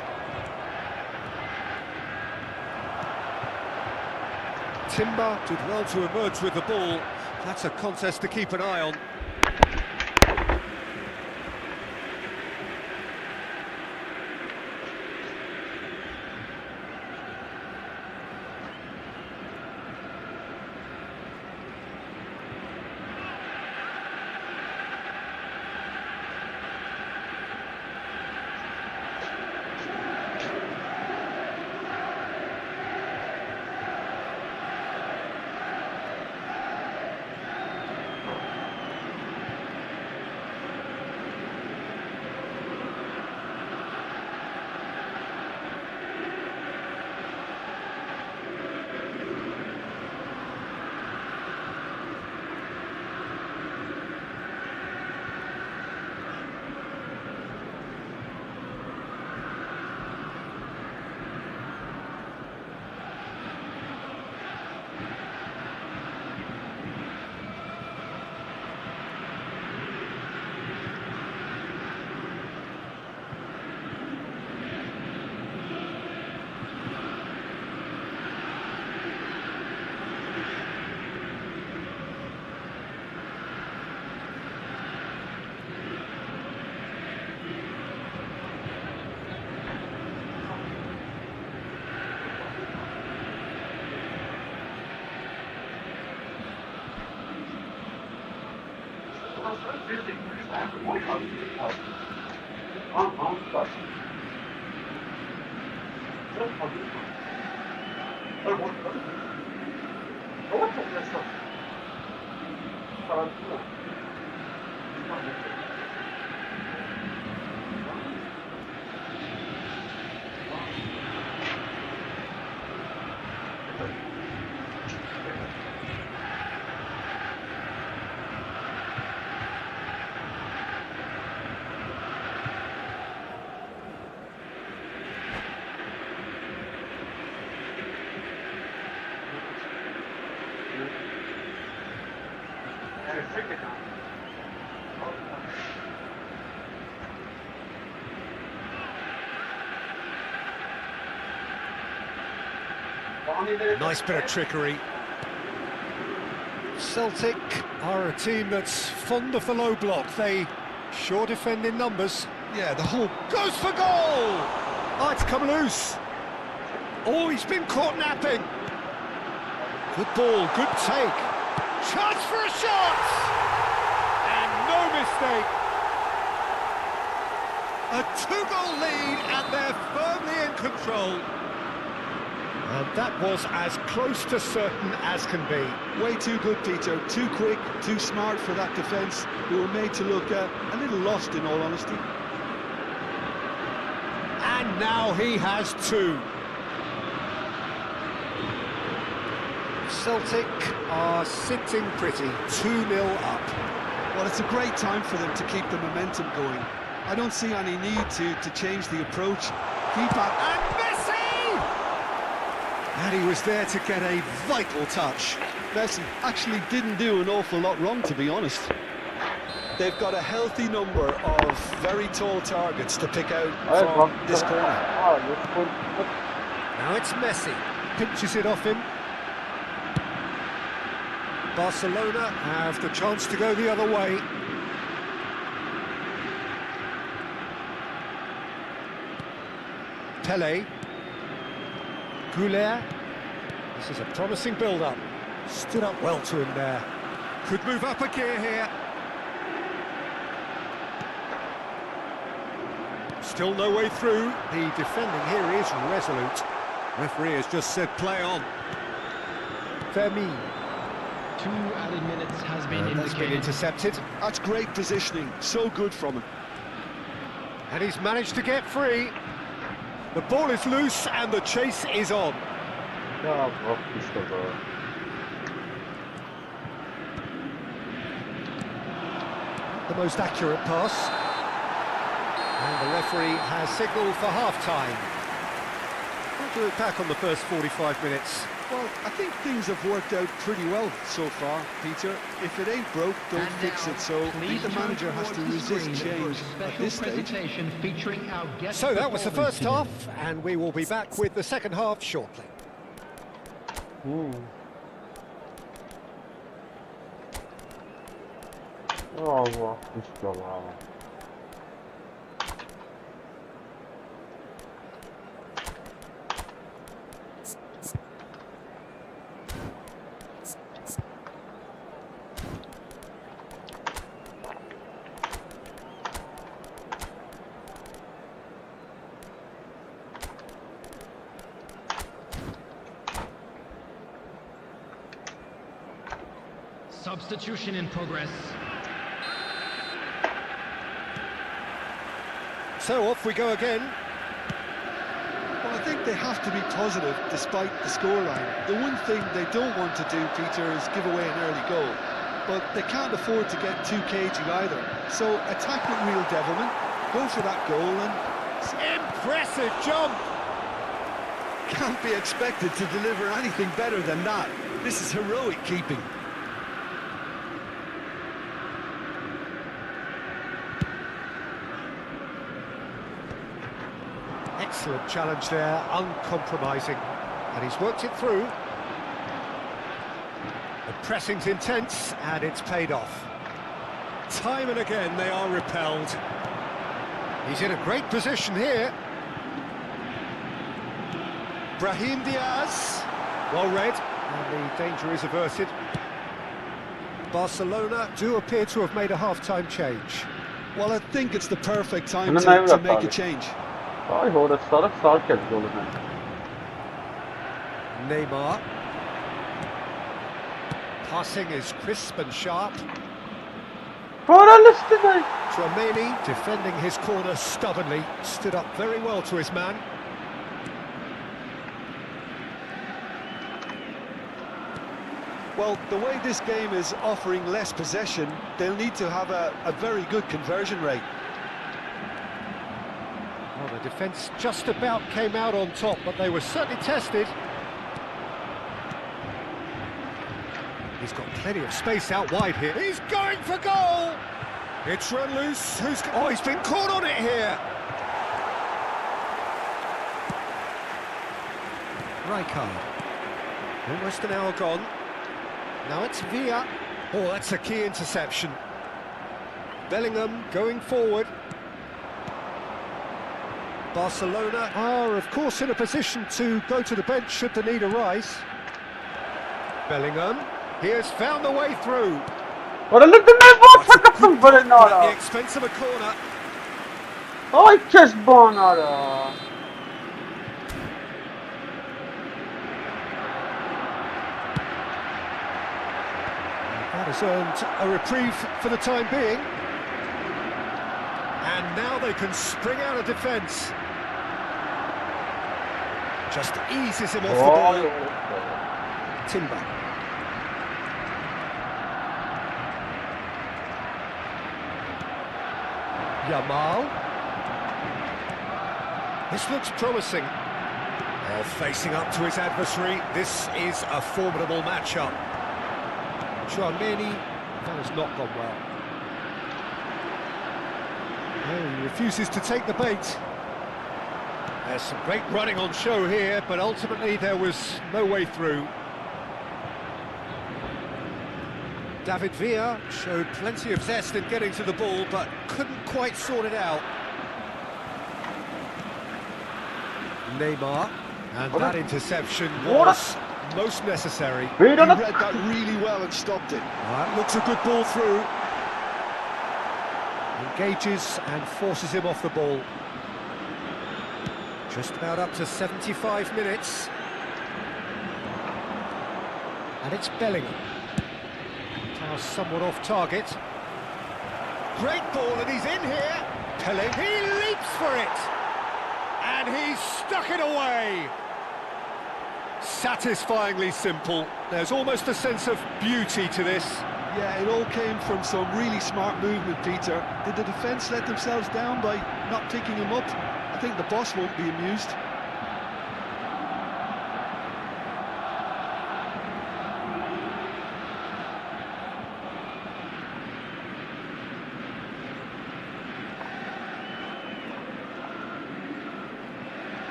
Timber did well to emerge with the ball. That's a contest to keep an eye on. Nice bit of trickery. Celtic are a team that's fond of the low block. They sure defend in numbers. Yeah, the whole Goes for goal! Oh, it's come loose. Oh, he's been caught napping. Good ball, good take. Chance for a shot! And no mistake. A 2-goal lead, and they're firmly in control. And that was as close to certain as can be. Way too good, Peter. Too quick, too smart for that defence, who were made to look a little lost, in all honesty. And now he has two. Celtic are sitting pretty, 2-0 up. Well, it's a great time for them to keep the momentum going. I don't see any need to change the approach. Keep at... And Messi! And he was there to get a vital touch. Messi actually didn't do an awful lot wrong, to be honest. They've got a healthy number of very tall targets to pick out from this corner. Now it's Messi, pinches it off him. Barcelona have the chance to go the other way. Pele. Goulet. This is a promising build-up. Stood up well to him there. Could move up a gear here. Still no way through. The defending here is resolute. Referee has just said play on. Fermin. 2 added minutes has been That's been indicated. intercepted. That's great positioning. So good from him. And he's managed to get free. The ball is loose and the chase is on. The most accurate pass. And the referee has signalled for half-time. We'll do it back on the first 45 minutes. Well, I think things have worked out pretty well so far, Peter. If it ain't broke, don't fix it. So I think the manager has to resist change at this stage. So that was the first half, and we will be back with the second half shortly. Substitution in progress. So off we go again. Well, I think they have to be positive despite the scoreline. The one thing they don't want to do, Peter, is give away an early goal. But they can't afford to get too cagey either. So attack with real devilment, go for that goal and... Impressive jump! Can't be expected to deliver anything better than that. This is heroic keeping. Excellent challenge there, uncompromising. And he's worked it through. The pressing's intense, and it's paid off. Time and again they are repelled. He's in a great position here. Brahim Diaz, well read, and the danger is averted. Barcelona do appear to have made a half-time change. Well, I think it's the perfect time to make a change. Neymar. Passing is crisp and sharp. Tchouaméni defending his corner stubbornly, stood up very well to his man. Well, the way this game is offering less possession, they'll need to have a very good conversion rate. Well, the defence just about came out on top, but they were certainly tested. He's got plenty of space out wide here. He's going for goal! It's run loose. Oh, he's been caught on it here. Rijkaard. Almost an hour gone. Now it's Villa. Oh, that's a key interception. Bellingham going forward. Barcelona are, of course, in a position to go to the bench should the need arise. Bellingham, he has found the way through. At the expense of a corner. That has earned a reprieve for the time being. And now they can spring out of defence. Just eases him off the ball. Timber. Yamal. This looks promising. Well, facing up to his adversary, this is a formidable matchup. Tchouaméni, that has not gone well. Oh, he refuses to take the bait. There's some great running on show here, but ultimately there was no way through. David Villa showed plenty of zest in getting to the ball, but couldn't quite sort it out. Neymar, and that interception was most necessary. He read that really well and stopped it. That looks a good ball through. Engages and forces him off the ball. Just about up to 75 minutes. And it's Bellingham. Pass somewhat off target. Great ball, and he's in here. Pele, he leaps for it. And he's stuck it away. Satisfyingly simple. There's almost a sense of beauty to this. Yeah, it all came from some really smart movement, Peter. Did the defence let themselves down by not picking him up? I think the boss won't be amused.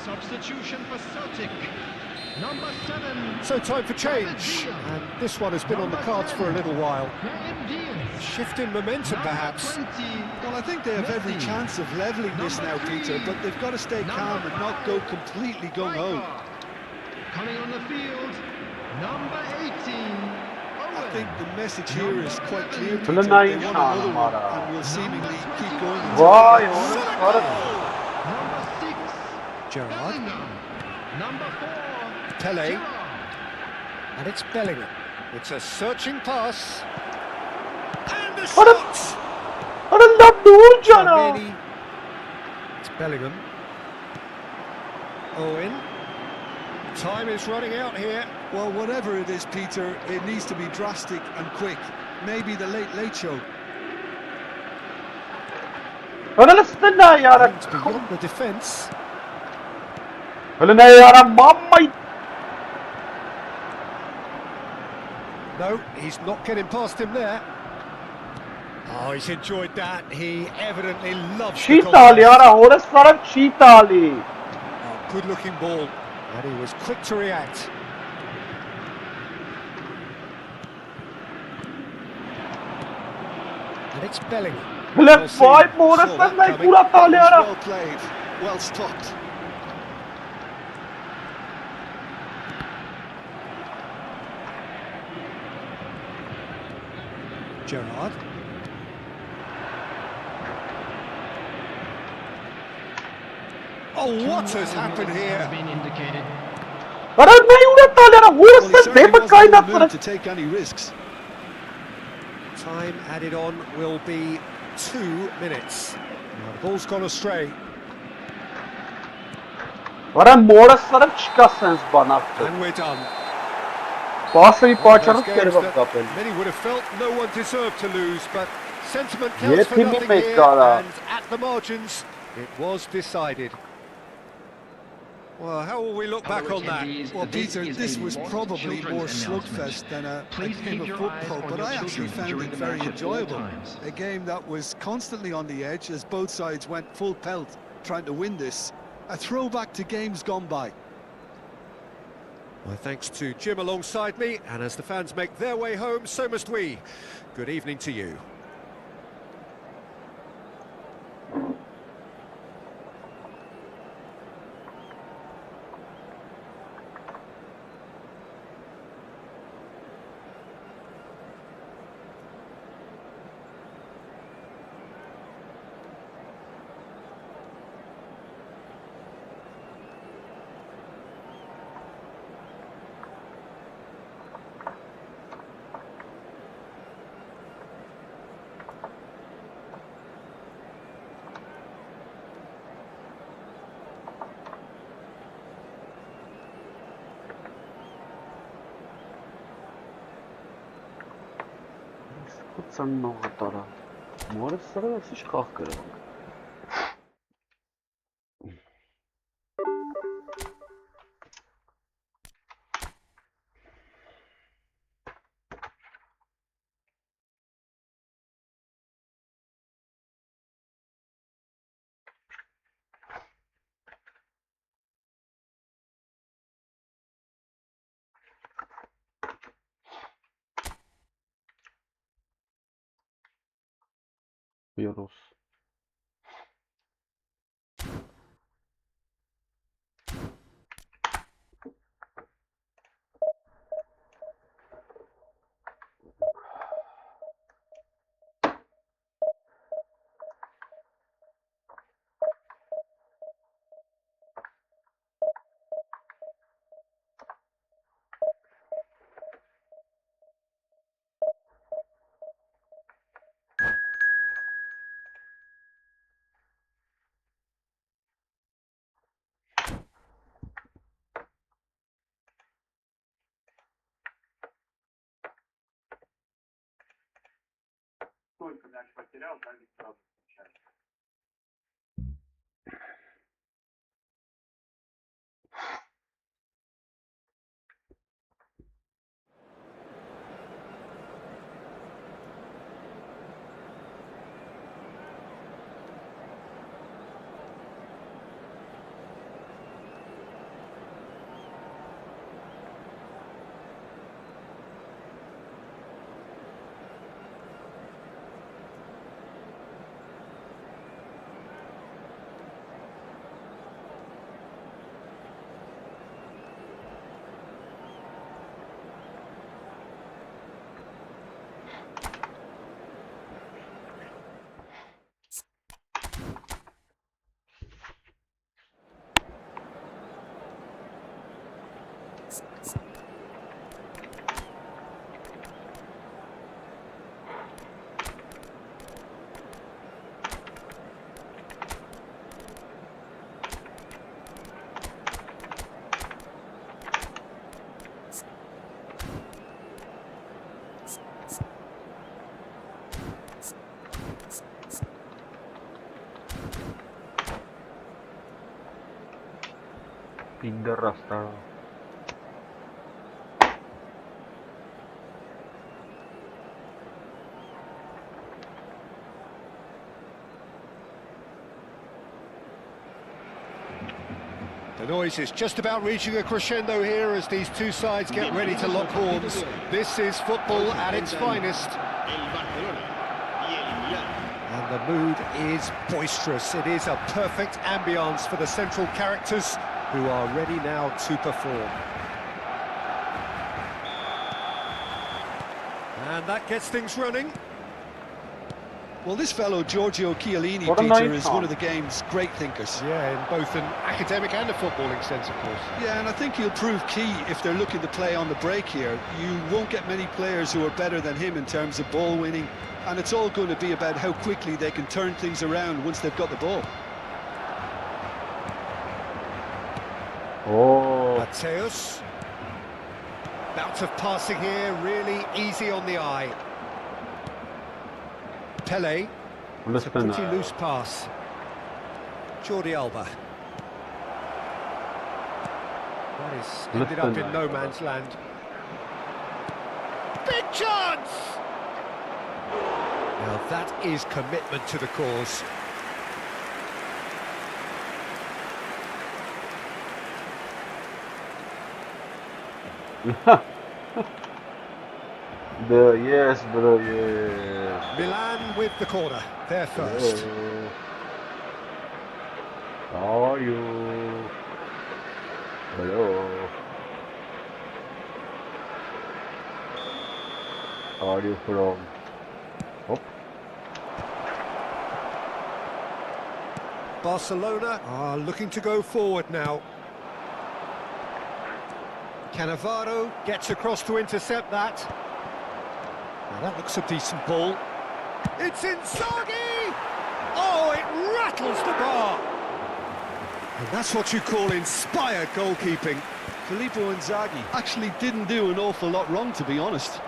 Substitution for Celtic. Number 7. So time for change. And this one has been on the cards for a little while. Shift in momentum, perhaps. Well, I think they have every chance of levelling this now, Peter, but they've got to stay calm and not go completely gung-ho. Coming on the field, number 18. I think the message here is quite clear, Peter. They want another one, and will seemingly keep going. Number 6. Gerrard. Number 4. Pele. And it's Bellingham. It's a searching pass. And the shot! Tchouaméni. It's Bellingham. Owen. Time is running out here. Well, whatever it is, Peter, it needs to be drastic and quick. Maybe the late show. It's beyond the defence. No, he's not getting past him there. Oh, he's enjoyed that. He evidently loves the contest. Oh, good-looking ball, and he was quick to react. And it's Bellingham. Well played, well stopped. Gerrard. Oh, what has happened here? Has been indicated. Well, he certainly wasn't in the mood to take any risks. Time added on will be 2 minutes. Now, the ball's gone astray. And we're done. Many would have felt no one deserved to lose, but sentiment counts for nothing here, and at the margins, it was decided. Well, how will we look back on that? Well, Peter, this was probably more slugfest than a game of football, but I actually found it very enjoyable. A game that was constantly on the edge as both sides went full pelt trying to win this. A throwback to games gone by. My thanks to Jim alongside me, and as the fans make their way home, so must we. Good evening to you. Ծննողը տարա։ Մորը սրա էս ինչ խաղ կրող։ Virus. Только мяч потерял, так и сразу включается. Pinder rasta. The noise is just about reaching a crescendo here as these two sides get ready to lock horns. This is football at its finest. And the mood is boisterous. It is a perfect ambience for the central characters who are ready now to perform. And that gets things running. Well, this fellow Giorgio Chiellini, What a Peter, nice is song. one of the game's great thinkers. Yeah, in both an academic and a footballing sense, of course. Yeah, and I think he'll prove key if they're looking to play on the break here. You won't get many players who are better than him in terms of ball winning, and it's all going to be about how quickly they can turn things around once they've got the ball. Oh, Mateus. Bout of passing here, really easy on the eye. Pele. It's a pretty loose pass. Jordi Alba. That is ended up in no man's land. Big chance! Now that is commitment to the cause. yes, bro, yes. Milan with the corner, they're first. How are you? Hello. How are you from? Oh. Barcelona are looking to go forward now. Cannavaro gets across to intercept that. Now that looks a decent ball. It's Inzaghi! Oh, it rattles the bar! And that's what you call inspired goalkeeping. Filippo Inzaghi actually didn't do an awful lot wrong, to be honest.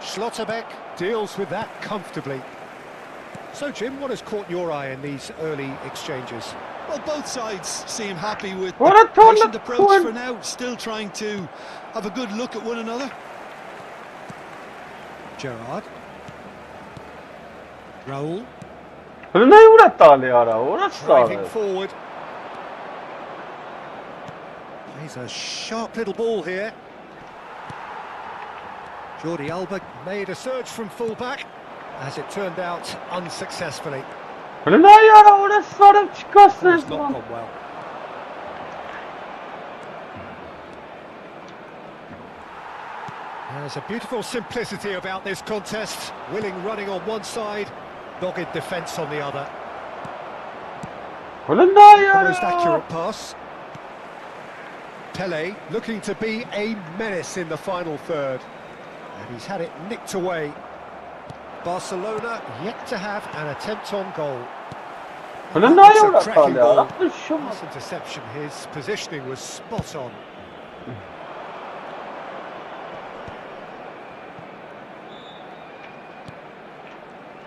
Schlotterbeck deals with that comfortably. So, Jim, what has caught your eye in these early exchanges? Well, both sides seem happy with What the a ton patient of approach fun. for now, still trying to have a good look at one another. Gerrard. Raul. Driving forward. He's a sharp little ball here. Jordi Alba made a surge from fullback, as it turned out unsuccessfully. It's not gone well. There's a beautiful simplicity about this contest. Willing running on one side, dogged defence on the other. The most accurate pass. Pele looking to be a menace in the final third. And he's had it nicked away. Barcelona yet to have an attempt on goal. That's a cracking ball. This interception, his positioning was spot on.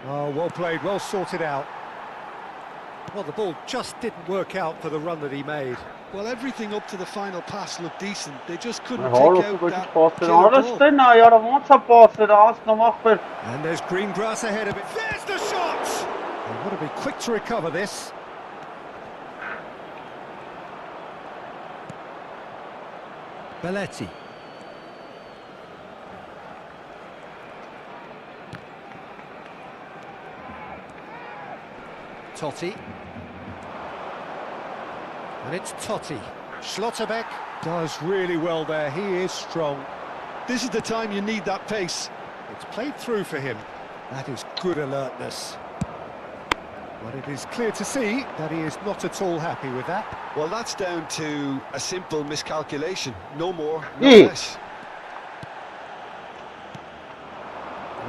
Oh, well played, well sorted out. Well, the ball just didn't work out for the run that he made. Well, everything up to the final pass looked decent. They just couldn't take out that killer ball. And there's green grass ahead of it. There's the shot! They've got to be quick to recover this. Belletti. Totti. And it's Totti. Schlotterbeck does really well there. He is strong. This is the time you need that pace. It's played through for him. That is good alertness. But it is clear to see that he is not at all happy with that. Well, that's down to a simple miscalculation. No more, no less.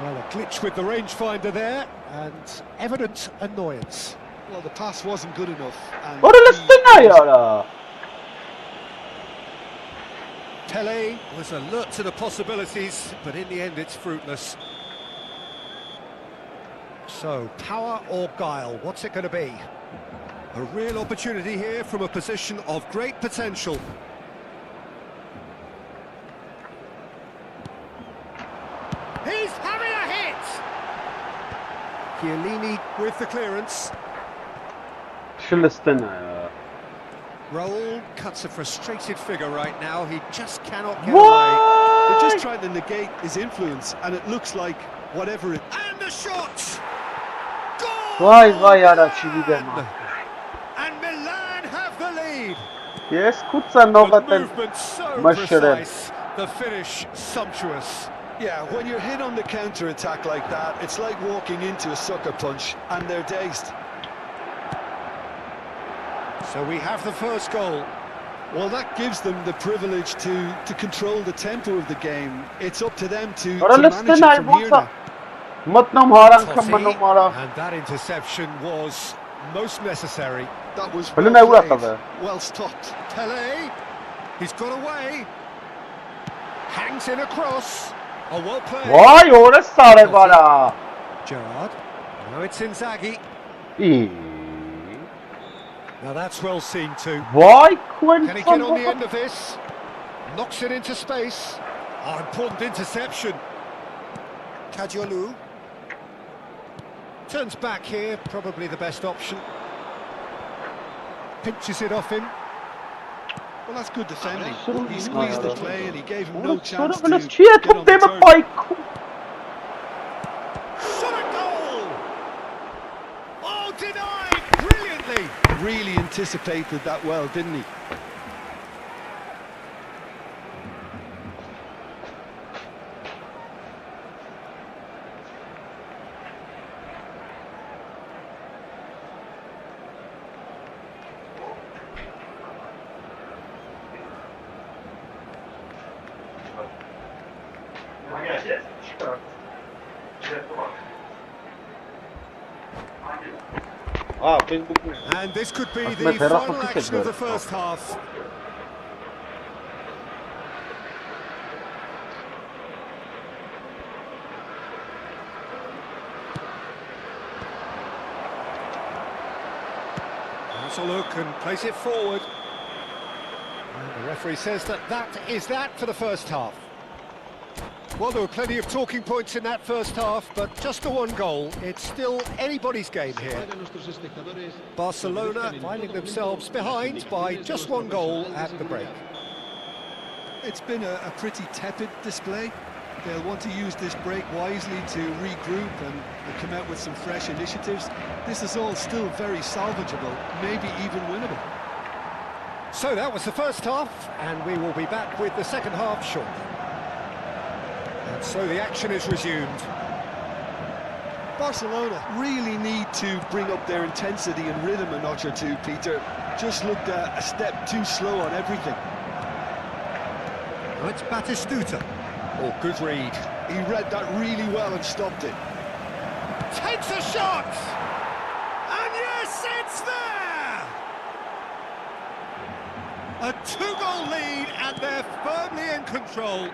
Well, a glitch with the rangefinder there, and evident annoyance. Well, the pass wasn't good enough. And Pele was alert to the possibilities, but in the end it's fruitless. So, power or guile, what's it going to be? A real opportunity here from a position of great potential. He's having a hit! Chiellini with the clearance. Raul cuts a frustrated figure right now. He just cannot get away. They're just trying to negate his influence, and it looks like whatever it... And the shot! Vay vay ara And Milan have the lead. Yes, kutsa nova The movement so precise, the finish sumptuous. Yeah, when you're hit on the counter-attack like that, it's like walking into a sucker punch, and they're dazed. So we have the first goal. Well, that gives them the privilege to control the tempo of the game. It's up to them to manage it from here now. Totti, and that interception was most necessary. That was well played, well stopped. Pele, he's got away. Hangs in across. Oh, well played. Gerrard. Now it's Inzaghi. Now that's well seen too. Can he get on the end of this? Knocks it into space. Oh, important interception. Kadiolu. Turns back here, probably the best option. Pinches it off him. Well, that's good defending. He squeezed the play and he gave him no chance to What get on the turn. Shot a goal! Oh, denied brilliantly! Really anticipated that well, didn't he? And this could be the final action of the first half. Wants a look and plays it forward. And the referee says that is that for the first half. Well, there were plenty of talking points in that first half, but just the one goal. It's still anybody's game here. Barcelona finding themselves behind by just one goal at the break. It's been a pretty tepid display. They'll want to use this break wisely to regroup and come out with some fresh initiatives. This is all still very salvageable, maybe even winnable. So that was the first half, and we will be back with the second half shortly. And so the action is resumed. Barcelona really need to bring up their intensity and rhythm a notch or two, Peter. Just looked a step too slow on everything. Oh, it's Batistuta. Oh, good read. He read that really well and stopped it. Takes a shot! And yes, it's there! A two-goal lead, and they're firmly in control.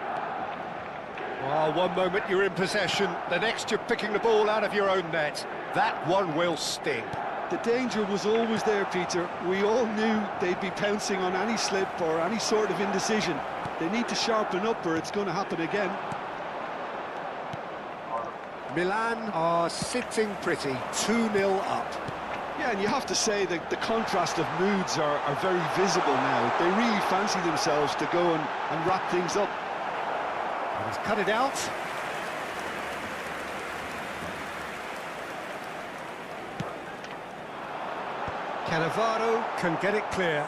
Well, one moment you're in possession, the next you're picking the ball out of your own net. That one will sting. The danger was always there, Peter. We all knew they'd be pouncing on any slip or any sort of indecision. They need to sharpen up or it's going to happen again. Milan are sitting pretty, 2-0 up. Yeah, and you have to say that the contrast of moods are very visible now. They really fancy themselves to go and wrap things up. He's cut it out. Cannavaro can get it clear.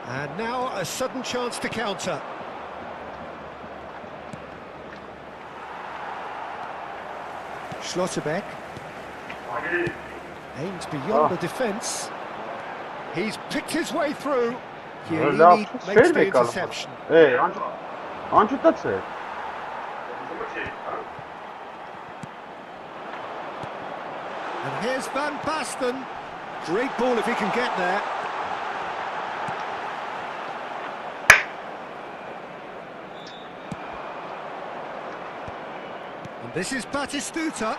And now a sudden chance to counter. Schlotterbeck aims beyond the defence. He's picked his way through. Chiellini makes the interception. Hey, aren't you that's it? And here's Van Basten. Great ball if he can get there. And this is Batistuta.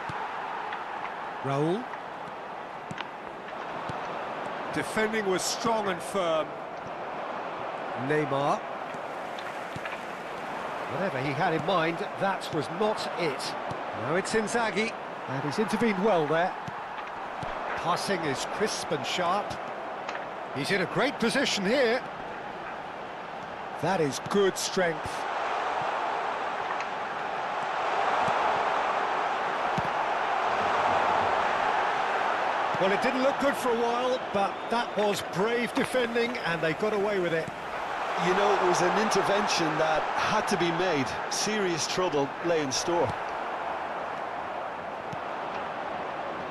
Raul. Defending was strong and firm. Neymar. Whatever he had in mind, that was not it. Now it's Inzaghi, and he's intervened well there. Passing is crisp and sharp. He's in a great position here. That is good strength. Well, it didn't look good for a while, but that was brave defending, and they got away with it. You know, it was an intervention that had to be made. Serious trouble lay in store.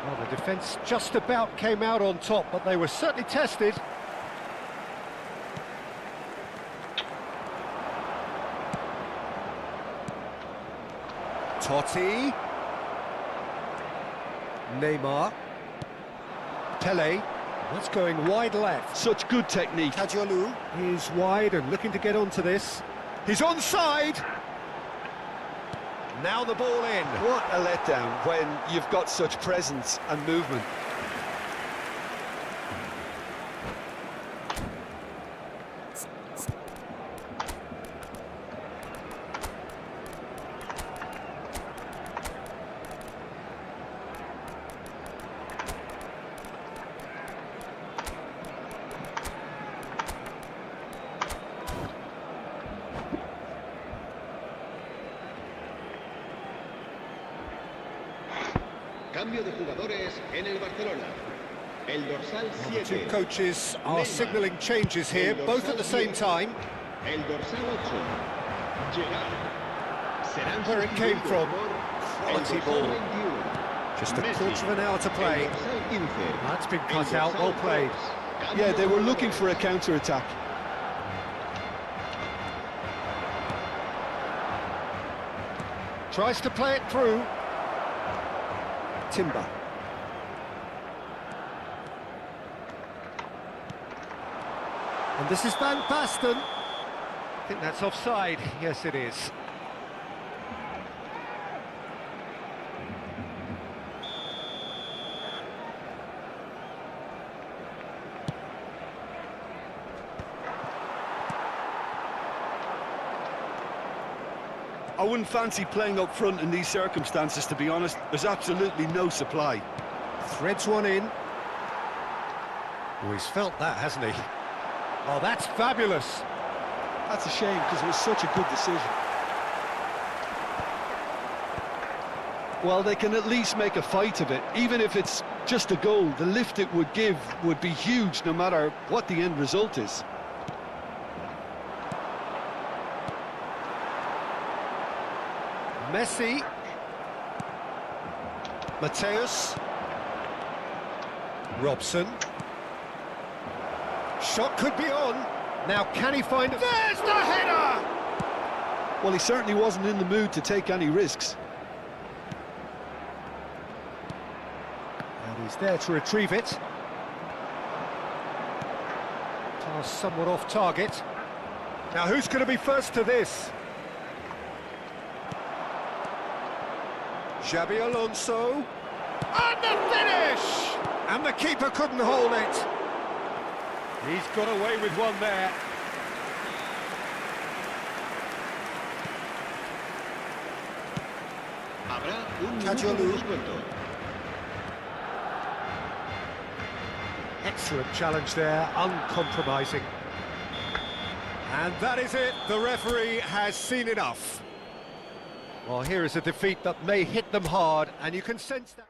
Well, the defence just about came out on top, but they were certainly tested. Totti. Neymar. Pele. That's going wide left. Such good technique. Kadiolu is wide and looking to get onto this. He's onside. Now the ball in. What a letdown when you've got such presence and movement. Cambio de jugadores en el Barcelona. El dorsal The 7. two coaches are signalling changes here, both at the same time. El dorsal 8. Gerard. Where it came from. Quality ball. Just a quarter of an hour to play. That's been cut out, well played. Yeah, they were looking for a counter-attack. Tries to play it through. Timber. And this is Van Basten. I think that's offside. Yes, it is. I wouldn't fancy playing up front in these circumstances, to be honest. There's absolutely no supply. Threads one in. Oh, he's felt that, hasn't he? Oh, that's fabulous. That's a shame, because it was such a good decision. Well, they can at least make a fight of it. Even if it's just a goal, the lift it would give would be huge, no matter what the end result is. Messi. Mateus. Robson. Shot could be on. Now can he find... There's the header! Well, he certainly wasn't in the mood to take any risks. And he's there to retrieve it. Pass somewhat off target. Now who's going to be first to this? Xabi Alonso. And the finish! And the keeper couldn't hold it. He's got away with one there. Habrá un minuto de Cajolu. descuento. Excellent challenge there, uncompromising. And that is it, the referee has seen enough. Well, here is a defeat that may hit them hard, and you can sense that.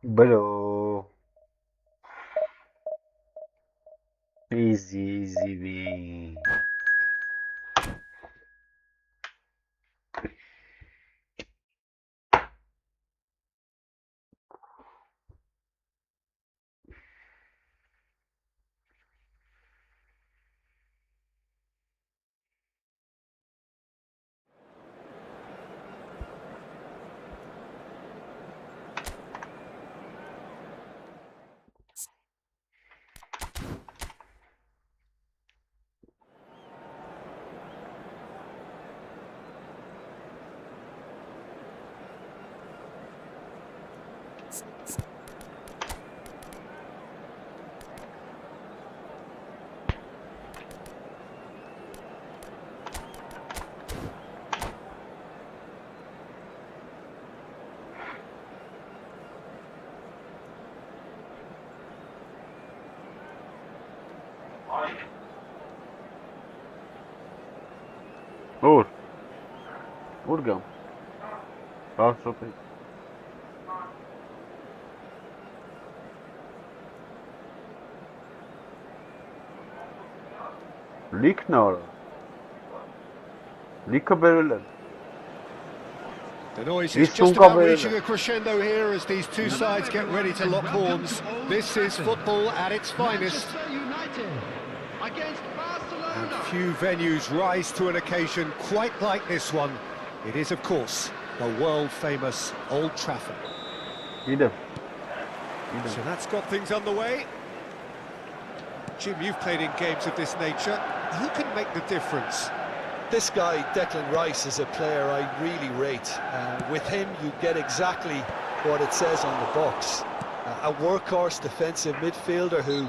Bro. Easy win. Ur. Urgam. Pasopay. Lik nora. Lika berulen. The noise is just about reaching a crescendo here as these two sides get ready to lock horns. This is football at its finest. And few venues rise to an occasion quite like this one. It is, of course, the world-famous Old Trafford. So that's got things underway. Jim, you've played in games of this nature. Who can make the difference? This guy, Declan Rice, is a player I really rate. With him, you get exactly what it says on the box. A workhorse defensive midfielder who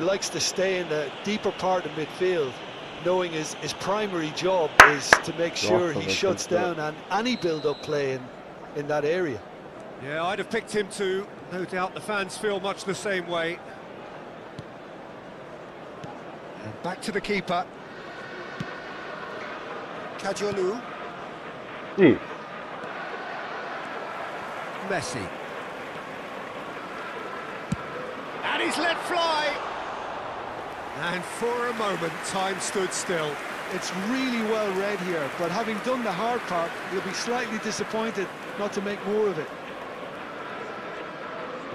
likes to stay in the deeper part of midfield, knowing his primary job is to make sure he shuts down any build-up play in that area. Yeah, I'd have picked him too. No doubt the fans feel much the same way. And back to the keeper. Cajolu. Messi. And he's let fly. And for a moment, time stood still. It's really well read here, but having done the hard part, you'll be slightly disappointed not to make more of it.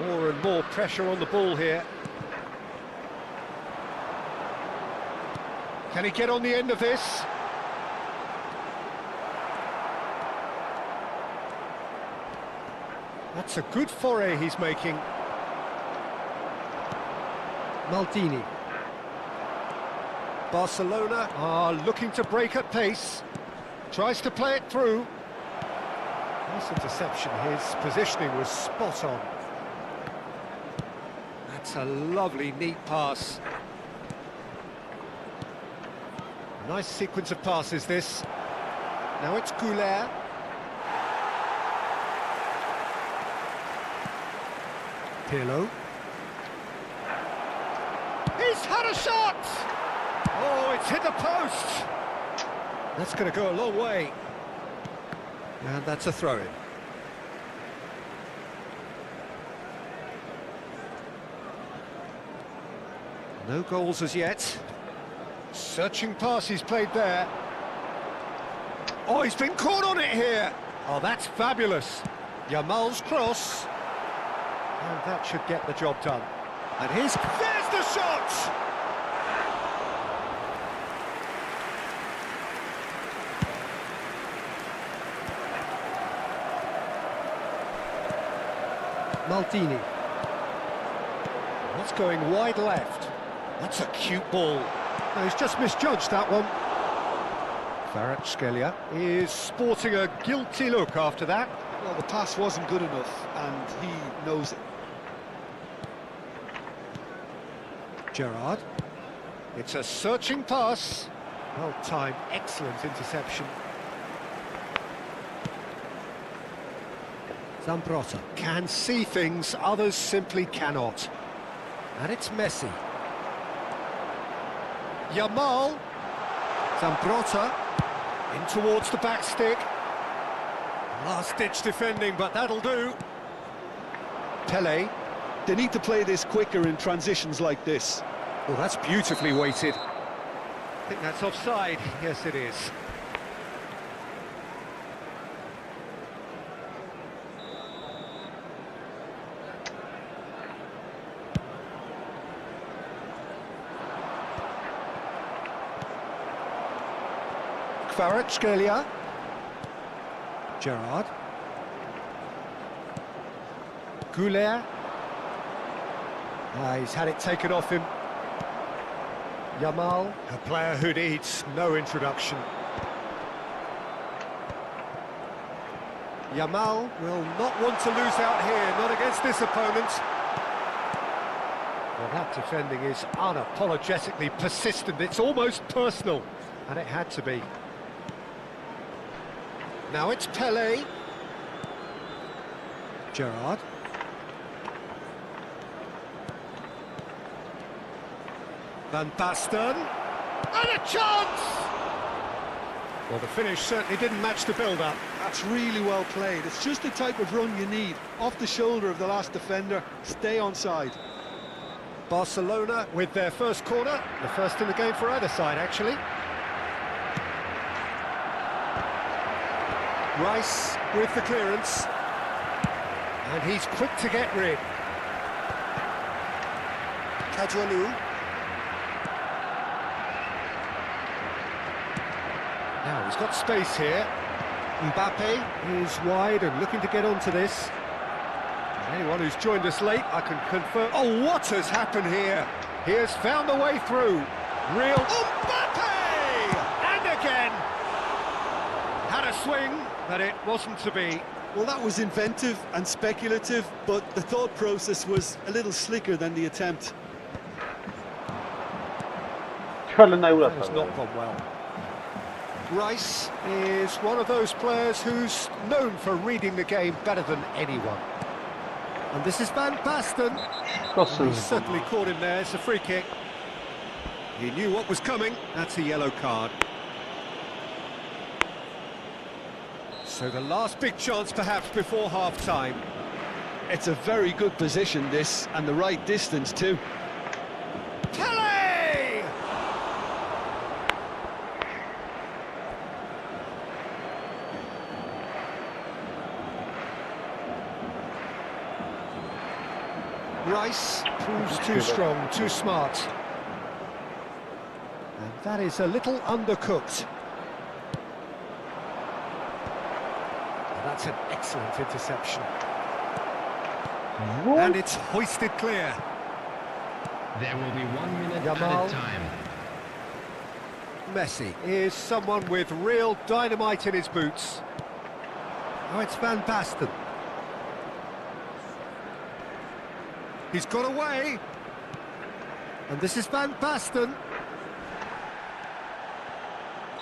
More and more pressure on the ball here. Can he get on the end of this? That's a good foray he's making. Maldini. Barcelona are looking to break at pace. Tries to play it through. Nice interception. His positioning was spot on. That's a lovely, neat pass. Nice sequence of passes, this. Now it's Goulet. Pirlo. He's had a shot! Oh, it's hit the post! That's going to go a long way. And that's a throw-in. No goals as yet. Searching pass he's played there. Oh, he's been caught on it here. Oh, that's fabulous. Yamal's cross. And that should get the job done. And there's the shot! Maldini. That's going wide left. That's a cute ball. No, he's just misjudged that one. Kvaratskhelia is sporting a guilty look after that. Well, the pass wasn't good enough, and he knows it. Gerrard. It's a searching pass. Well timed, excellent interception. Zambrotta can see things others simply cannot. And it's Messi. Yamal. Zambrotta in towards the back stick. Last-ditch defending, but that'll do. Pele. They need to play this quicker in transitions like this. Well, that's beautifully weighted. I think that's offside. Yes, it is. Kvaratskhelia. Gerrard. Goulet. He's had it taken off him. Yamal, a player who needs no introduction. Yamal will not want to lose out here, not against this opponent. Well, that defending is unapologetically persistent. It's almost personal, and it had to be. Now it's Pele. Gerrard. Van Basten. And a chance! Well, the finish certainly didn't match the build-up. That's really well played. It's just the type of run you need. Off the shoulder of the last defender, stay onside. Barcelona with their first corner. The first in the game for either side, actually. Rice with the clearance. And he's quick to get rid. Kajwalu. Now he's got space here. Mbappe is wide and looking to get onto this. Anyone who's joined us late, I can confirm. Oh, what has happened here? He has found the way through. Real Mbappe! And again! Had a swing, but it wasn't to be. Well, that was inventive and speculative, but the thought process was a little slicker than the attempt. That has not gone well. Rice is one of those players who's known for reading the game better than anyone. And this is Van Basten. He certainly caught him there. It's a free kick. He knew what was coming. That's a yellow card. So the last big chance perhaps before half-time. It's a very good position, this, and the right distance too. Pele! Rice proves too strong, too smart. And that is a little undercooked. And that's an excellent interception. And it's hoisted clear. There will be 1 minute Yamal. added time. Messi is someone with real dynamite in his boots. Now it's Van Basten. He's got away. And this is Van Basten.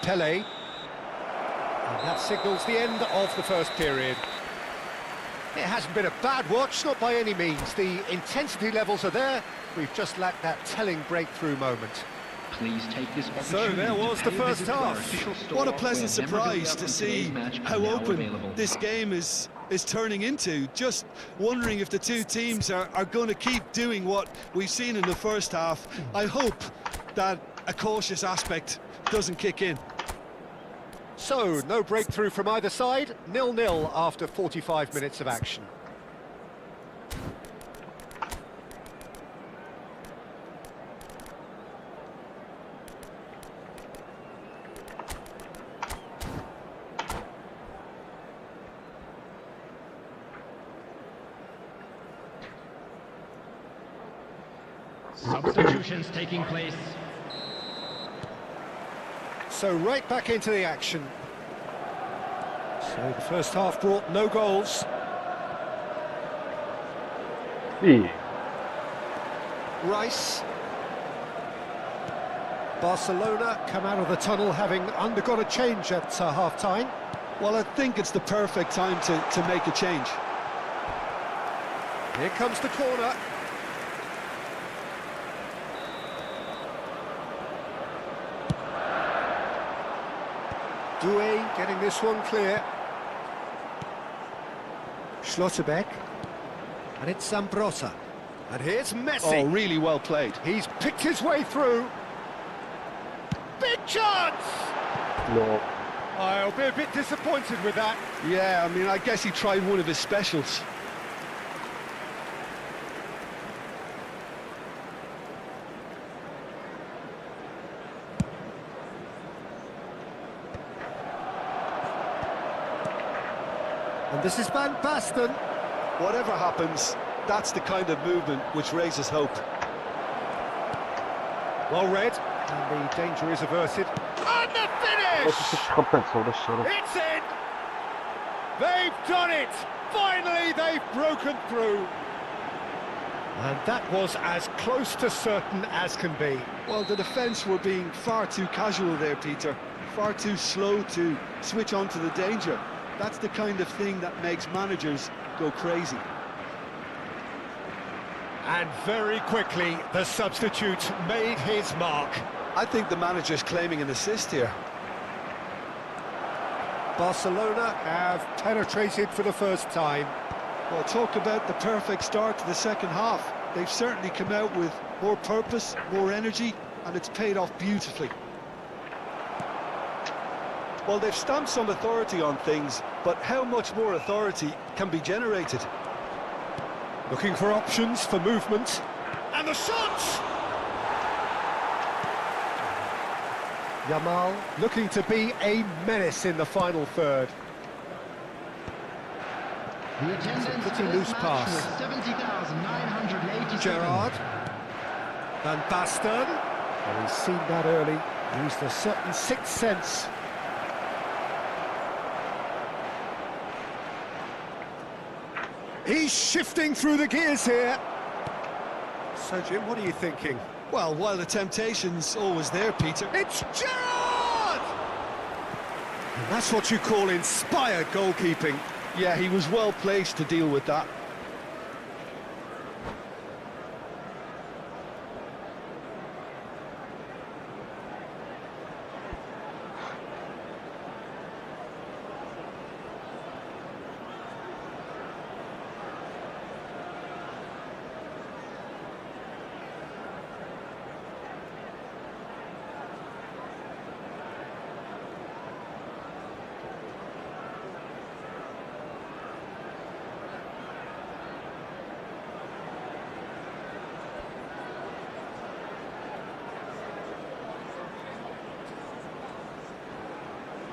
Pele. And that signals the end of the first period. It hasn't been a bad watch, not by any means. The intensity levels are there. We've just lacked that telling breakthrough moment. Please take this So there was the first half. What a pleasant surprise to see how open this game is turning into. Just wondering if the two teams are going to keep doing what we've seen in the first half. I hope that a cautious aspect doesn't kick in. So, no breakthrough from either side, 0-0 after 45 minutes of action. Substitutions taking place. So right back into the action. So the first half brought no goals. Rice. Barcelona come out of the tunnel having undergone a change at half-time. Well, I think it's the perfect time to make a change. Here comes the corner. Doué getting this one clear. Schlotterbeck. And it's Zambrotta. And here's Messi. Oh, really well played. He's picked his way through. Big chance! No. I'll be a bit disappointed with that. Yeah, I mean, I guess he tried one of his specials. And this is Van Basten. Whatever happens, that's the kind of movement which raises hope. Well read, and the danger is averted. And the finish! It's in! They've done it! Finally, they've broken through. And that was as close to certain as can be. Well, the defence were being far too casual there, Peter. Far too slow to switch on to the danger. That's the kind of thing that makes managers go crazy. And very quickly, the substitute made his mark. I think the manager's claiming an assist here. Barcelona have penetrated for the first time. Well, talk about the perfect start to the second half. They've certainly come out with more purpose, more energy, and it's paid off beautifully. Well, they've stamped some authority on things, but how much more authority can be generated? Looking for options for movement. And the shot! Yamal looking to be a menace in the final third. The attendance Pretty for this loose match pass. was 70,987. Gerrard. Van Basten. Well, he's seen that early. Used a certain sixth sense. He's shifting through the gears here. So, Jim, what are you thinking? Well, while the temptation's always there, Peter. It's Gerrard! And that's what you call inspired goalkeeping. Yeah, he was well placed to deal with that.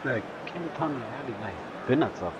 네, 캠탄 해리네. 그나서.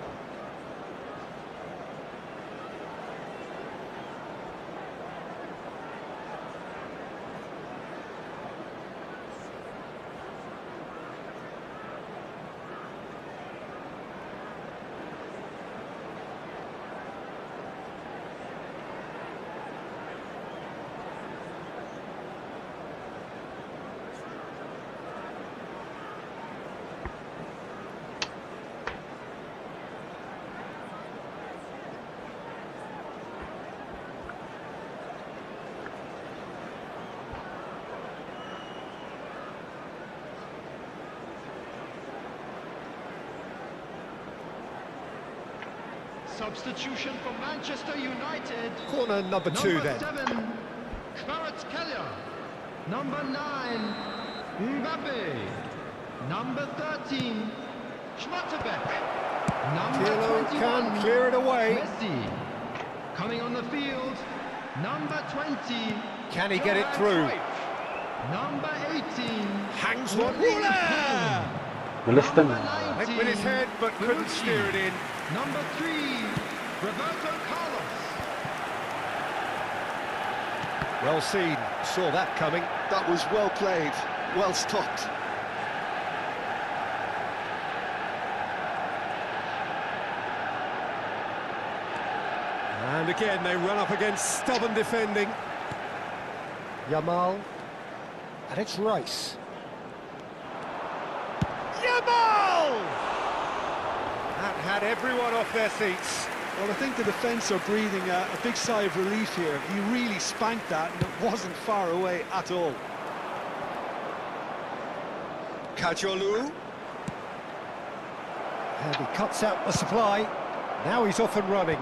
Substitution for Manchester United. Corner number 2 then. Number 7, Kvaratskhelia. Number 9, Mbappe. Number 13, Schlotterbeck. Number Pirlo 21, can clear it away. Messi. Coming on the field, number 20. Can he get it through? Number 18. Hangs one. Listen. Hit with his head, but couldn't steer it in. Number 3, Roberto Carlos. Well seen. Saw that coming. That was well played, well stopped. And again, they run up against stubborn defending. Yamal. And it's Rice. Yamal! That had everyone off their seats. Well, I think the defence are breathing a big sigh of relief here. He really spanked that, and it wasn't far away at all. Kajolu. And he cuts out the supply. Now he's off and running.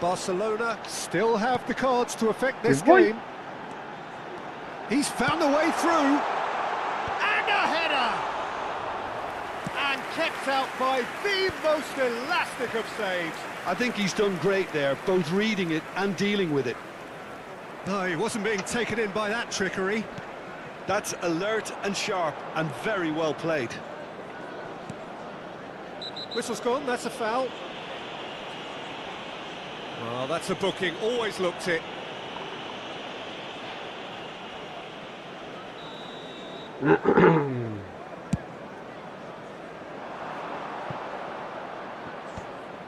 Barcelona still have the cards to affect this game. He's found a way through. And a header! And kept out by the most elastic of saves. I think he's done great there, both reading it and dealing with it. No, he wasn't being taken in by that trickery. That's alert and sharp and very well played. Whistle's gone, that's a foul. Well, that's a booking, always looked it.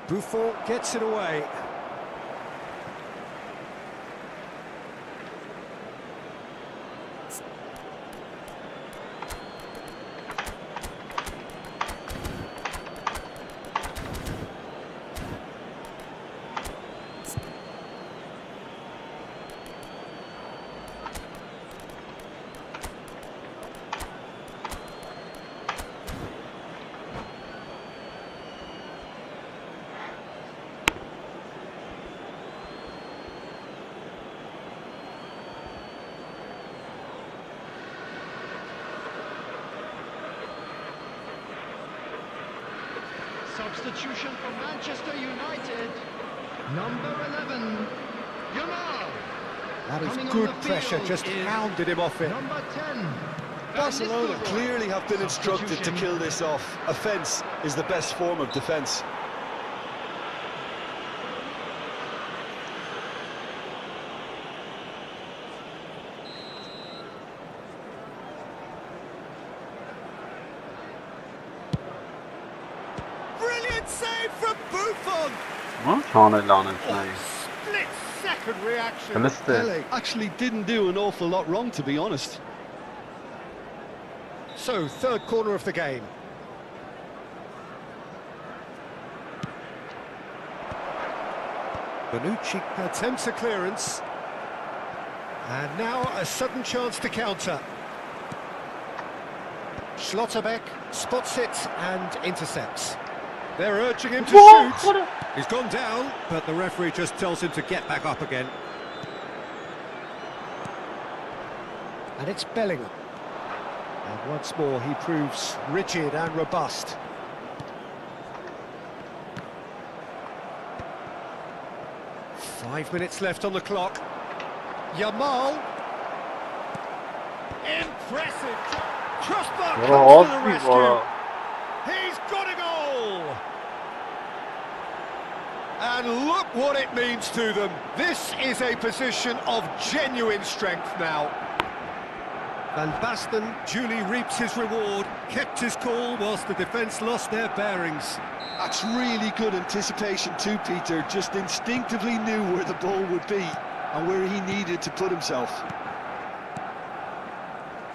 Buffon gets it away. Substitution for Manchester United. Number 11, Yamal. That is Coming on good the pressure, field just is hounded him off it. Number 10, Barcelona Van Nistelrooy. clearly have been instructed to kill this off. Offence is the best form of defence. Brilliant save from Buffon! Split-second reaction. Pele actually didn't do an awful lot wrong, to be honest. So, third corner of the game. Bonucci attempts a clearance. And now a sudden chance to counter. Schlotterbeck spots it and intercepts. They're urging him to shoot. He's gone down, but the referee just tells him to get back up again. And it's Bellingham. And once more he proves rigid and robust. Five minutes left on the clock. Yamal. Impressive. Crossbar comes to the rescue. He's got a goal. And look what it means to them. This is a position of genuine strength now. Van Basten duly reaps his reward, kept his cool whilst the defence lost their bearings. That's really good anticipation too, Peter. Just instinctively knew where the ball would be and where he needed to put himself.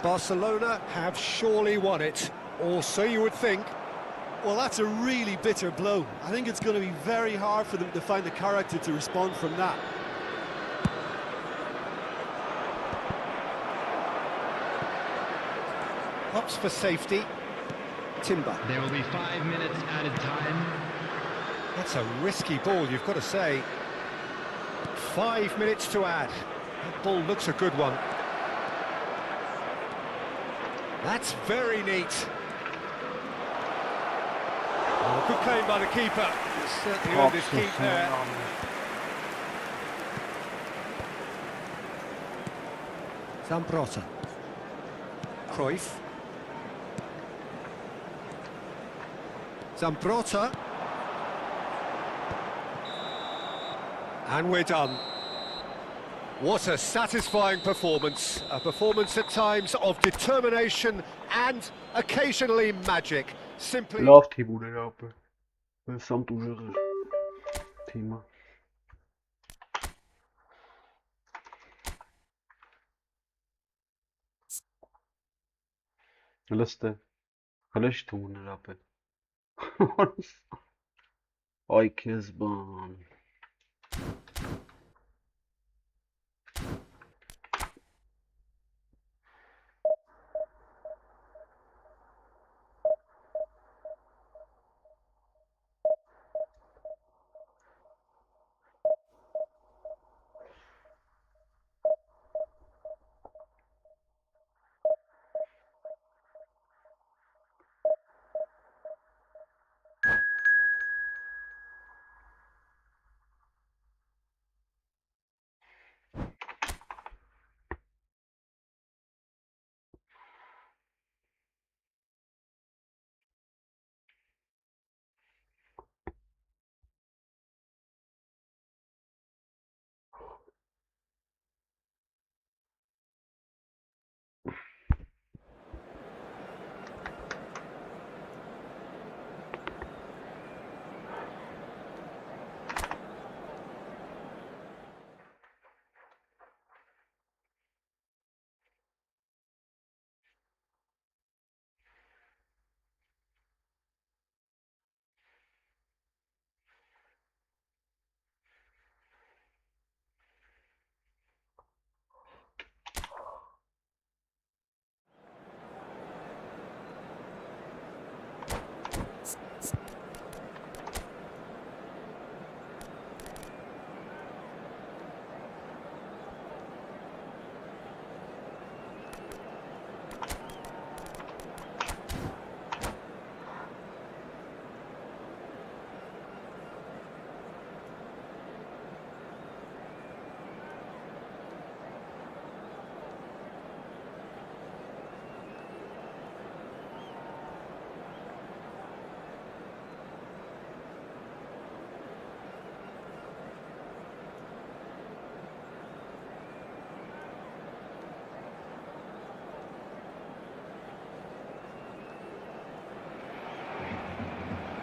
Barcelona have surely won it, or so you would think. Well, that's a really bitter blow. I think it's going to be very hard for them to find the character to respond from that. Opts for safety. Timber. There will be 5 minutes added time. That's a risky ball, you've got to say. 5 minutes to add. That ball looks a good one. That's very neat. Oh, good claim by the keeper. He's certainly earned his keep there. Zambrota. Cruyff. Zambrota. And we're done. What a satisfying performance. A performance at times of determination and occasionally magic. Simply... Love team ուներ ապը։ Սամ ուժեղ թիմը։ Լստե։ Հլեշ թում ուներ ապը։ Ay քեզ բան։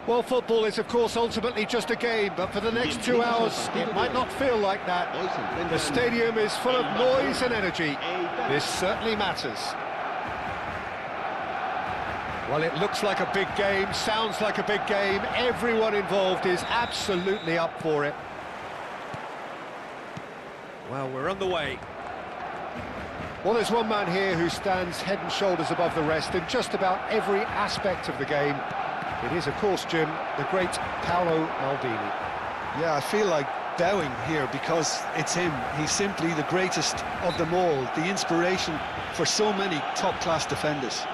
Well, football is, of course, ultimately just a game, but for the next 2 hours, it might not feel like that. The stadium is full of noise and energy. This certainly matters. Well, it looks like a big game, sounds like a big game. Everyone involved is absolutely up for it. Well, we're on the way. Well, there's one man here who stands head and shoulders above the rest in just about every aspect of the game. It is, of course, Jim, the great Paolo Maldini. Yeah, I feel like bowing here because it's him. He's simply the greatest of them all, the inspiration for so many top-class defenders.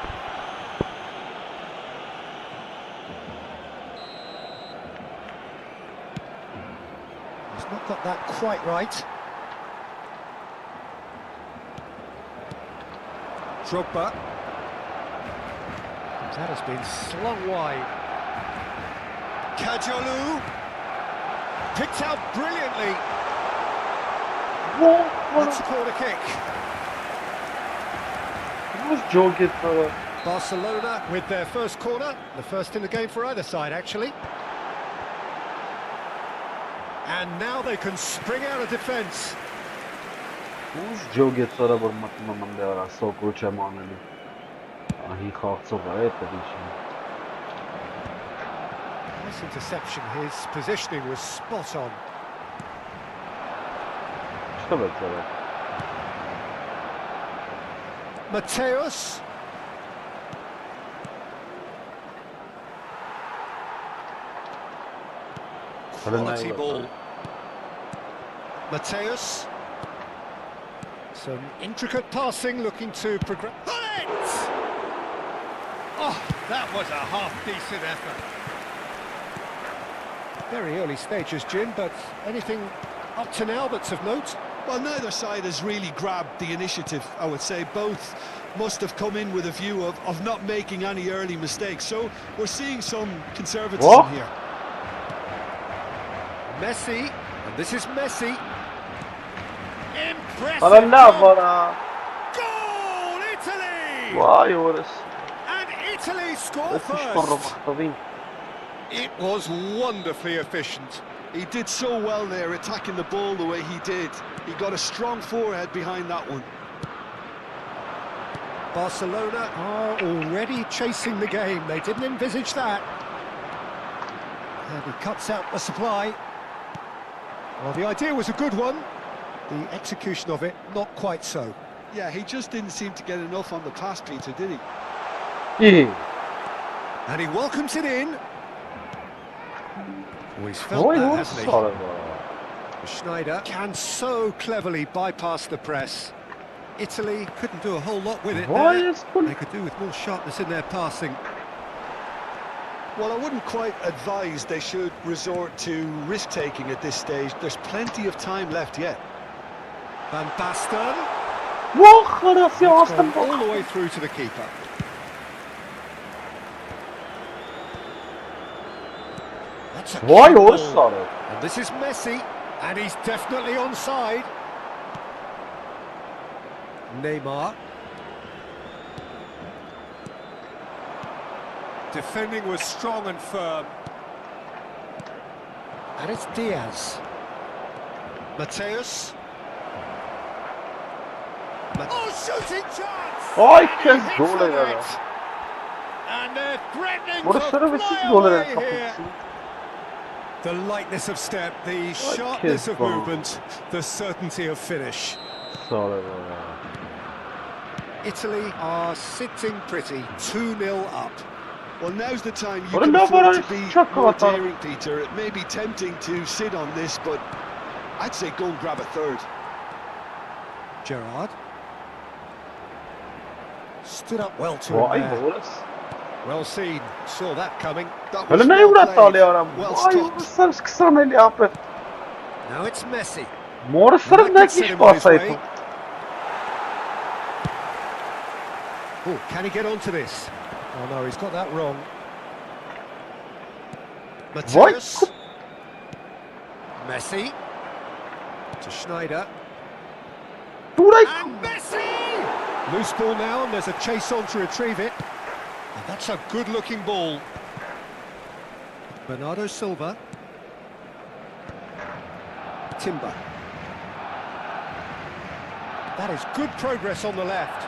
He's not got that quite right. Drogba. That has been slung wide. Kajolu picked out brilliantly. That's a corner kick. Barcelona with their first corner, the first in the game for either side, actually. And now they can spring out of defence. Nice interception, his positioning was spot on. Mateus. Quality ball. Mateus. Some intricate passing, looking to progress. Oh, that was a half-decent effort. Very early stages, Jim, but anything up to now that's of note? Well, neither side has really grabbed the initiative, I would say. Both must have come in with a view of not making any early mistakes. So we're seeing some conservatism here. Messi, and this is Messi. Impressive goal, Italy! Vay orası. And Italy score first. It was wonderfully efficient. He did so well there, attacking the ball the way he did. He got a strong forehead behind that one. Barcelona are already chasing the game. They didn't envisage that. And he cuts out the supply. Well, the idea was a good one. The execution of it, not quite so. Yeah, he just didn't seem to get enough on the pass, Peter, did he? İyi. And he welcomes it in. Oh, he's felt that, hasn't he? Schneider can so cleverly bypass the press. Italy couldn't do a whole lot with it there. They could do with more sharpness in their passing. Well, I wouldn't quite advise they should resort to risk-taking at this stage. There's plenty of time left yet. Van Basten. Gone All the way through to the keeper. That's a Vay cute orası ball. sarı. And this is Messi, and he's definitely onside. Neymar. Defending was strong and firm. And it's Diaz. Mateus. Oh, shooting chance! Ay And he kez hits gol the eder. net. And they're threatening Burası to bir fly gol away eder here. kapısı. The lightness of step, the sharpness of ball. movement, the certainty of finish. Sarı. Italy are sitting pretty, 2-0 up. Well, now's the time you What can about afford to us? be Chuck more out on- daring, Peter. It may be tempting to sit on this, but I'd say go and grab a third. Gerrard. Stood up well to Vay him there. orası. Well seen, saw that coming. That was Öyle ne well uğraştı played, alıyorum. well Vay stopped. orası kısa ne yapı. Now it's Messi. Morası Well, that ne could set iş him on his way. basaydı. Oh, can he get onto this? Oh no, he's got that wrong. Vay. Mateus. Messi. To Schneider. Burayı And Messi! Loose ball now, and there's a chase on to retrieve it. And that's a good-looking ball. Bernardo Silva. Timber. That is good progress on the left.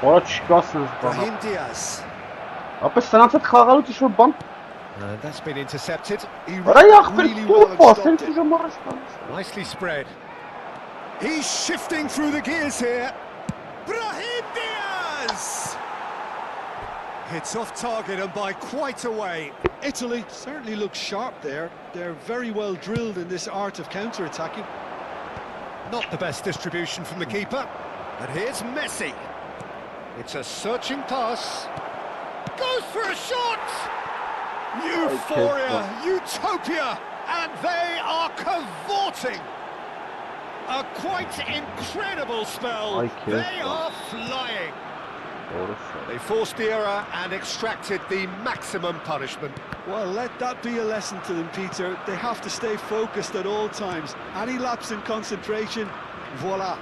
Ora çıkarsınız bana. Brahim Diaz. Abi sen artık kağalı düşür ban. And that's been intercepted. He Oraya ran yaktın. really well Dur and bas. Sen stopped it. çocuğun morası. Nicely spread. He's shifting through the gears here. Brahim Diaz! Hits off target and by quite a way. Italy certainly looks sharp there. They're very well drilled in this art of counter-attacking. Not the best distribution from the keeper. And here's Messi. It's a searching pass. Goes for a shot! Euphoria, utopia, and they are cavorting. A quite incredible spell. They are flying. They forced the error and extracted the maximum punishment. Well, let that be a lesson to them, Peter. They have to stay focused at all times. Any lapse in concentration, voila.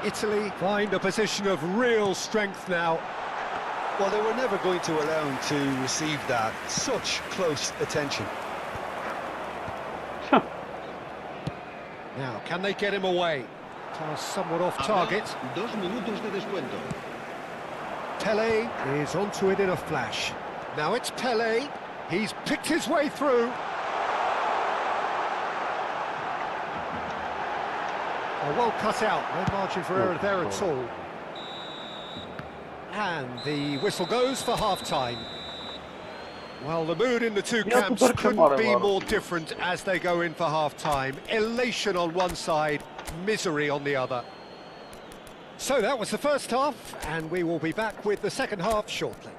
Italy find a position of real strength now. Well, they were never going to allow him to receive that. Such close attention. Now, can they get him away? Pass somewhat off target. 2 minutos de descuento. Pele is onto it in a flash. Now it's Pele. He's picked his way through. Oh, well cut out. No margin for error there at all. And the whistle goes for half-time. Well, the mood in the two Yeah, camps but couldn't be more different as they go in for half-time. Elation on one side, misery on the other. So that was the first half, and we will be back with the second half shortly.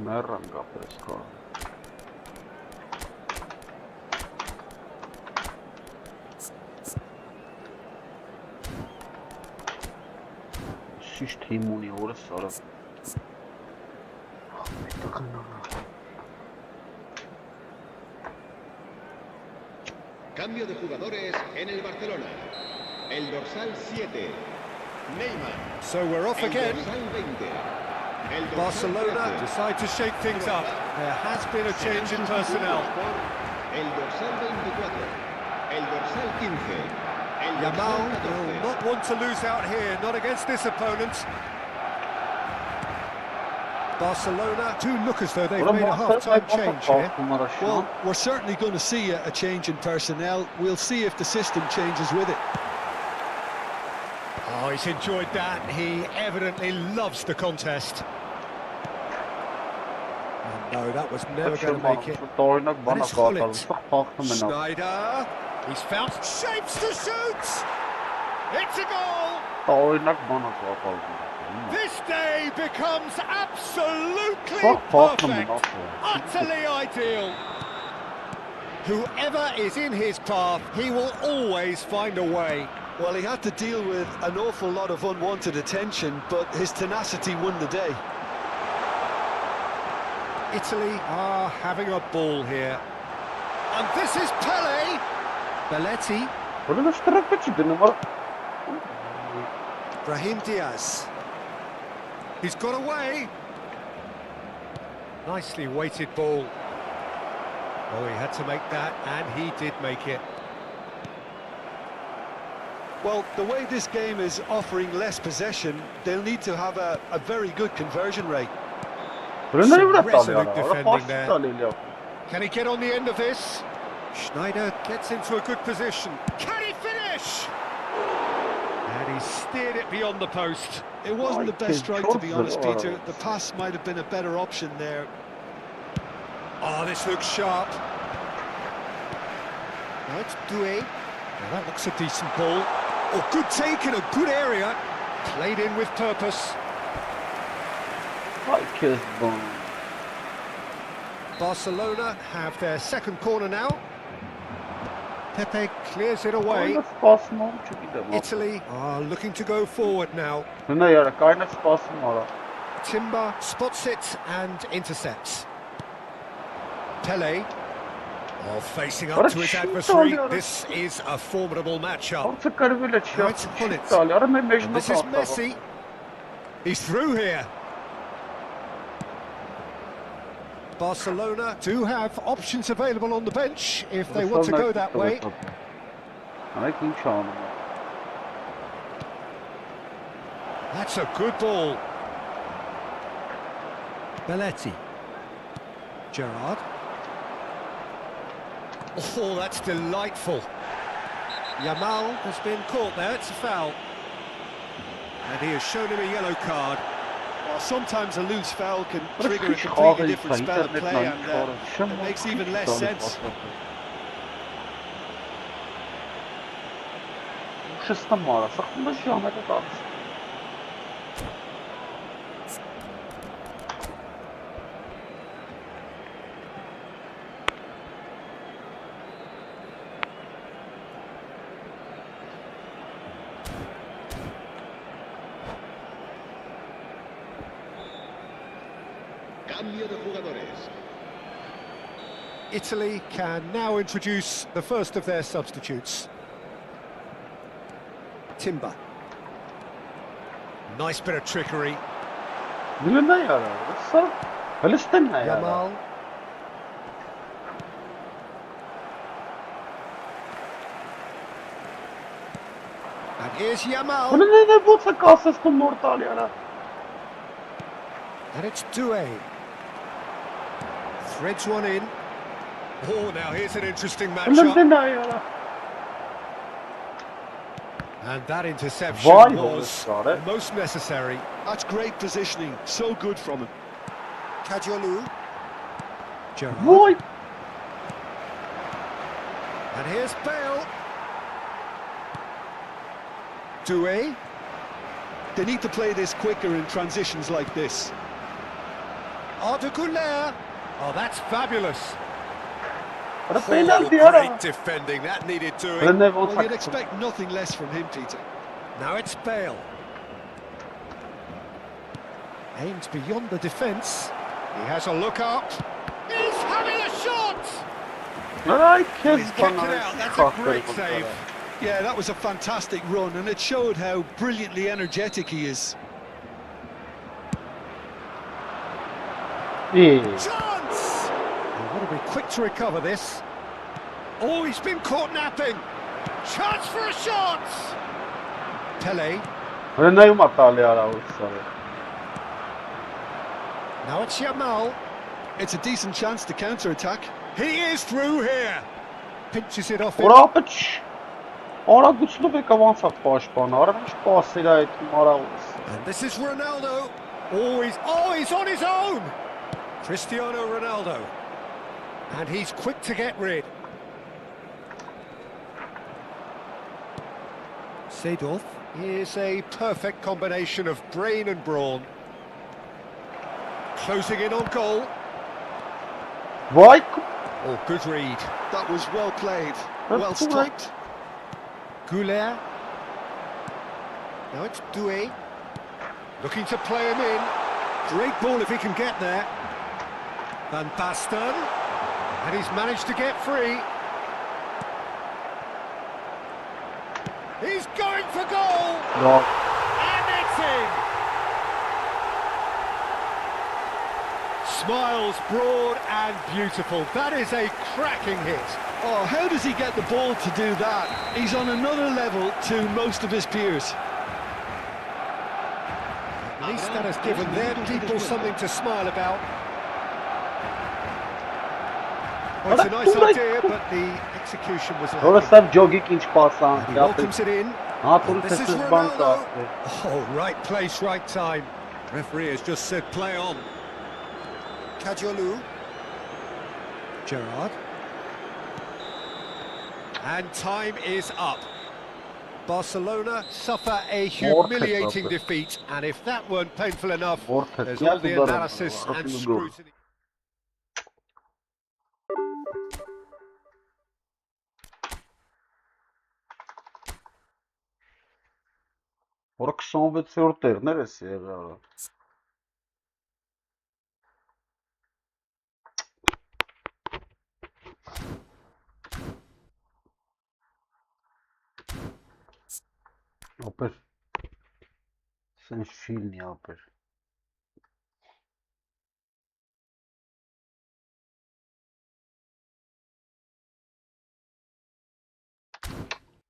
Merranga presko. Şiş timuni orası sonra. Cambio de jugadores en el Barcelona. El dorsal 7, Neymar. So we're off El again. dorsal 20, el dorsal Barcelona 13. decide to shake things up. There has been a change in personnel. El dorsal 24, el dorsal 15, el Yamal dorsal will 14. not want to lose out here, not against this opponent. Barcelona do look as though they've made a half-time change here. Well, we're certainly going to see a change in personnel. We'll see if the system changes with it. Oh, he's enjoyed that. He evidently loves the contest. And no, that was never going to make it. And it's Gullit. Schneider. He's found shapes to shoot. It's a goal. This day becomes absolutely perfect. Utterly ideal. Whoever is in his path, he will always find a way. Well, he had to deal with an awful lot of unwanted attention, but his tenacity won the day. Italy are having a ball here. And this is Pele. Belletti. Brahim Diaz. He's got away. Nicely weighted ball. Oh, he had to make that, and he did make it. Well, the way this game is offering less possession, they'll need to have a very good conversion rate. Some resolute defending there. Can he get on the end of this? Schneider gets into a good position. Can he finish? And he steered it beyond the post. It wasn't the best strike, to be honest, Peter. The pass might have been a better option there. Oh, this looks sharp. Now it's Doué. Now that looks a decent ball. Oh, good take in a good area. Played in with purpose. Barcelona have their second corner now. Pepe clears it away. Italy are looking to go forward now. Timber spots it and intercepts. Pele. Oh, facing up to his adversary. This is a formidable matchup. Now it's Gullit. And this is Messi. He's through here. Barcelona do have options available on the bench if they want to go that way. That's a good ball. Belletti. Gerrard. Oh, that's delightful. Yamal has been caught there, it's a foul. And he has shown him a yellow card. Well, sometimes a loose foul can trigger a completely different spell of play, and it makes even less sense. Cambio de jugadores. Italy can now introduce the first of their substitutes. Timber. Nice bit of trickery. Yamal. And here's Yamal. And it's Doué. Threads one in. Oh, now here's an interesting matchup. And that interception was most necessary. That's great positioning, so good from him. Kajolu. Gerrard. Vay. And here's Bale. Doué. They need to play this quicker in transitions like this. Arda. Oh, that's fabulous. What a penalty, Great defending, that needed doing. Well, you'd expect nothing less from him, Peter. Now it's Bale. Aimed beyond the defence. He has a look up. He's having a shot! Ay, He's kept it out, that's a great save. Yeah, that was a fantastic run, and it showed how brilliantly energetic he is. Chance! He'll want to be quick to recover this. Oh, he's been caught napping. Chance for a shot! Pele. Now it's Yamal. It's a decent chance to counter-attack. He is through here. Pinches it off him. And this is Ronaldo. He's on his own. Cristiano Ronaldo. And he's quick to get rid. Seedorf is a perfect combination of brain and brawn. Closing in on goal. Vay. Oh, good read. That was well played, well struck. Goulet. Now it's Doué. Looking to play him in. Great ball if he can get there. Van Basten. And he's managed to get free. He's going for goal! No. And it's in! Smiles broad and beautiful. That is a cracking hit. Oh, how does he get the ball to do that? He's on another level to most of his peers. At least that has given their people something to smile about. Well, it's a nice idea, but the execution was lacking. He welcomes it in. And this is Ronaldo. Oh, right place, right time. Referee has just said play on. Kajolu. Gerrard. And time is up. Barcelona suffer a humiliating defeat, and if that weren't painful enough, there's all the analysis and scrutiny. Որ 26-րդ տեղներ ես եղել։ Ապեր սենց շիլնի ապեր։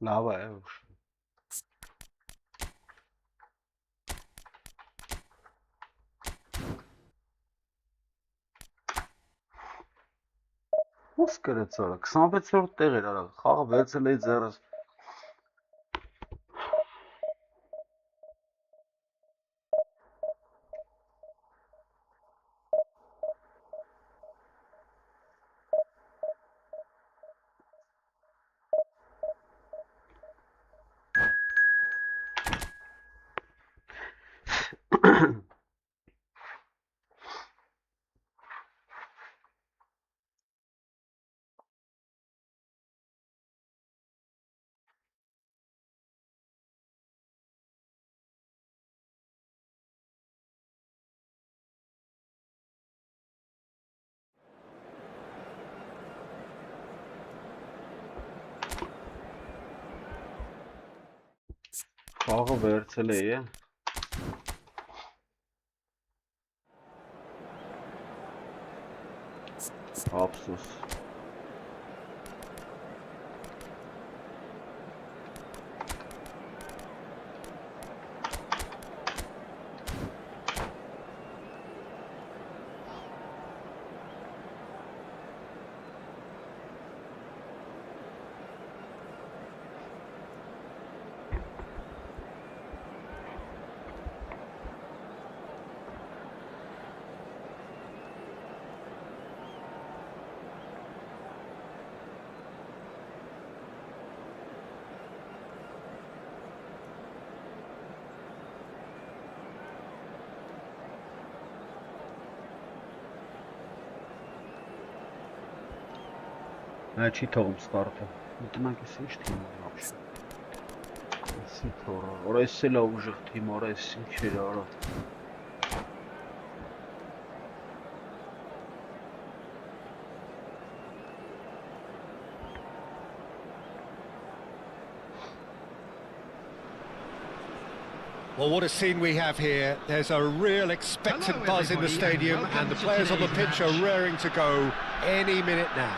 Լավ է ուշ։ Ո՞ս կրեց արա 26-րդ տեղ էր արա խաղը վերցել էի ձեռս խաղը վերցել էի Ափսոս Չի թողում ստարտը։ Մտնանք էս ինչ թիմ է вообще։ Էսի թողը, օր էս էլ է ուժեղ թիմ, օր էս ինչ էր արա։ Well, what a scene we have here. There's a real expectant buzz in the stadium, and the players on the pitch are raring to go any minute now.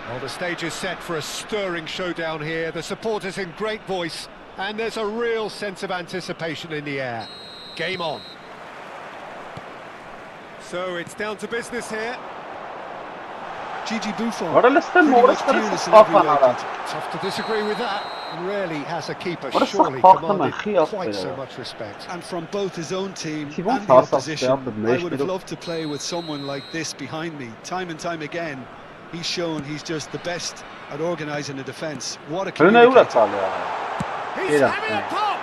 Well, the stage is set for a stirring showdown here. The supporters in great voice, and there's a real sense of anticipation in the air. Game on. So it's down to business here. Gigi Buffon. Ora listen, Morris fearless in every way. Tough to disagree with that. And rarely has a keeper What a surely fuck commanded man, quite so much respect. And from both his own team He and won't the pass us opposition, down, but I would have Nation- loved to play with someone like this behind me. Time and time again, he's shown he's just the best at organising a defence. What a Hörru ne gjorde communicator. tal ya. He's Mira, having a pop!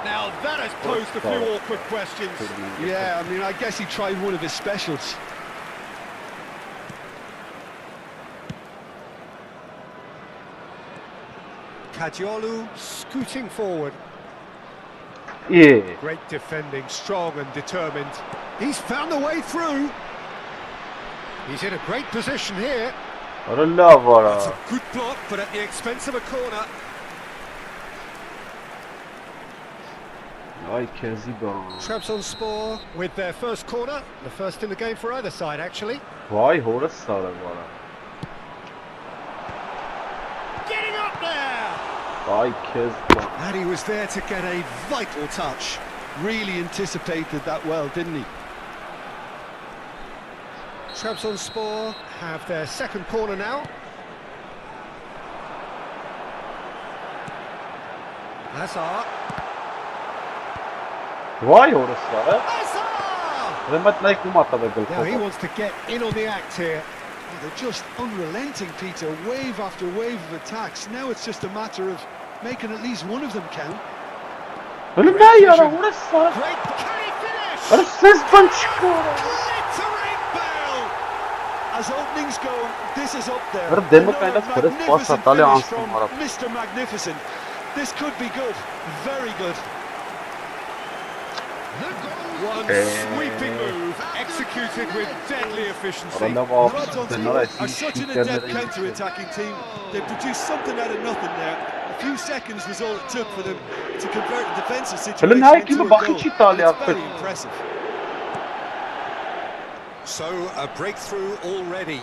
Now that has posed a few awkward questions. Yeah, I mean, I guess he tried one of his specials. Kajiolu scooting forward. Yeah. Great defending, strong and determined. He's found a way through. He's in a great position here. Ora la vara. It's a good block, but at the expense of a corner. Ay kezi ba. Trabzonspor with their first corner, the first in the game for either side actually. Vay hora sara vara. Getting up there! Ay kezi. And he was there to get a vital touch. Really anticipated that well, didn't he? Trabzonspor have their second corner now. Hazard. Vay hora sara. Hazard! Remat like cum atava gol. Now he wants to get in on the act here. Oh, they're just unrelenting, Peter. Wave after wave of attacks. Now it's just a matter of making at least one of them count. Hörru ne yara hora sara. Great, can he finish? Ora ses ban çıkıyor. Glittering bell! As openings go, this is up there. Ora demo Another kind of first pass magnificent atale finish ansın from mara. Mr. Magnificent. This could be good. Very good. One sweeping move, executed with deadly efficiency. Ora ne var? Trabzonspor are such an adept counter-attacking team. They produced something out of nothing there. A few seconds was all it took for them to convert a defensive situation ne into gibi a bakış goal. İtalya It's very affet. impressive. So a breakthrough already.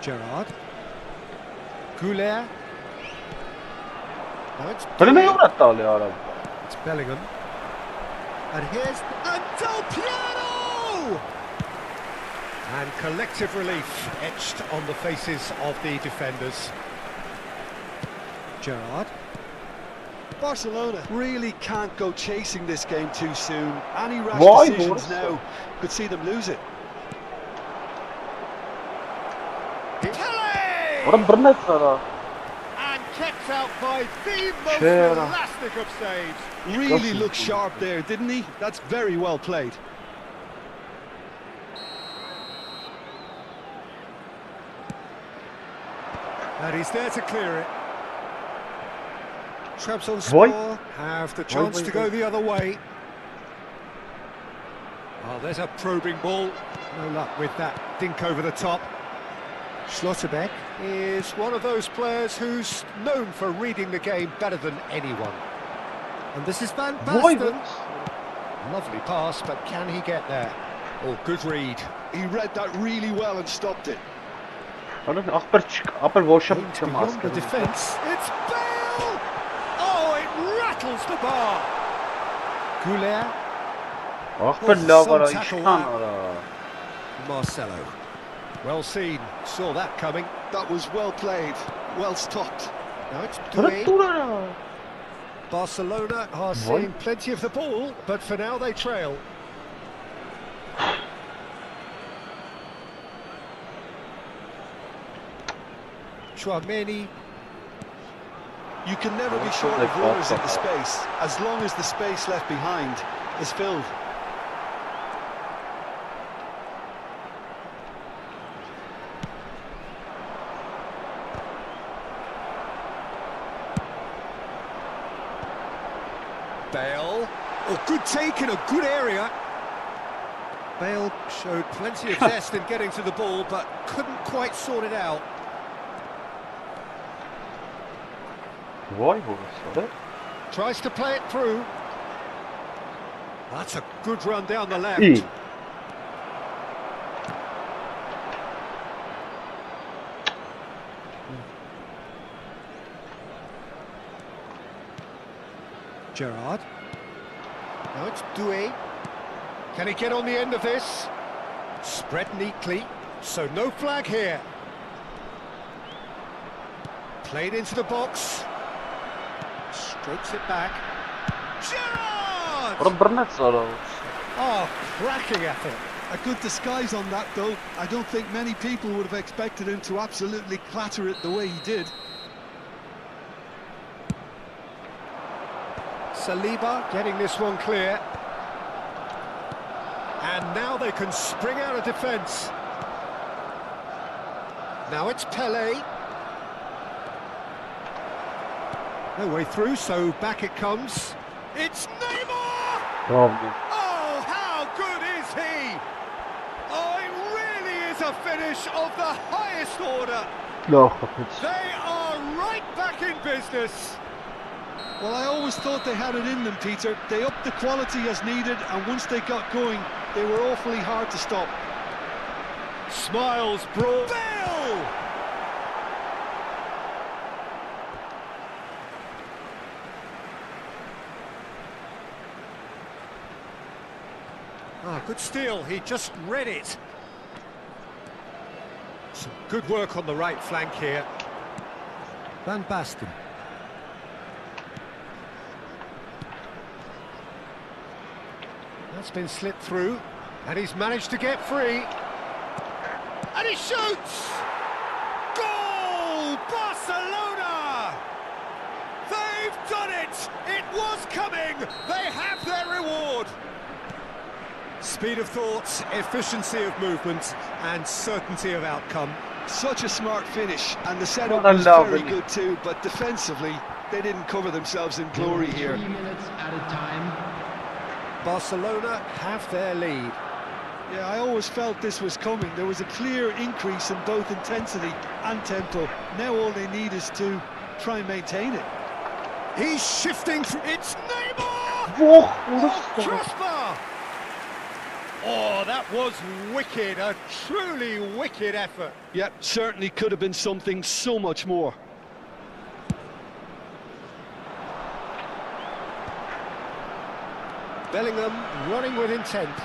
Gerrard. Goulet. Now it's Hörru ne Goulet. gjorde tal yara. It's Bellingham. And here's Del Piero! And collective relief etched on the faces of the defenders. Gerrard. Barcelona really can't go chasing this game too soon. Any rash Why, decisions Boris? now could see them lose it. Pele! Ora brne sara. And kept out by the most Chera. elastic of saves. Really looked sharp there, didn't he? That's very well played. And he's there to clear it. Trabzonspor have the chance to go the other way. Oh, there's a probing ball. No luck with that dink over the top. Schlotterbeck is one of those players who's known for reading the game better than anyone. And this is Van Why? Basten. Lovely pass, but can he get there? Oh, good read. He read that really well and stopped it. Ora aper çık. Aper boşa Aimed çıkma beyond the defence. It's Bale! Oh, it rattles the bar. Goulet. Aper la vara işkan ara. Marcelo. Well seen. Saw that coming. That was well played, well stopped. Now it's Ora Doué. dur ara. Barcelona are seeing plenty of the ball, but for now they trail. Chouameni. You can never be short of runners in the space, as long as the space left behind is filled. Bale. Oh, good take in a good area. Bale showed plenty of zest in getting to the ball, but couldn't quite sort it out. Vay burası. Tries to play it through. That's a good run down the left. İyi. Gerrard. Now it's Doué. Can he get on the end of this? Spread neatly, so no flag here. Played into the box. Strokes it back. Gerrard! Oh, cracking effort. A good disguise on that, though. I don't think many people would have expected him to absolutely clatter it the way he did. Saliba getting this one clear. And now they can spring out of defence. Now it's Pelé. No way through, so back it comes. It's Neymar! Oh, how good is he? Oh, it really is a finish of the highest order. They are right back in business. Well, I always thought they had it in them, Peter. They upped the quality as needed, and once they got going, they were awfully hard to stop. Smiles brought Bale! Ah, good steal, he just read it. Some good work on the right flank here. Van Basten. That's been slipped through, and he's managed to get free. And he shoots! Goal! Barcelona! They've done it! It was coming! They have their reward! Speed of thought, efficiency of movement, and certainty of outcome. Such a smart finish, and the setup was very good too, but defensively, they didn't cover themselves in glory here. 3 minutes at a time. Barcelona have their lead. Yeah, I always felt this was coming. There was a clear increase in both intensity and tempo. Now all they need is to try and maintain it. He's shifting through. It's Neymar! Oh, crossbar! Oh, that was wicked. A truly wicked effort. Yep, certainly could have been something so much more. Bellingham running with intent.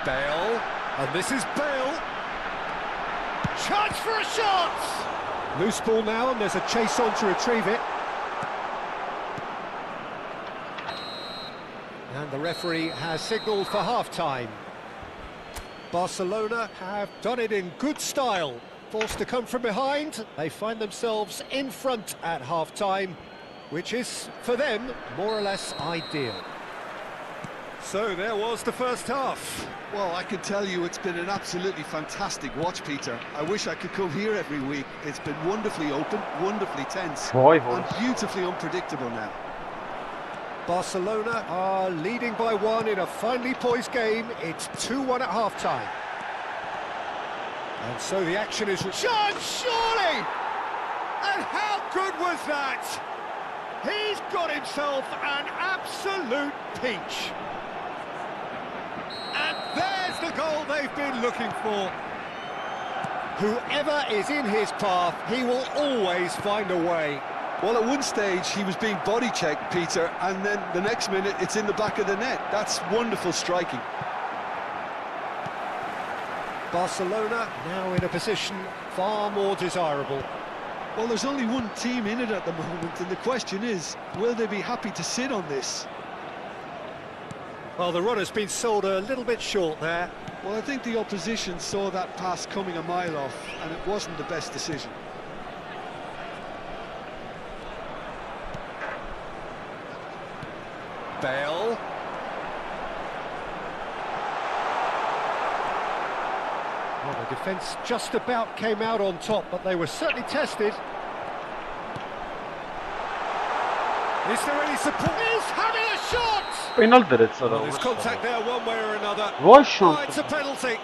Bale, and this is Bale. Chance for a shot! Loose ball now, and there's a chase on to retrieve it. And the referee has signalled for half-time. Barcelona have done it in good style. Forced to come from behind, they find themselves in front at half-time, which is, for them, more or less ideal. So there was the first half. Well, I can tell you it's been an absolutely fantastic watch, Peter. I wish I could come here every week. It's been wonderfully open, wonderfully tense, and beautifully unpredictable now. Barcelona are leading by 1 in a finely poised game. It's 2-1 at half-time. And so the action is... Chance, surely! And how good was that? He's got himself an absolute peach. And there's the goal they've been looking for. Whoever is in his path, he will always find a way. Well, at one stage, he was being body-checked, Peter, and then the next minute, it's in the back of the net. That's wonderful striking. Barcelona now in a position far more desirable. Well, there's only one team in it at the moment, and the question is, will they be happy to sit on this? Well, the run has been sold a little bit short there. Well, I think the opposition saw that pass coming a mile off, and it wasn't the best decision. Bale. Well, the defence just about came out on top, but they were certainly tested. Is there any support? He's having a shot! Penal դրեց Well, սրա։ there's contact there one way or another. Ոչ Oh, շանս։ it's a penalty.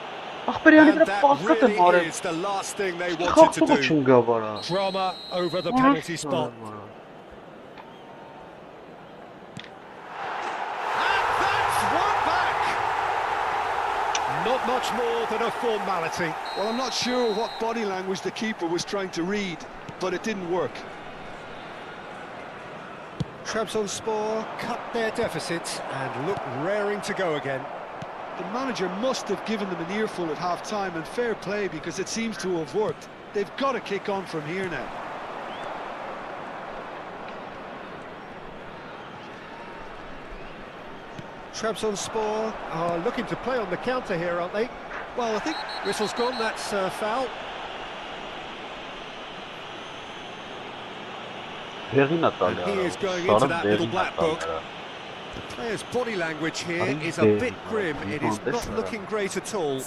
Ախպերյանի And դրա that պասկատ եմ really արել։ is the last thing they wanted to Խախտումը do. չունգա վարա։ Drama over the penalty spot. And that's one back. Not much more than a formality. Well, I'm not sure what body language the keeper was trying to read, but it didn't work. Trabzonspor cut their deficit and look raring to go again. The manager must have given them an earful at half-time, and fair play because it seems to have worked. They've got to kick on from here now. Trabzonspor are looking to play on the counter here, aren't they? Well, I think Whistle's gone, that's a foul. Հեղինա He is going into that little black book. The player's body language here is a bit grim. It is not looking great at all.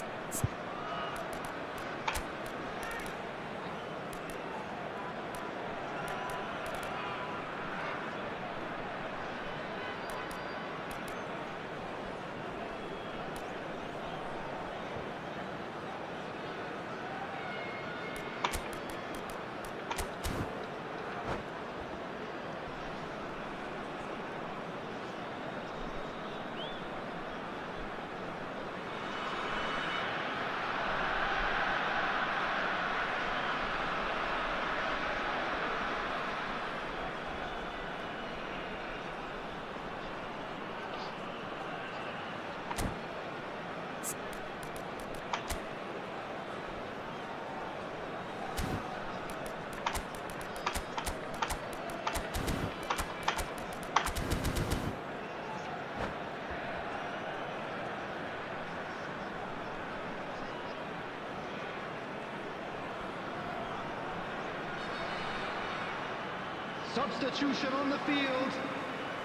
Substitution on the field.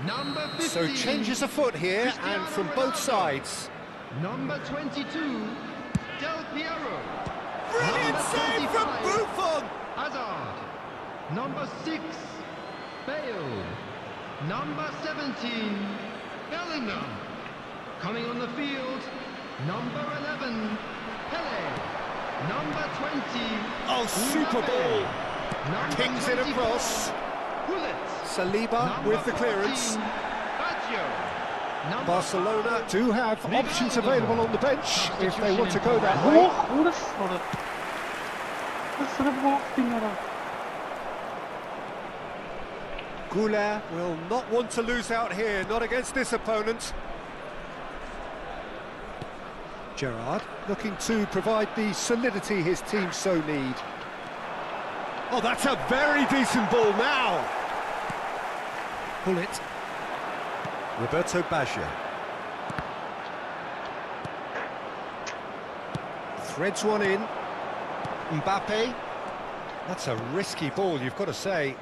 Number 15. So changes afoot here and from both sides. Number 22, Del Piero. Brilliant Number save from 25, Buffon! Hazard. Number 6, Bale. Number 17, Bellingham. Coming on the field, number 11, Pele. Number 20, Oh, super ball! Number Pings it 24, across. Gullit. Saliba Number with the clearance. 14, Baggio. Number Barcelona 5, do have options available on the bench if they want to go that Ո՞ղ, way. ո՞րը սարը։ Սարը ողտին արա։ Goulet will not want to lose out here, not against this opponent. Gerrard looking to provide the solidity his team so need. Oh, that's a very decent ball now. Pull it. Roberto Baggio. Threads one in. Mbappe. That's a risky ball, you've got to say.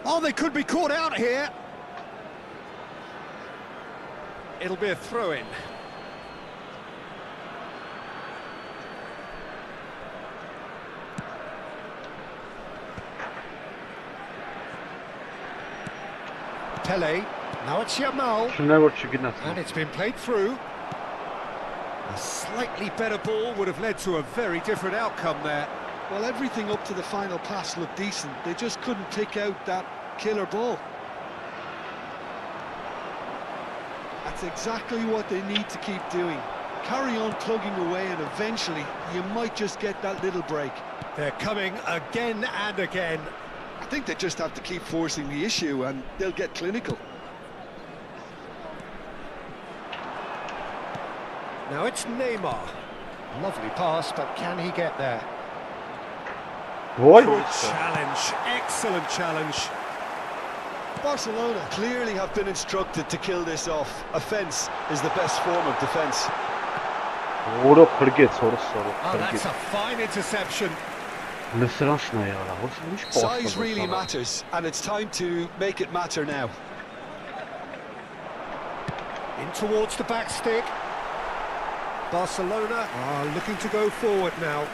Oh, they could be caught out here. It'll be a throw-in. Pele, now it's Yamal, Շնորհ որ չգնաց։ and it's been played through. A slightly better ball would have led to a very different outcome there. Well, everything up to the final pass looked decent. They just couldn't pick out that killer ball. That's exactly what they need to keep doing. Carry on plugging away and eventually you might just get that little break. They're coming again and again. I think they just have to keep forcing the issue and they'll get clinical. Now it's Neymar. Lovely pass, but can he get there? Ո՞յ։ Good challenge, excellent challenge. Barcelona clearly have been instructed to kill this off. Offence is the best form of defence. Որը փրկեց, որը սարը Oh, that's փրկեց։ a fine interception. Լսրանցն է արա, ոչ ինչ Size really matters and it's time to make it matter now. In towards the back stick. Barcelona are looking to go forward now.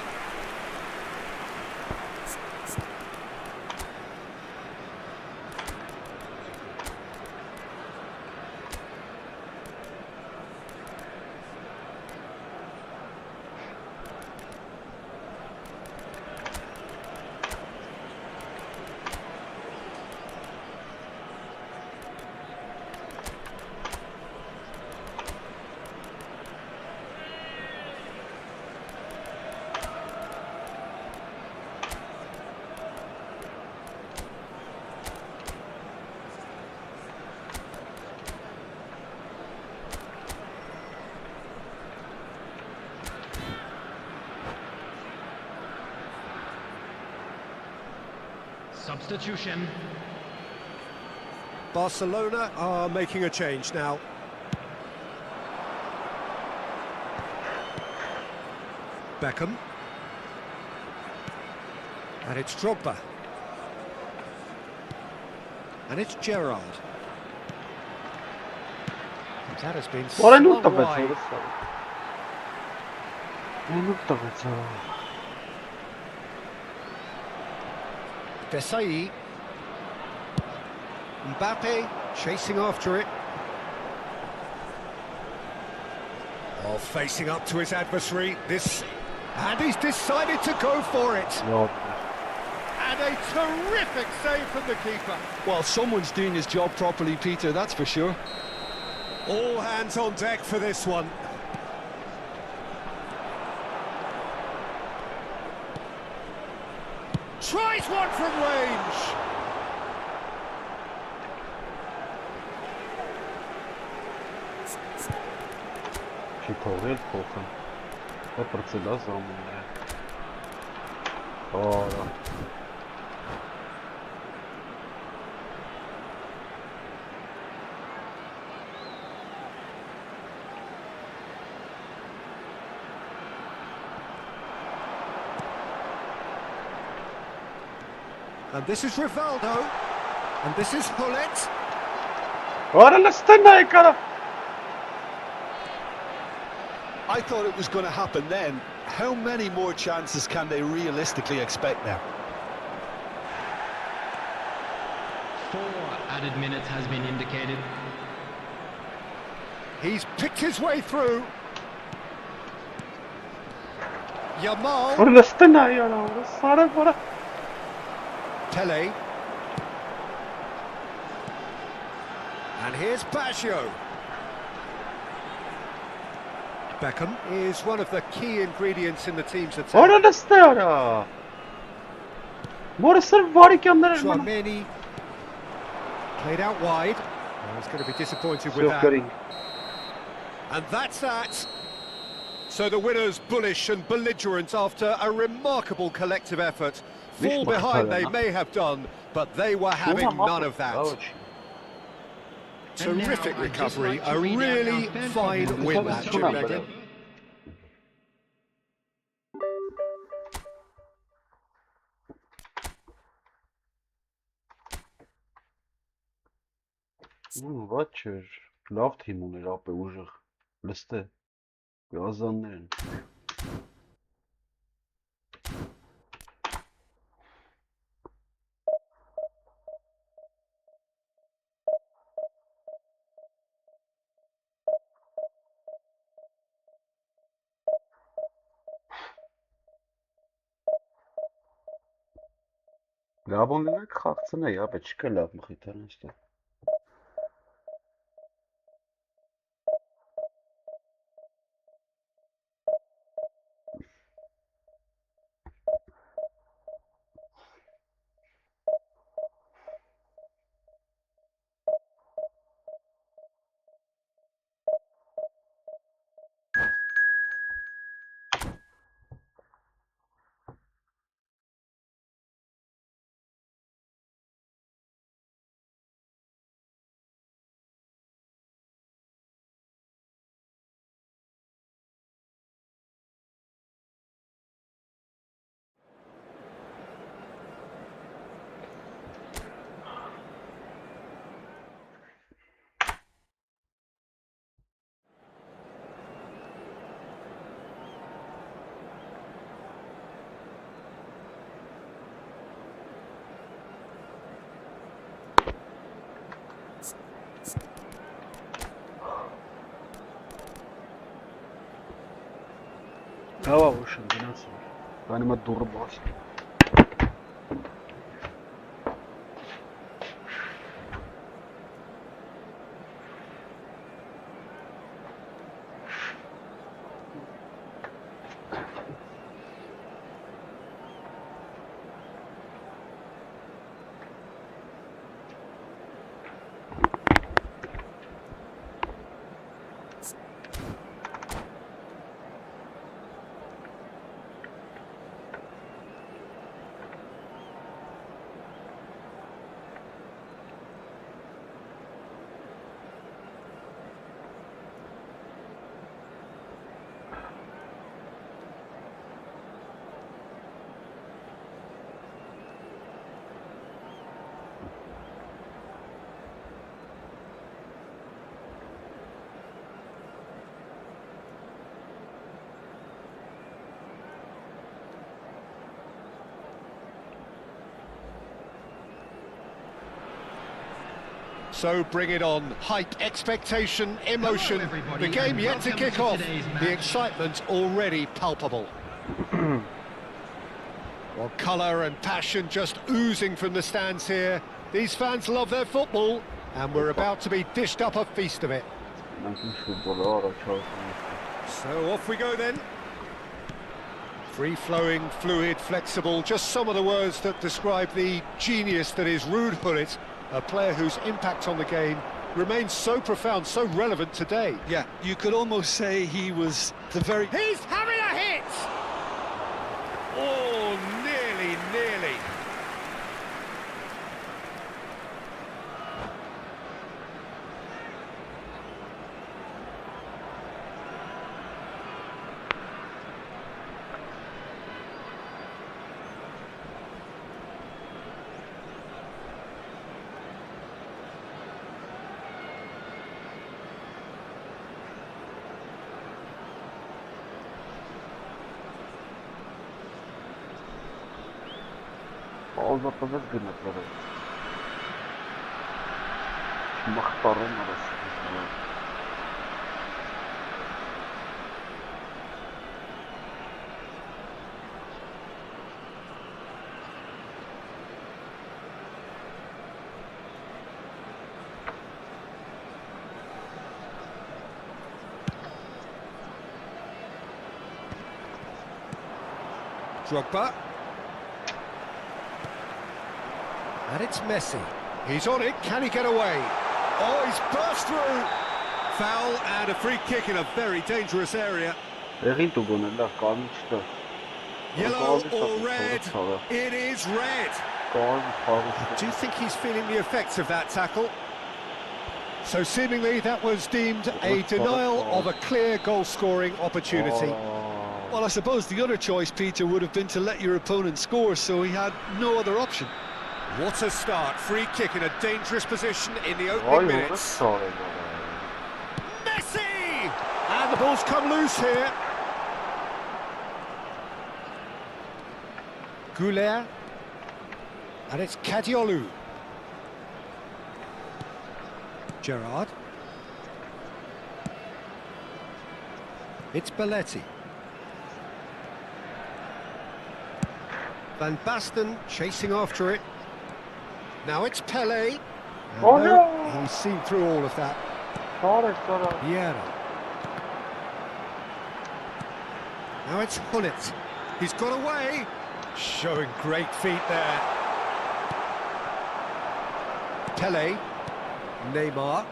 Substitution. Barcelona are making a change now. Beckham. And it's Drogba. And it's Gerrard. That has been Ora swung nuk të wide. beco. Nuk të beco. Desai. Mbappe chasing after it. Oh, facing up to his adversary. And he's decided to go for it. Jo. And a terrific save from the keeper. Well, someone's doing his job properly, Peter, that's for sure. All hands on deck for this one. Tries one from range. Չի թողել փոխը։ Դա պրծելա զամունն է։ Օրա։ And this is Rivaldo. And this is Hullet. Օրա լստենա եկարա։ I thought it was going to happen then. How many more chances can they realistically expect now? 4 added minutes has been indicated. He's picked his way through. Yamal. Օրա լստենա յարա, օրա սարը օրա։ Pele. And here's Baggio. Beckham is one of the key ingredients in the team's attack. Օրա լստե օրա։ Մորը սր վարիկյաններ են մնում։ Tchouameni played out wide. Oh, he's going to be disappointed with that. And that's that. So the winners bullish and belligerent after a remarkable collective effort. Fall behind they may have done, but they were having none of that. Terrific recovery, a really fine win that, Jim Megan. Ոչ էր, լավ թիմ ուներ ապե ուժեղ, լստե, գազաններ են։ Գաբոնները կխաղցնե, ապե չկա լավ մխիթար նստե։ Hava hoşum nasıl? Benim duru bas. So bring it on. Hype, expectation, emotion. The game yet to kick off. The excitement already palpable. Well, colour and passion just oozing from the stands here. These fans love their football, and we're about to be dished up a feast of it. So off we go then. Free-flowing, fluid, flexible, just some of the words that describe the genius that is Ruud Gullit, a player whose impact on the game remains so profound, so relevant today. Yeah, you could almost say he was the very... He's having a hit! Oh, nearly. Aldatılır gırnakları. Mahtarın arası. Drogba. And it's Messi. He's on it, can he get away? Oh, he's burst through! Foul and a free kick in a very dangerous area. Yellow or red? It is red. Do you think he's feeling the effects of that tackle? So seemingly that was deemed a denial of a clear goal-scoring opportunity. Well, I suppose the other choice, Peter, would have been to let your opponent score, so he had no other option. What a start. Free kick in a dangerous position in the opening minutes. Messi! And the ball's come loose here. Goulet. And it's Kadiolu. Gerrard. It's Belletti. Van Basten chasing after it. Now it's Pelé. Oh no! He's seen through all of that. Vieira. Now it's Gullit. He's got away. Showing great feet there. Pelé. Neymar.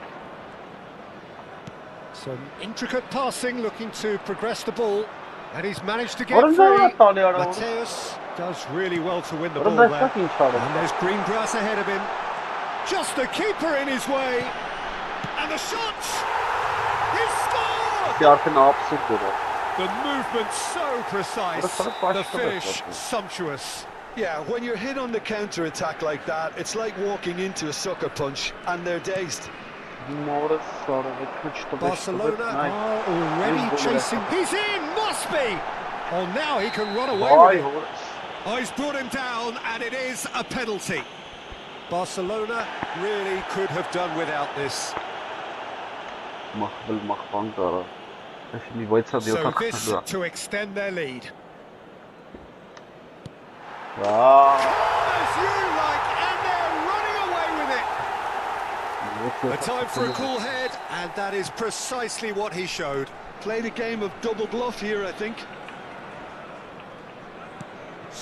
Some intricate passing, looking to progress the ball. And he's managed to get free. Mateus does really well to win the ball there. And there's green grass ahead of him. Just the keeper in his way. And the shots! He scored! The movement so precise. The finish sumptuous. Yeah, when you're hit on the counter-attack like that, it's like walking into a sucker punch, and they're dazed. Barcelona are already chasing. He's in! Must be! Oh, now he can run away with it. Oh, he's brought him down, and it is a penalty. Barcelona really could have done without this. Έφυγε η βοήθεια So διότι this to extend their lead. As you like, and they're running away with it. A time for a cool head, and that is precisely what he showed. Played a game of double bluff here, I think.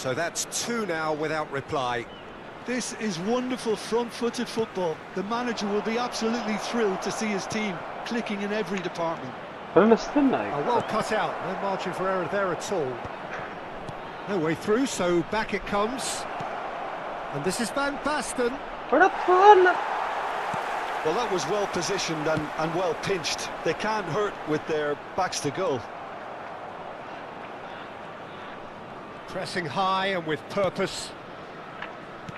So that's two now without reply. This is wonderful front-footed football. The manager will be absolutely thrilled to see his team clicking in every department. Oh, well cut out, no margin for error there at all. No way through, so back it comes. And this is Van Basten. Well, that was well positioned and well pinched. They can't hurt with their backs to goal. Pressing high and with purpose.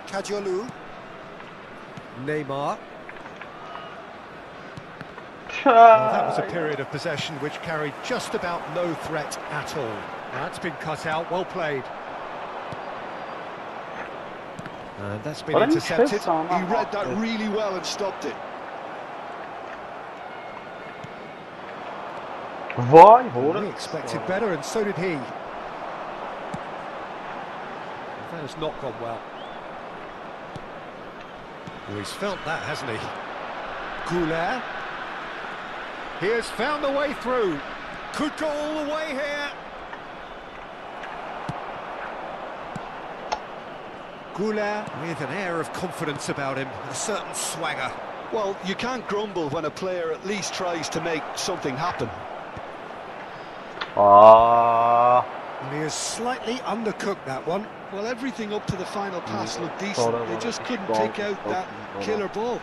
Kajolu. Neymar. Well, that was a period of possession which carried just about no threat at all. That's been cut out, well played. And that's been intercepted. He read that really well and stopped it. We expected better, and so did he. That has not gone well. Well, he's felt that, hasn't he? Goulet. He has found the way through. Could go all the way here. Goulet with an air of confidence about him, a certain swagger. Well, you can't grumble when a player at least tries to make something happen. And he has slightly undercooked that one. Well, everything up to the final pass looked decent. They just couldn't pick out that killer ball.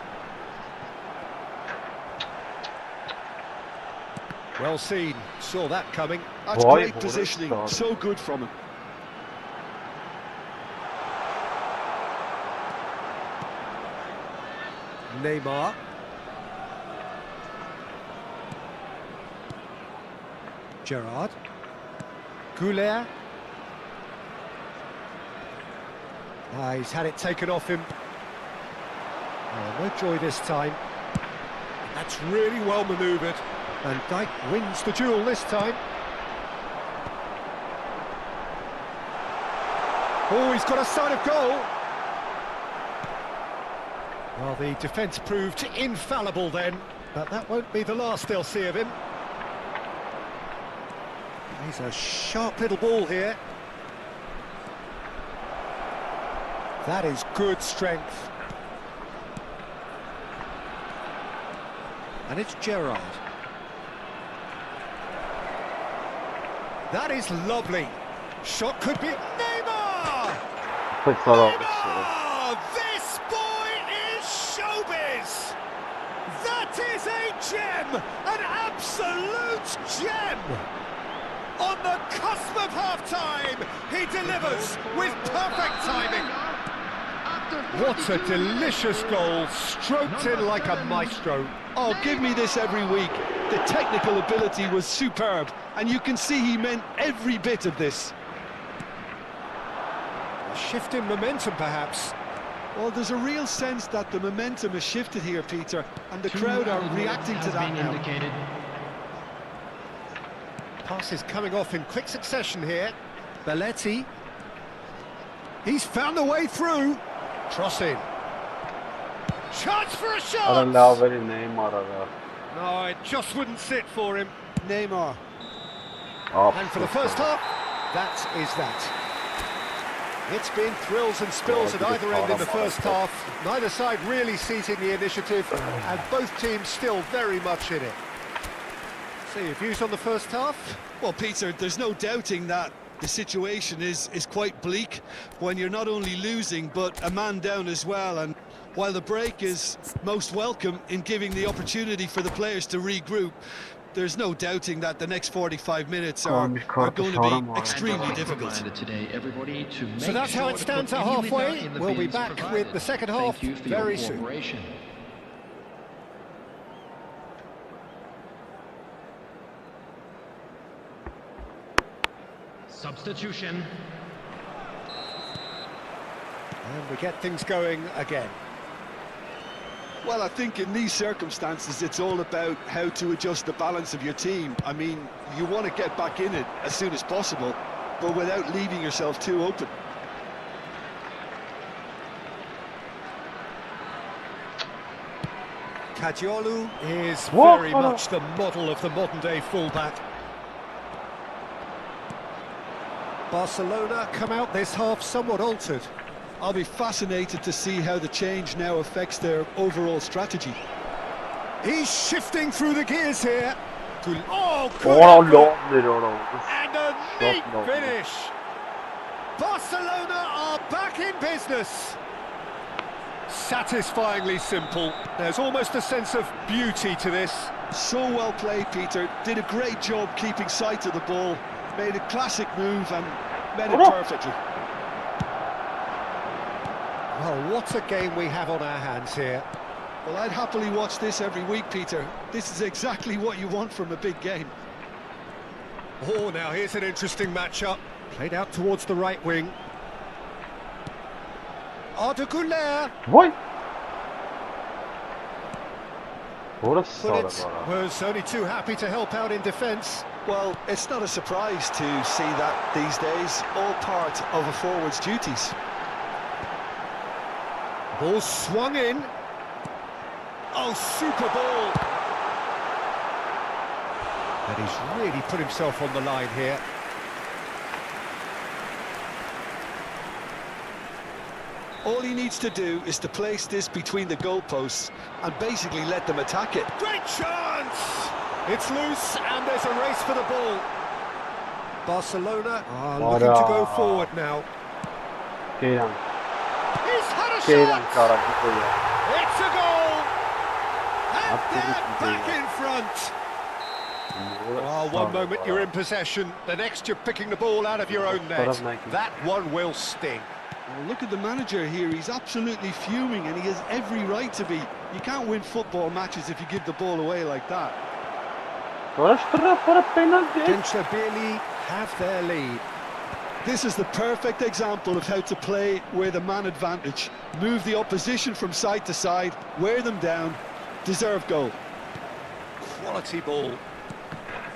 Well seen, saw that coming. That's great positioning, so good from him. Neymar. Gerrard. Goulet. He's had it taken off him. Oh, no joy this time. That's really well manoeuvred. And Dijk wins the duel this time. Oh, he's got a sight of goal. Well, the defence proved infallible then, but that won't be the last they'll see of him. He's a sharp little ball here. That is good strength. And it's Gerrard. That is lovely. Shot could be Neymar! Neymar! This boy is showbiz! That is a gem! An absolute gem! On the cusp of half-time, he delivers with perfect timing. What a delicious goal, stroked in like a maestro. Oh, give me this every week. The technical ability was superb, and you can see he meant every bit of this. A shift in momentum, perhaps. Well, there's a real sense that the momentum has shifted here, Peter, and the crowd are reacting to that now. Pass is coming off in quick succession here. Belletti. He's found the way through. Cross in. Chance for a shot! No, it just wouldn't sit for him. Neymar. And for the first half, that is that. It's been thrills and spills at either end in the first half. Neither side really seizing the initiative, and both teams still very much in it. So your views on the first half? Well, Peter, there's no doubting that the situation is quite bleak when you're not only losing but a man down as well. And while the break is most welcome in giving the opportunity for the players to regroup, there's no doubting that the next 45 minutes are going to be extremely difficult. So that's how it stands at halfway. We'll be back with the second half very soon. Substitution. And we get things going again. Well, I think in these circumstances, it's all about how to adjust the balance of your team. I mean, you want to get back in it as soon as possible, but without leaving yourself too open. Kadiolu is very much the model of the modern-day fullback. Barcelona come out this half somewhat altered. I'll be fascinated to see how the change now affects their overall strategy. He's shifting through the gears here. Oh, good Oh, effort. no. And a neat no. finish. Barcelona are back in business. Satisfyingly simple. There's almost a sense of beauty to this. So well played, Peter. Did a great job keeping sight of the ball. Made a classic move and made it perfectly. Well, what a game we have on our hands here. Well, I'd happily watch this every week, Peter. This is exactly what you want from a big game. Oh, now here's an interesting matchup. Played out towards the right wing. Arda Güler. What? What a But solid it was only too happy to help out in defence. Well, it's not a surprise to see that these days, all part of a forward's duties. Ball swung in. Oh, super ball. And he's really put himself on the line here. All he needs to do is to place this between the goalposts and basically let them attack it. Great chance! It's loose and there's a race for the ball. Barcelona are looking to go forward now. Geyran. He's had a Geyran shot! kara gidiyor. It's a goal! And Absolutely they're back brilliant. in front. Oh, one moment you're in possession, the next you're picking the ball out of your own net. That one will sting. Well, look at the manager here. He's absolutely fuming and he has every right to be. You can't win football matches if you give the ball away like that. Gençler Birliği have their lead. This is the perfect example of how to play with a man advantage. Move the opposition from side to side, wear them down, deserve goal. Quality ball.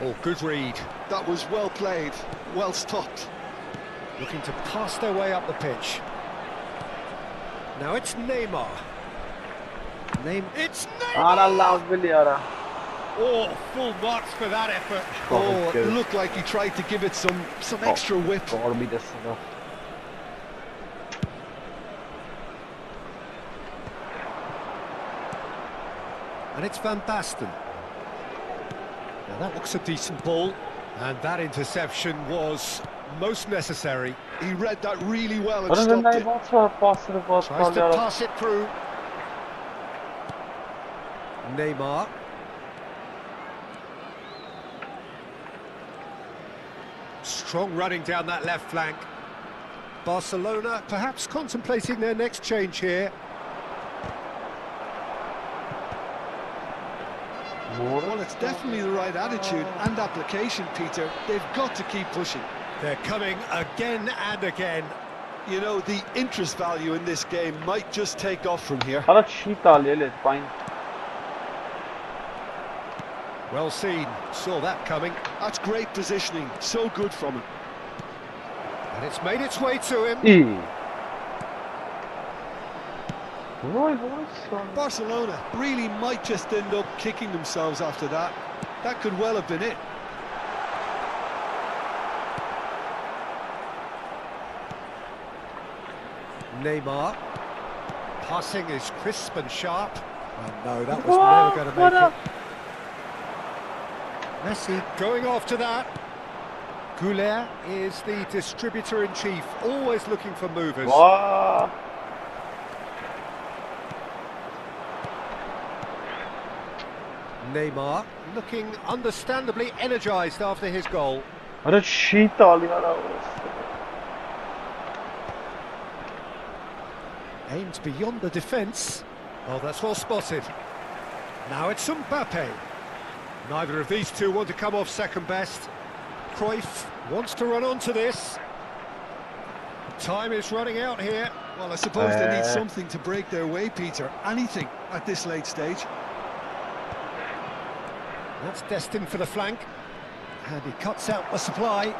Oh, good read. That was well played, well stopped. Looking to pass their way up the pitch. Now it's Neymar. It's Neymar! Oh, full marks for that effort. Oh, it looked like he tried to give it some extra whip. And it's Van Basten. Now that looks a decent ball. And that interception was most necessary. He read that really well and stopped it. Tries to pass it through. Neymar. Strong running down that left flank. Barcelona perhaps contemplating their next change here. Well, it's definitely the right attitude and application, Peter. They've got to keep pushing. They're coming again and again. You know, the interest value in this game might just take off from here. Well seen, saw that coming. That's great positioning, so good from him. And it's made its way to him. Barcelona really might just end up kicking themselves after that. That could well have been it. Neymar. Passing is crisp and sharp. Oh no, that was never going to make it. Messi going after that. Güler is the distributor-in-chief, always looking for movers. Neymar looking understandably energised after his goal. Aimed beyond the defence. Oh, that's well spotted. Now it's Mbappe. Neither of these two want to come off second best. Cruyff wants to run onto this. Time is running out here. Well, I suppose they need something to break their way, Peter. Anything at this late stage. That's destined for the flank. And he cuts out the supply.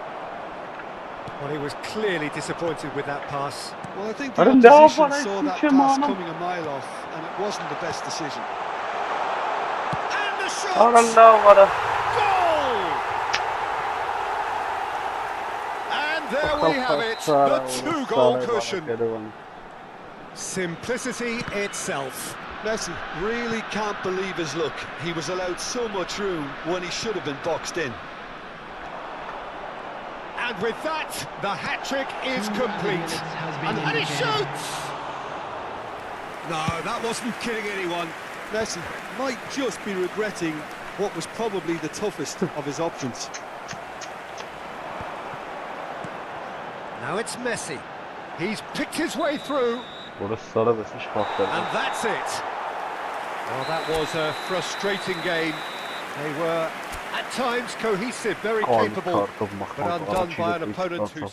Well, he was clearly disappointed with that pass. Well, I think the I don't know, opposition but I saw think that you're pass man. coming a mile off, and it wasn't the best decision. And the shot! I don't know what a... Goal! And there we have it, the two-goal cushion. Simplicity itself. Messi really can't believe his luck. He was allowed so much room when he should have been boxed in. And with that, the hat-trick is complete. And he shoots! No, that wasn't kidding anyone. Messi might just be regretting what was probably the toughest of his options. Now it's Messi. He's picked his way through. And that's it. Well, that was a frustrating game. They were, at times, cohesive, very capable, but undone by an opponent who...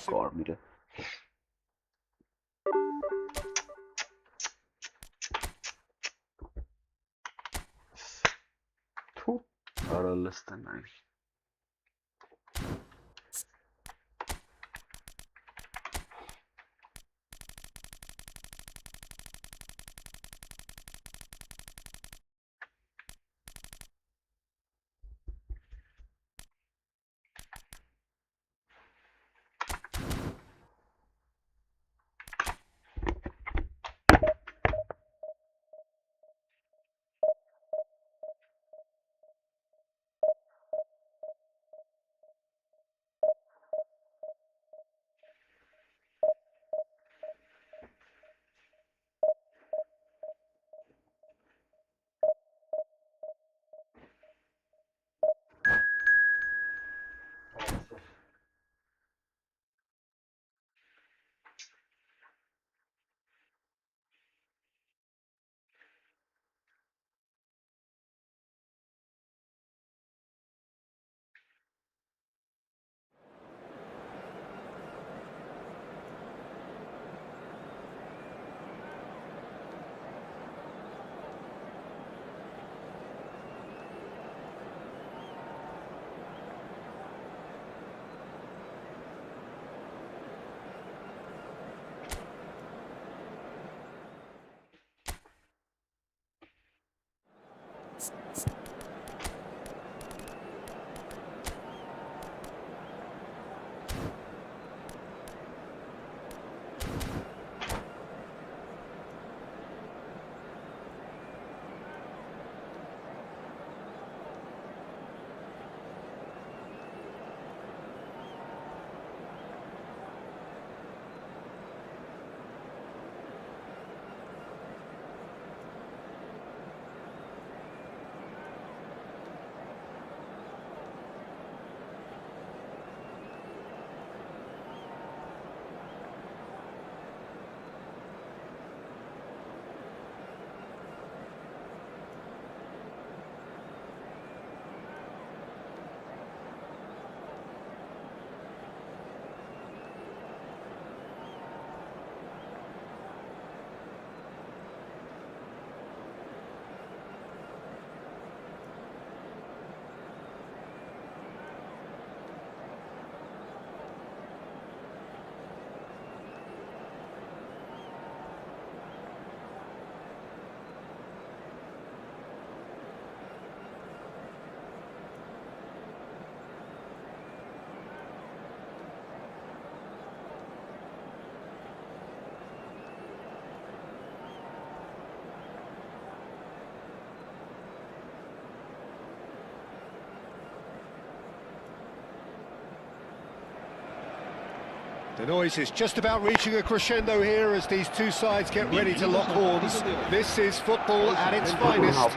The noise is just about reaching a crescendo here as these two sides get ready to lock horns. This is football at its finest.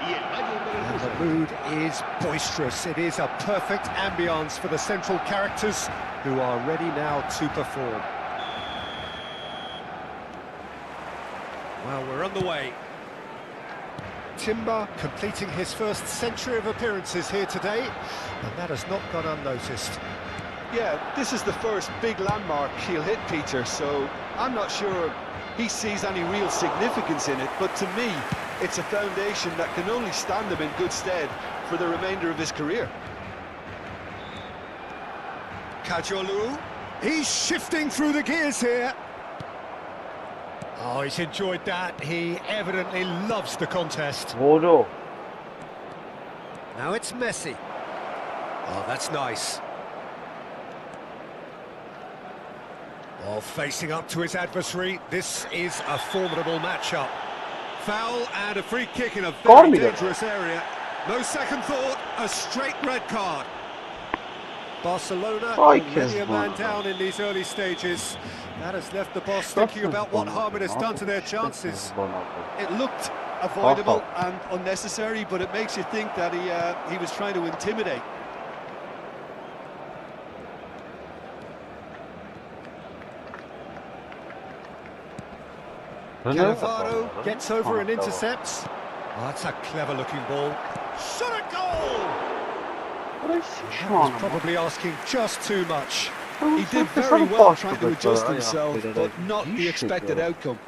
And the mood is boisterous. It is a perfect ambience for the central characters who are ready now to perform. Well, we're on the way. Timber completing his first century of appearances here today, and that has not gone unnoticed. Yeah, this is the first big landmark he'll hit, Peter, so I'm not sure he sees any real significance in it, but to me, it's a foundation that can only stand him in good stead for the remainder of his career. Kajolu, he's shifting through the gears here. Oh, he's enjoyed that. He evidently loves the contest. Bodo. Now it's Messi. Oh, that's nice. Oh, facing up to his adversary, this is a formidable matchup. Foul and a free kick in a very dangerous area. No second thought, a straight red card. Barcelona already a man down in these early stages. That has left the boss thinking about what harm it has done to their chances. It looked avoidable and unnecessary, but it makes you think that he was trying to intimidate. Cannavaro gets over and intercepts. Oh, that's a clever-looking ball. Shot a goal! He's probably asking just too much. He did very well trying to adjust himself, but not the expected outcome.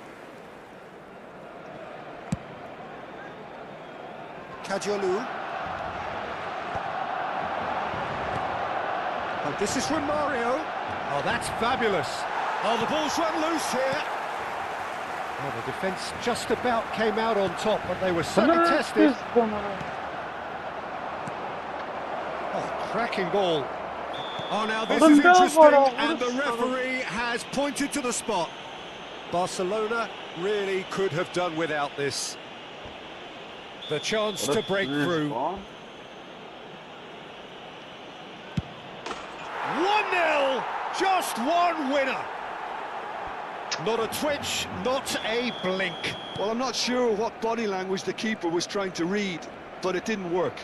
Kajolu. Oh, this is from Mario. Oh, that's fabulous. Oh, the ball's run loose here. Oh, the defence just about came out on top, but they were certainly tested. Oh, cracking ball. Oh, now this is interesting, and the referee has pointed to the spot. Barcelona really could have done without this. The chance to break through. 1-0, just one winner. Not a twitch, not a blink. Well, I'm not sure what body language the keeper was trying to read, but it didn't work.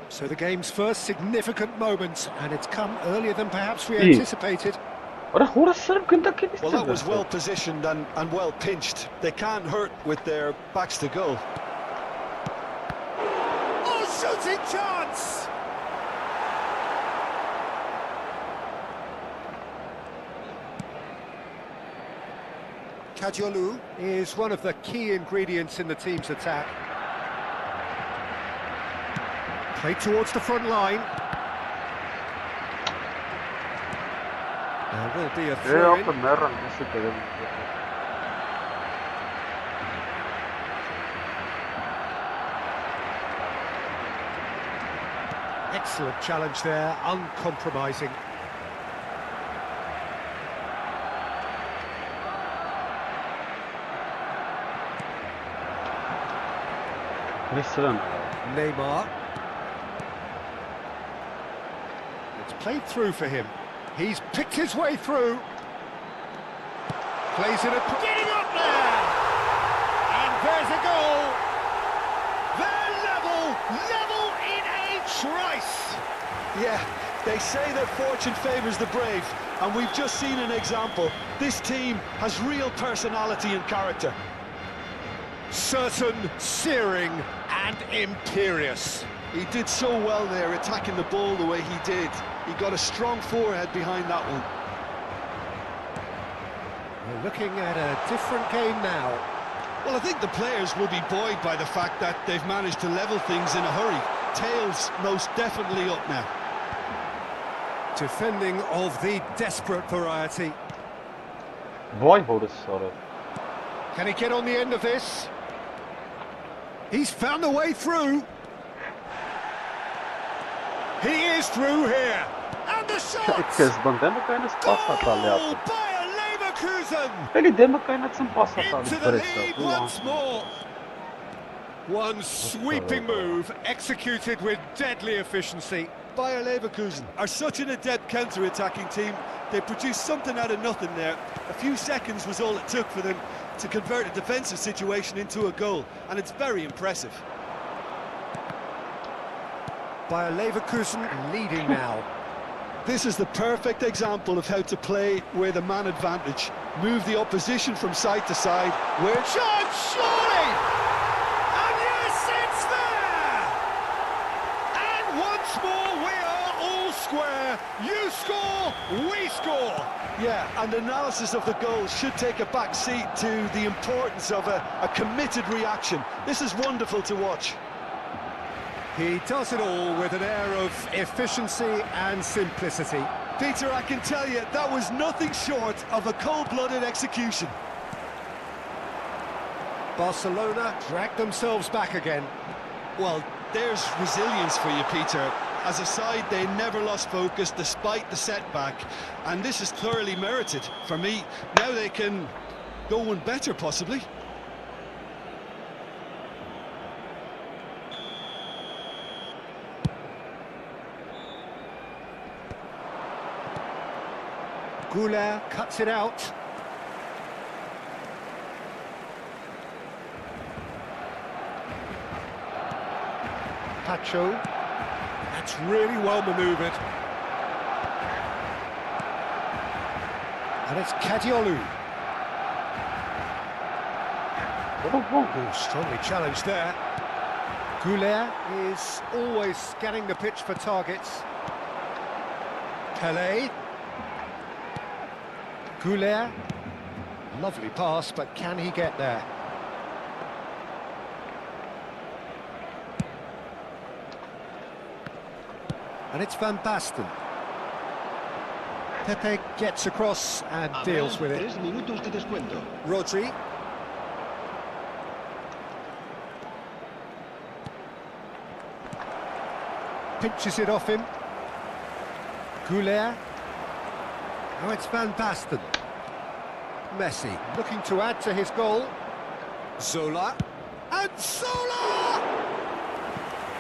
So the game's first significant moment, and it's come earlier than perhaps we anticipated. Well, that was well positioned and well pinched. They can't hurt with their backs to goal. Oh, shooting chance! Kajolu is one of the key ingredients in the team's attack. Played towards the front line. There will be a throw-in. Excellent challenge there, uncompromising. Neymar. It's played through for him. He's picked his way through. Plays it up, getting up there! And there's a goal! They're level in a trice! Yeah, they say that fortune favours the brave, and we've just seen an example. This team has real personality and character. Certain, searing, and imperious. He did so well there, attacking the ball the way he did. He got a strong forehead behind that one. We're looking at a different game now. Well, I think the players will be buoyed by the fact that they've managed to level things in a hurry. Tails most definitely up now. Defending of the desperate variety. Can he get on the end of this? He's found a way through. He is through here. And the shot! Goal! Bayer Leverkusen! Into the lead once more. One sweeping move, executed with deadly efficiency. Bayer Leverkusen are such an adept counter-attacking team. They produced something out of nothing there. A few seconds was all it took for them to convert a defensive situation into a goal, and it's very impressive. Bayer Leverkusen leading now. This is the perfect example of how to play with a man advantage. Move the opposition from side to side. Where shot, surely! And yes, it's there! And once more we are all We score! Yeah, and analysis of the goal should take a back seat to the importance of a committed reaction. This is wonderful to watch. He does it all with an air of efficiency and simplicity. Peter, I can tell you, that was nothing short of a cold-blooded execution. Barcelona dragged themselves back again. Well, there's resilience for you, Peter. As a side, they never lost focus despite the setback, and this is thoroughly merited. For me, now they can go one better, possibly. Goulet cuts it out. Pacho. That's really well manoeuvred. And it's Kadiolu. Oh, strongly challenged there. Goulet is always scanning the pitch for targets. Pelé. Goulet. Lovely pass, but can he get there? And it's Van Basten. Pepe gets across and deals with it. 3 minutos de descuento. Rodri. Pinches it off him. Goulet. Now it's Van Basten. Messi looking to add to his goal. Zola. And Zola!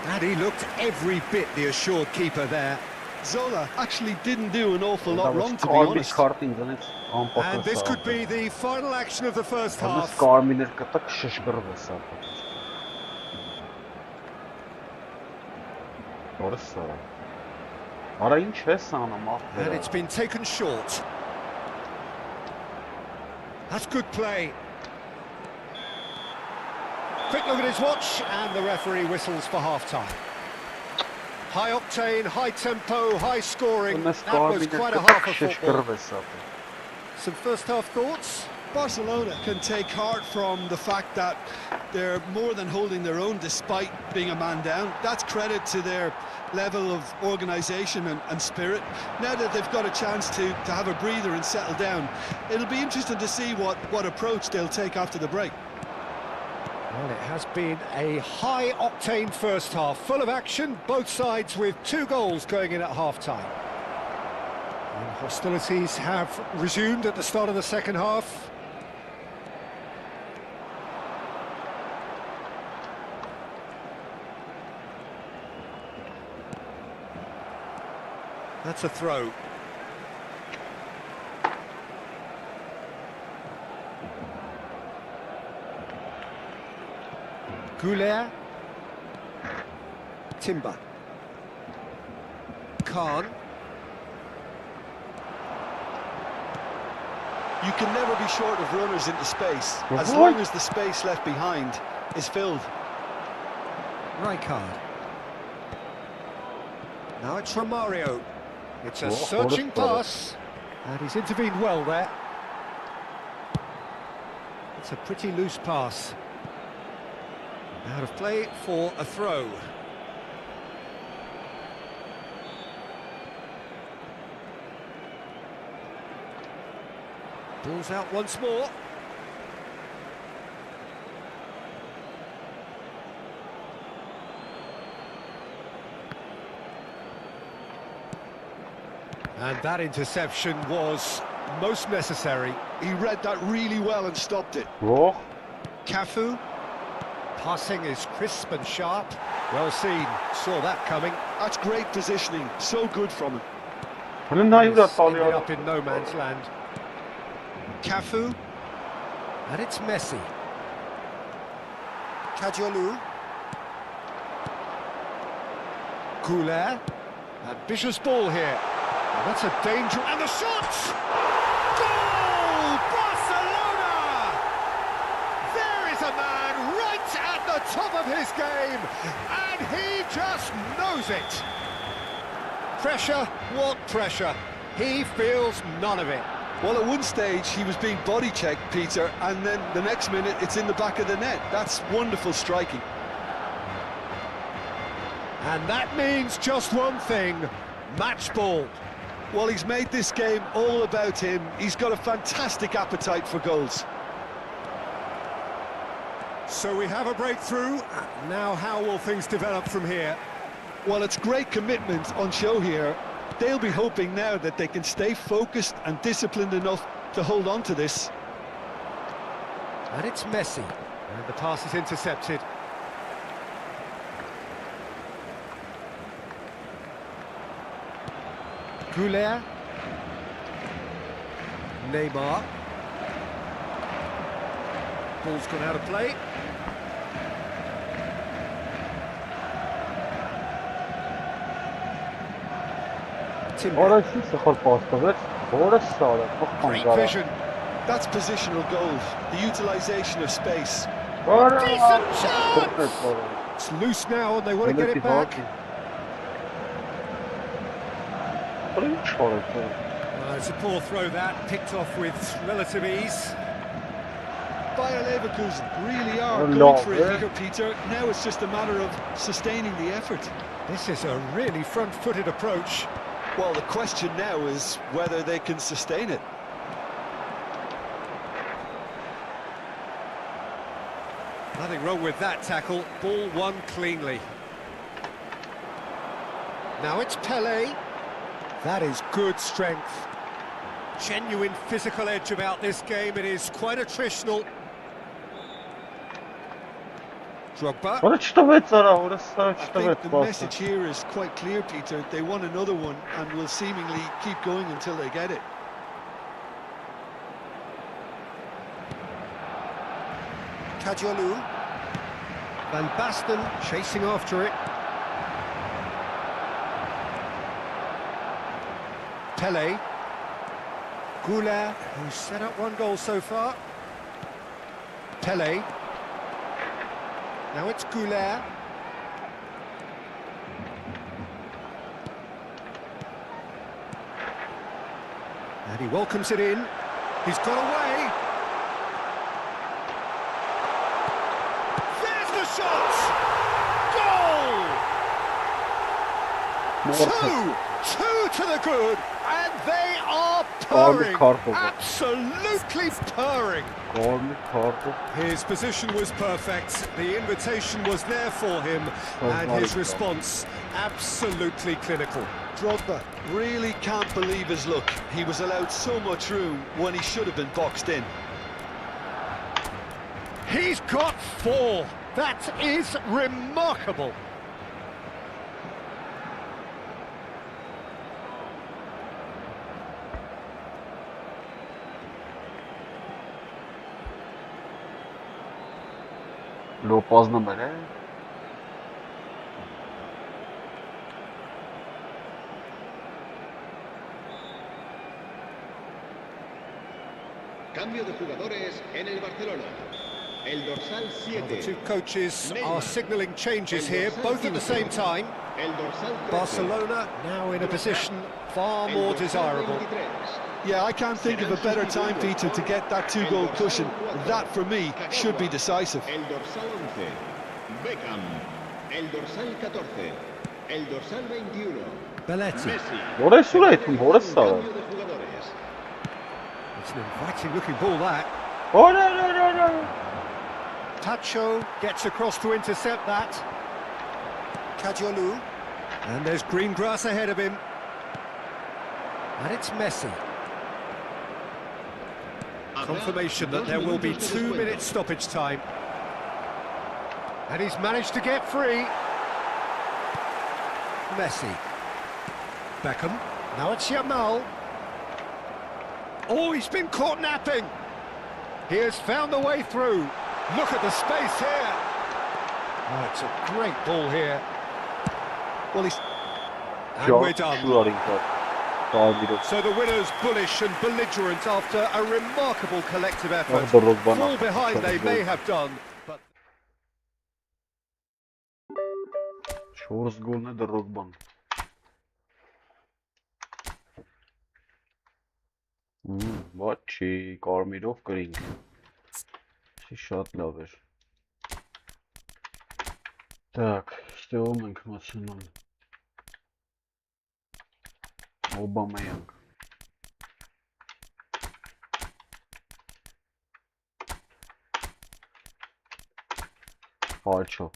And he looked every bit the assured keeper there. Zola actually didn't do an awful lot wrong, to be honest. And this could be the final action of the first half. And it's been taken short. That's good play. Quick look at his watch, and the referee whistles for half-time. High octane, high tempo, high scoring. That was quite a half of football. Some first-half thoughts? Barcelona can take heart from the fact that they're more than holding their own despite being a man down. That's credit to their level of organisation and spirit. Now that they've got a chance to have a breather and settle down, it'll be interesting to see what approach they'll take after the break. Well, it has been a high-octane first half, full of action, both sides with 2 goals going in at half-time. And hostilities have resumed at the start of the second half. That's a throw. Goulet. Timber. Khan. You can never be short of runners into space, as long as the space left behind is filled. Rijkaard. Now it's Romario. It's a searching pass, and he's intervened well there. It's a pretty loose pass. Out of play for a throw. Ball's out once more. And that interception was most necessary. He read that really well and stopped it. Cafu. Passing is crisp and sharp. Well seen. Saw that coming. That's great positioning. So good from him. Ended up in no man's land. Cafu. And it's Messi. Kadiolu. Goulet. Ambitious ball here. And that's a danger. And the shot! Goal! Barcelona! There is a man right at the top of his game, and he just knows it. Pressure, what pressure? He feels none of it. Well, at one stage he was being body checked, Peter, and then the next minute it's in the back of the net. That's wonderful striking. And that means just one thing, match ball. Well, he's made this game all about him. He's got a fantastic appetite for goals. So we have a breakthrough. Now how will things develop from here? Well, it's great commitment on show here. They'll be hoping now that they can stay focused and disciplined enough to hold on to this. And it's Messi. And the pass is intercepted. Goulet. Neymar. Ball's gone out of play. Great vision. That's positional goals, the utilisation of space. Decent chance! It's loose now and they want to get it back. It's a poor throw that, picked off with relative ease. Bayer Leverkusen really are going for it here, Peter. Now it's just a matter of sustaining the effort. This is a really front-footed approach. Well, the question now is whether they can sustain it. Nothing wrong with that tackle. Ball won cleanly. Now it's Pelé. That is good strength. Genuine physical edge about this game. It is quite attritional. Drogba. I think the message here is quite clear, Peter. They want another one and will seemingly keep going until they get it. Kajolu. Van Basten chasing after it. Pelé. Goulet, who's set up one goal so far. Pelé. Now it's Goulet. And he welcomes it in. He's got away. There's the shot! Goal! Two to the good, and they are purring. Absolutely purring. His position was perfect, the invitation was there for him, and his response absolutely clinical. Drogba really can't believe his luck. He was allowed so much room when he should have been boxed in. He's got 4. That is remarkable. Cambio de jugadores en el Barcelona. El dorsal 7. The two coaches are signalling changes here, both at the same time. El dorsal 13. Barcelona now in a position far more desirable. Yeah, I can't think of a better time, Peter, to get that 2-goal cushion. That, for me, should be decisive. El dorsal 11. Beckham. El dorsal 14. El dorsal 21. Belletti. Messi. It's an inviting looking ball that. Tacho gets across to intercept that. Kajolu. And there's green grass ahead of him. And it's Messi. Confirmation that there will be 2 minutes stoppage time. And he's managed to get free. Messi. Beckham. Now it's Yamal. Oh, he's been caught napping. He has found the way through. Look at the space here. Oh, it's a great ball here. Well, and we're done. So the winners bullish and belligerent after a remarkable collective effort. Fall behind they may have done, but... 4 գոլն է Դրոգբան։ Ոչի, կարմիրով գրինք։ Չի շատ լավ էր։ Так, ստեղում ենք մացնում։ Օբամեյանք։ Աչո։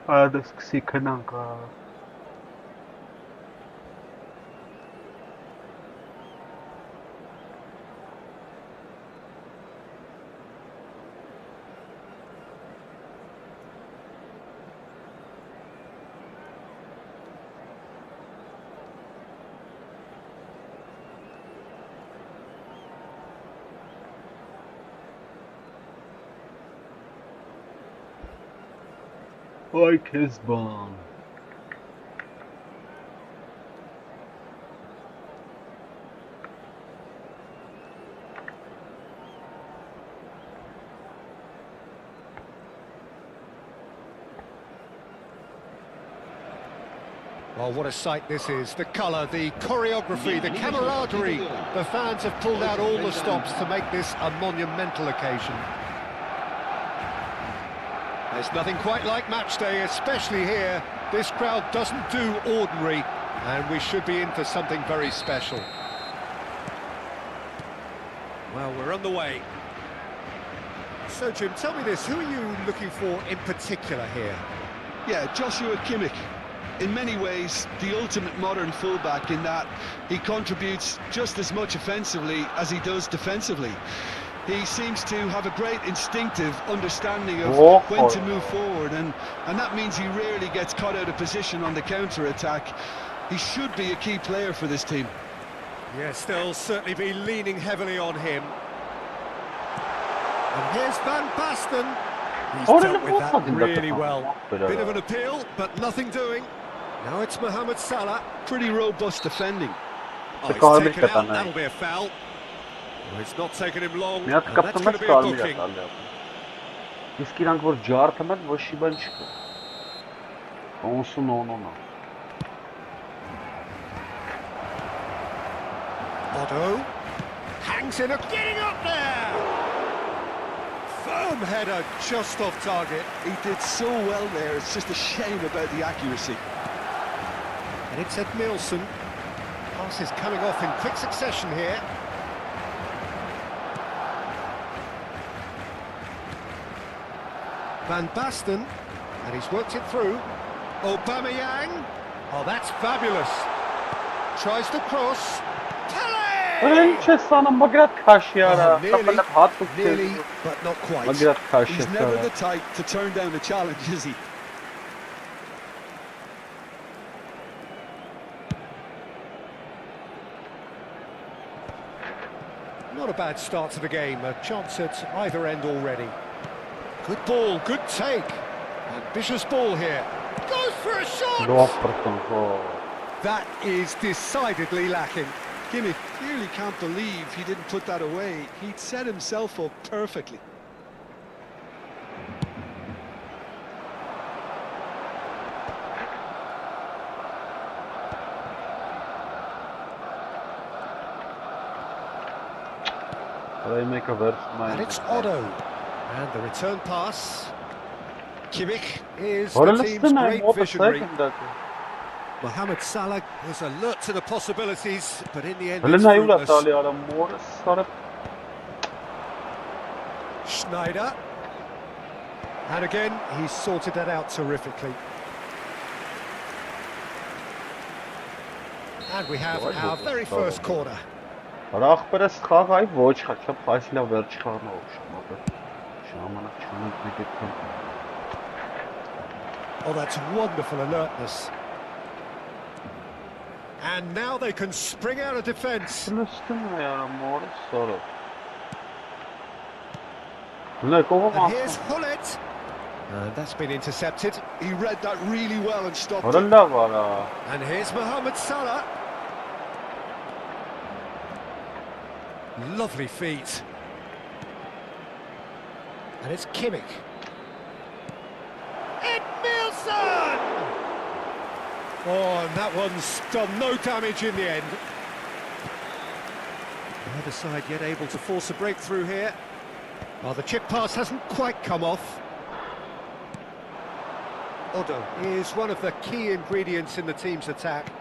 Այդպես սկսի քնանք։ Ay Kezban. Well, what a sight this is. The colour, the choreography, the camaraderie. The fans have pulled out all the stops to make this a monumental occasion. There's nothing quite like match day, especially here. This crowd doesn't do ordinary, and we should be in for something very special. Well, we're on the way. So, Jim, tell me this, who are you looking for in particular here? Yeah, Joshua Kimmich. In many ways, the ultimate modern fullback in that he contributes just as much offensively as he does defensively. He seems to have a great instinctive understanding of when to move forward, and that means he rarely gets caught out of position on the counter-attack. He should be a key player for this team. Yes, they'll certainly be leaning heavily on him. And here's Van Basten. He's dealt with that really well. Bit of an appeal, but nothing doing. Now it's Mohamed Salah. Pretty robust defending. Oh, he's taken out, that'll be a foul. Well, it's not taken him long, and that's going to be a booking. Իսկ իրանք որ ջարդը մեն ոչ մի բան չկա։ Onsun. Otto hangs in, getting up there! Firm header just off target. He did so well there, it's just a shame about the accuracy. And it's Ed Nielsen. Passes coming off in quick succession here. Van Basten, and he's worked it through. Aubameyang. Oh, that's fabulous. Tries to cross. Pele! Magrat Kashiara. Nearly, but not quite. Magrat He's never the Kashiara. type to turn down a challenge, is he? Not a bad start to the game, a chance at either end already. Good ball, good take. Ambitious ball here. Goes for a shot! That is decidedly lacking. Kimmich clearly can't believe he didn't put that away. He'd set himself up perfectly. And it's Otto. And the return pass. Kimmich is the team's great visionary. Mohamed Salah was alert to the possibilities, but in the end it's fruitless. Schneider. And again, he sorted that out terrifically. And we have our very first corner. Oh, that's wonderful alertness. And now they can spring out of defence. And here's Hullet. And that's been intercepted. He read that really well and stopped it. And here's Mohamed Salah. Lovely feet. And it's Kimmich. Edmilson! Oh, and that one's done no damage in the end. The other side yet able to force a breakthrough here. Oh, the chip pass hasn't quite come off. Otto is one of the key ingredients in the team's attack.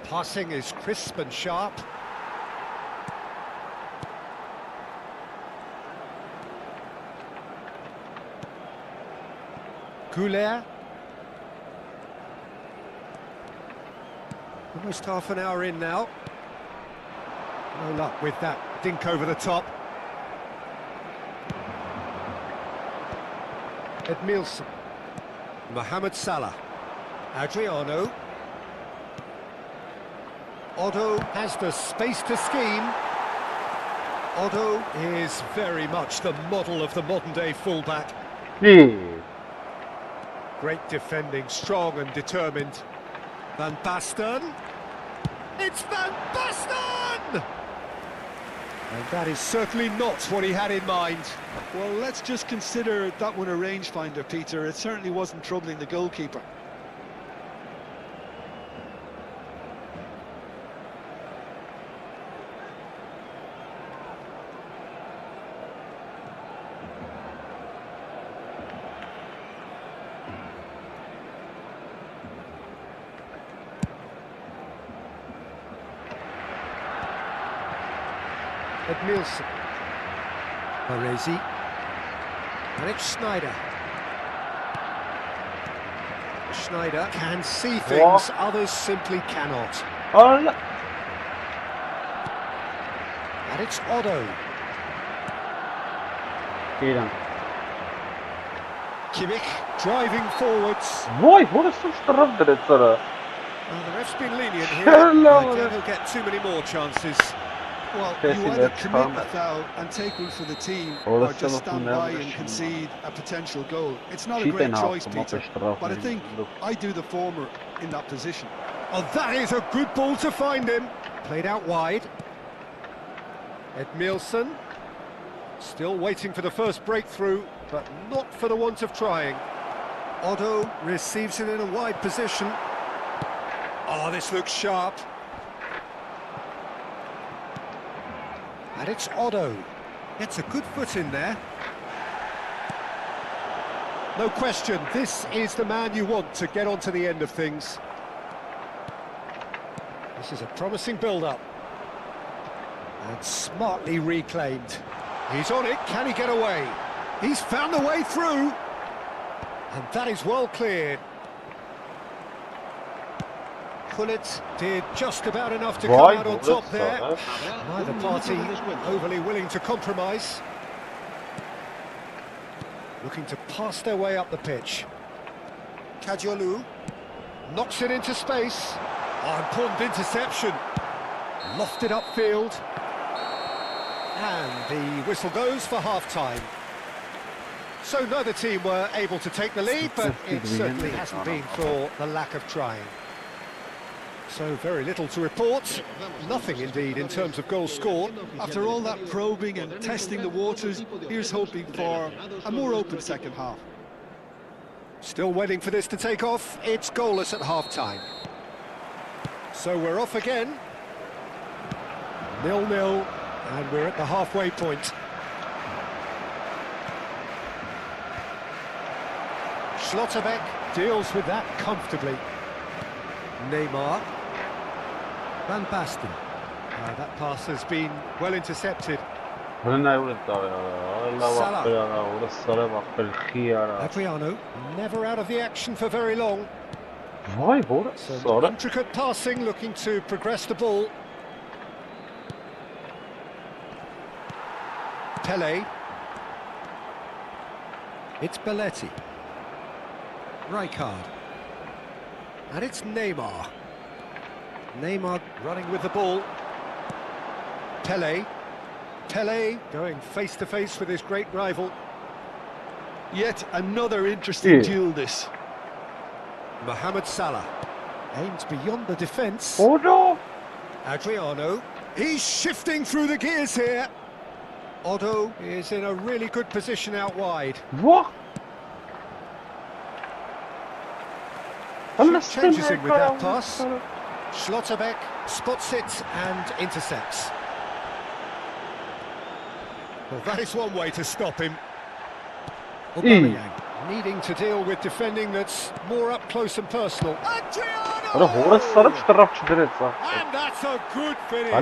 Passing is crisp and sharp. Goulet. Almost half an hour in now. No luck with that dink over the top. Edmilson. Mohamed Salah. Adriano. Otto has the space to scheme. Otto is very much the model of the modern-day fullback. Great defending, strong and determined. Van Basten. It's Van Basten! And that is certainly not what he had in mind. Well, let's just consider that one a rangefinder, Peter. It certainly wasn't troubling the goalkeeper. Edmilson. Baresi. And it's Schneider. Schneider can see things others simply cannot. And it's Otto. Kimmich driving forwards. Вой, what is so strong that it's Well, the ref's been lenient here. I doubt he'll get too many more chances. Well, you either commit a foul and take one for the team, or just stand by and concede a potential goal. It's not a great choice, Peter, but I think I do the former in that position. Oh, that is a good ball to find him. Played out wide. Edmilson. Still waiting for the first breakthrough, but not for the want of trying. Otto receives it in a wide position. Oh, this looks sharp. And it's Otto. Gets a good foot in there. No question, this is the man you want to get onto the end of things. This is a promising build-up. And smartly reclaimed. He's on it, can he get away? He's found a way through. And that is well cleared. Gullit did just about enough to come out on top there. Neither party overly willing to compromise. Looking to pass their way up the pitch. Kajolu knocks it into space. Oh, important interception. Lofted upfield. And the whistle goes for half-time. So neither team were able to take the lead, but it certainly hasn't been for the lack of trying. So very little to report. Nothing indeed in terms of goals scored. After all that probing and testing the waters, here's hoping for a more open second half. Still waiting for this to take off. It's goalless at half-time. So we're off again. 0-0, and we're at the halfway point. Schlotterbeck deals with that comfortably. Neymar. Van Basten. That pass has been well intercepted. Adriano, never out of the action for very long. Some intricate passing, looking to progress the ball. Pele. It's Belletti. Rijkaard. And it's Neymar. Neymar running with the ball. Pele. Pele going face-to-face with his great rival. Yet another interesting duel this. Mohamed Salah aims beyond the defence. Oh no! Adriano. He's shifting through the gears here. Otto is in a really good position out wide. What? Changes it with that pass. Schlotterbeck spots it and intercepts. Well, that is one way to stop him. Aubameyang needing to deal with defending that's more up close and personal. Adriano! And that's a good finish.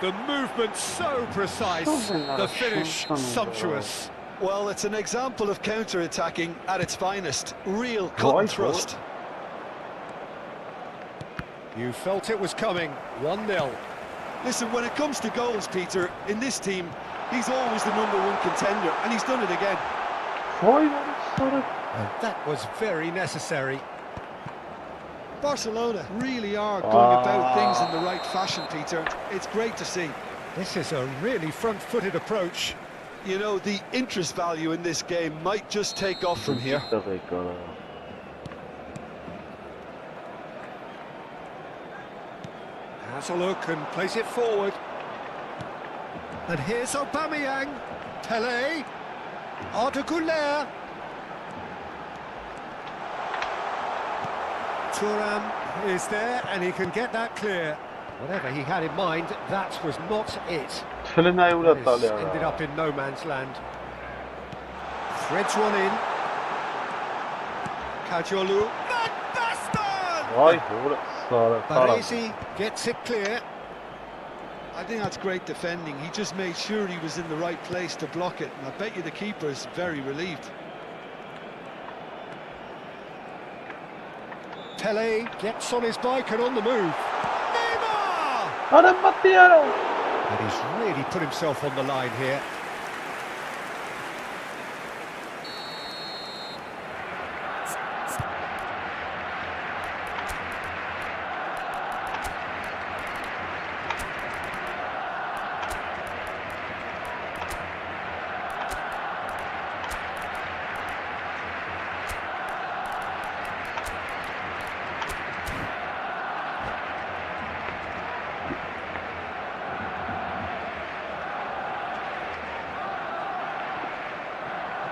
The movement so precise, the finish sumptuous. Well, it's an example of counter-attacking at its finest. Real cut and thrust. You felt it was coming. 1-0. Listen, when it comes to goals, Peter, in this team, he's always the #1 contender, and he's done it again. And that was very necessary. Barcelona really are going about things in the right fashion, Peter. It's great to see. This is a really front-footed approach. You know, the interest value in this game might just take off from here. Has a look and plays it forward. And here's Aubameyang. Pele. Arda Güler. Thuram is there and he can get that clear. Whatever he had in mind, that was not it. Ended up in no man's land. Threads one in. Kajolu. Baresi gets it clear. I think that's great defending. He just made sure he was in the right place to block it, and I bet you the keeper's very relieved. Pele gets on his bike and on the move. Neymar! And he's really put himself on the line here.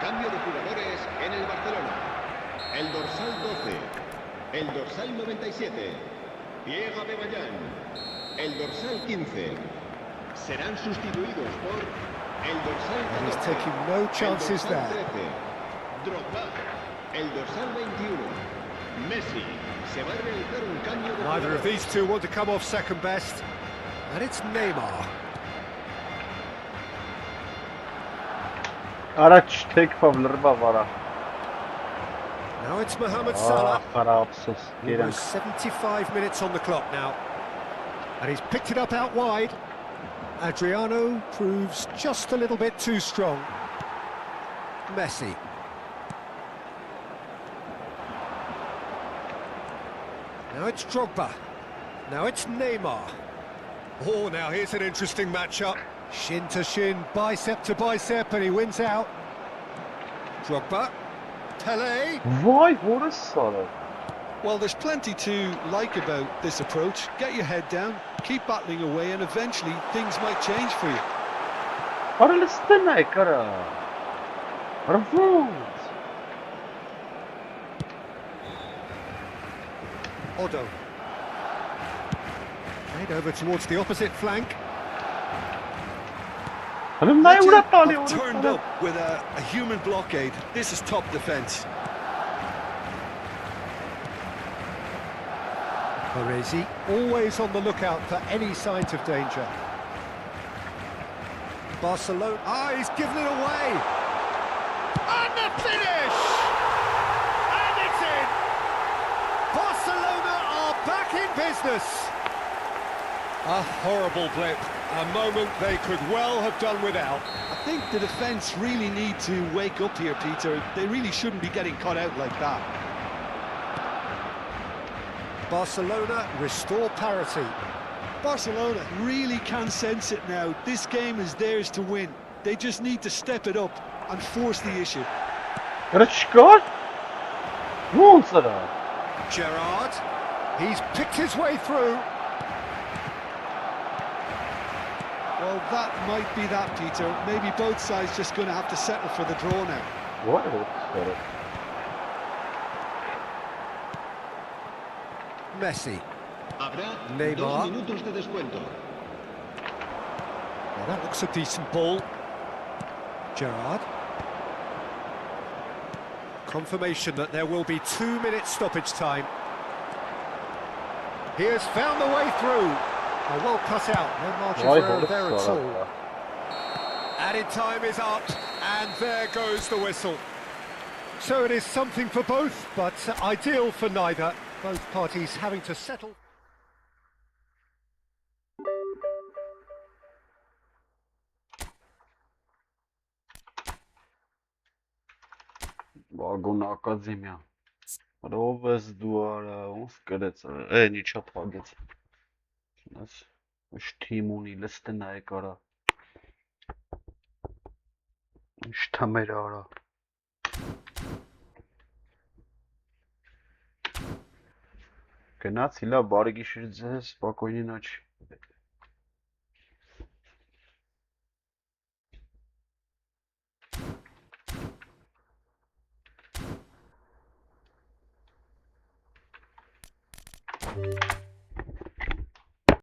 Cambio de jugadores en el Barcelona. El dorsal 12, el dorsal 97, Pierre Aubameyang, el dorsal 15. Serán sustituidos por el dorsal 14. He's taking no chances el there. dorsal 13, Drogba, el dorsal 21, Messi. Se va a realizar un cambio de Neither of jugadores. these two want to come off second best. And it's Neymar. Առաջ թեքվավ լրբավ արա։ Now it's Mohamed Salah. Խարապսս, գերանք։ Almost 75 minutes on the clock now. And he's picked it up out wide. Adriano proves just a little bit too strong. Messi. Now it's Drogba. Now it's Neymar. Oh, now here's an interesting matchup. Shin to shin, bicep to bicep, and he wins out. Drogba. Pele. Vay, որը սարը։ Well, there's plenty to like about this approach. Get your head down, keep battling away, and eventually things might change for you. Արա լստեն է կարա։ Արա ոնց։ Odo. Played over towards the opposite flank. Հələ նայ ուրա տալի, Have turned up with a human blockade. This is top defence. Baresi, always on the lookout for any signs of danger. Barcelona, he's given it away! And the finish! And it's in! Barcelona are back in business! A horrible blip, a moment they could well have done without. I think the defence really need to wake up here, Peter. They really shouldn't be getting caught out like that. Barcelona restore parity. Barcelona really can sense it now. This game is theirs to win. They just need to step it up and force the issue. Արա չկար։ Ոնց արա։ Gerrard, he's picked his way through. Well, that might be that, Peter. Maybe both sides just going to have to settle for the draw now. Վայ, սարը։ Messi. Habrá Neymar. 2 minutos de descuento. Well, that looks a decent ball. Gerrard. Confirmation that there will be 2 minutes stoppage time. He has found the way through. Oh, well cut out. No margin Vay, for error որը there at սարը։ all. Added time is up, and there goes the whistle. So it is something for both, but ideal for neither. Both parties having to settle. Վագոն ակադեմիա։ Ով ես դու արա, ոնց կրեց, էն իչա փագեց։ Ես ուշ թիմ ունի, լստեն է կարա։ Ինչ թմեր արա։ Գնացի լավ, բարի գիշեր ձեզ, спокойной ночи։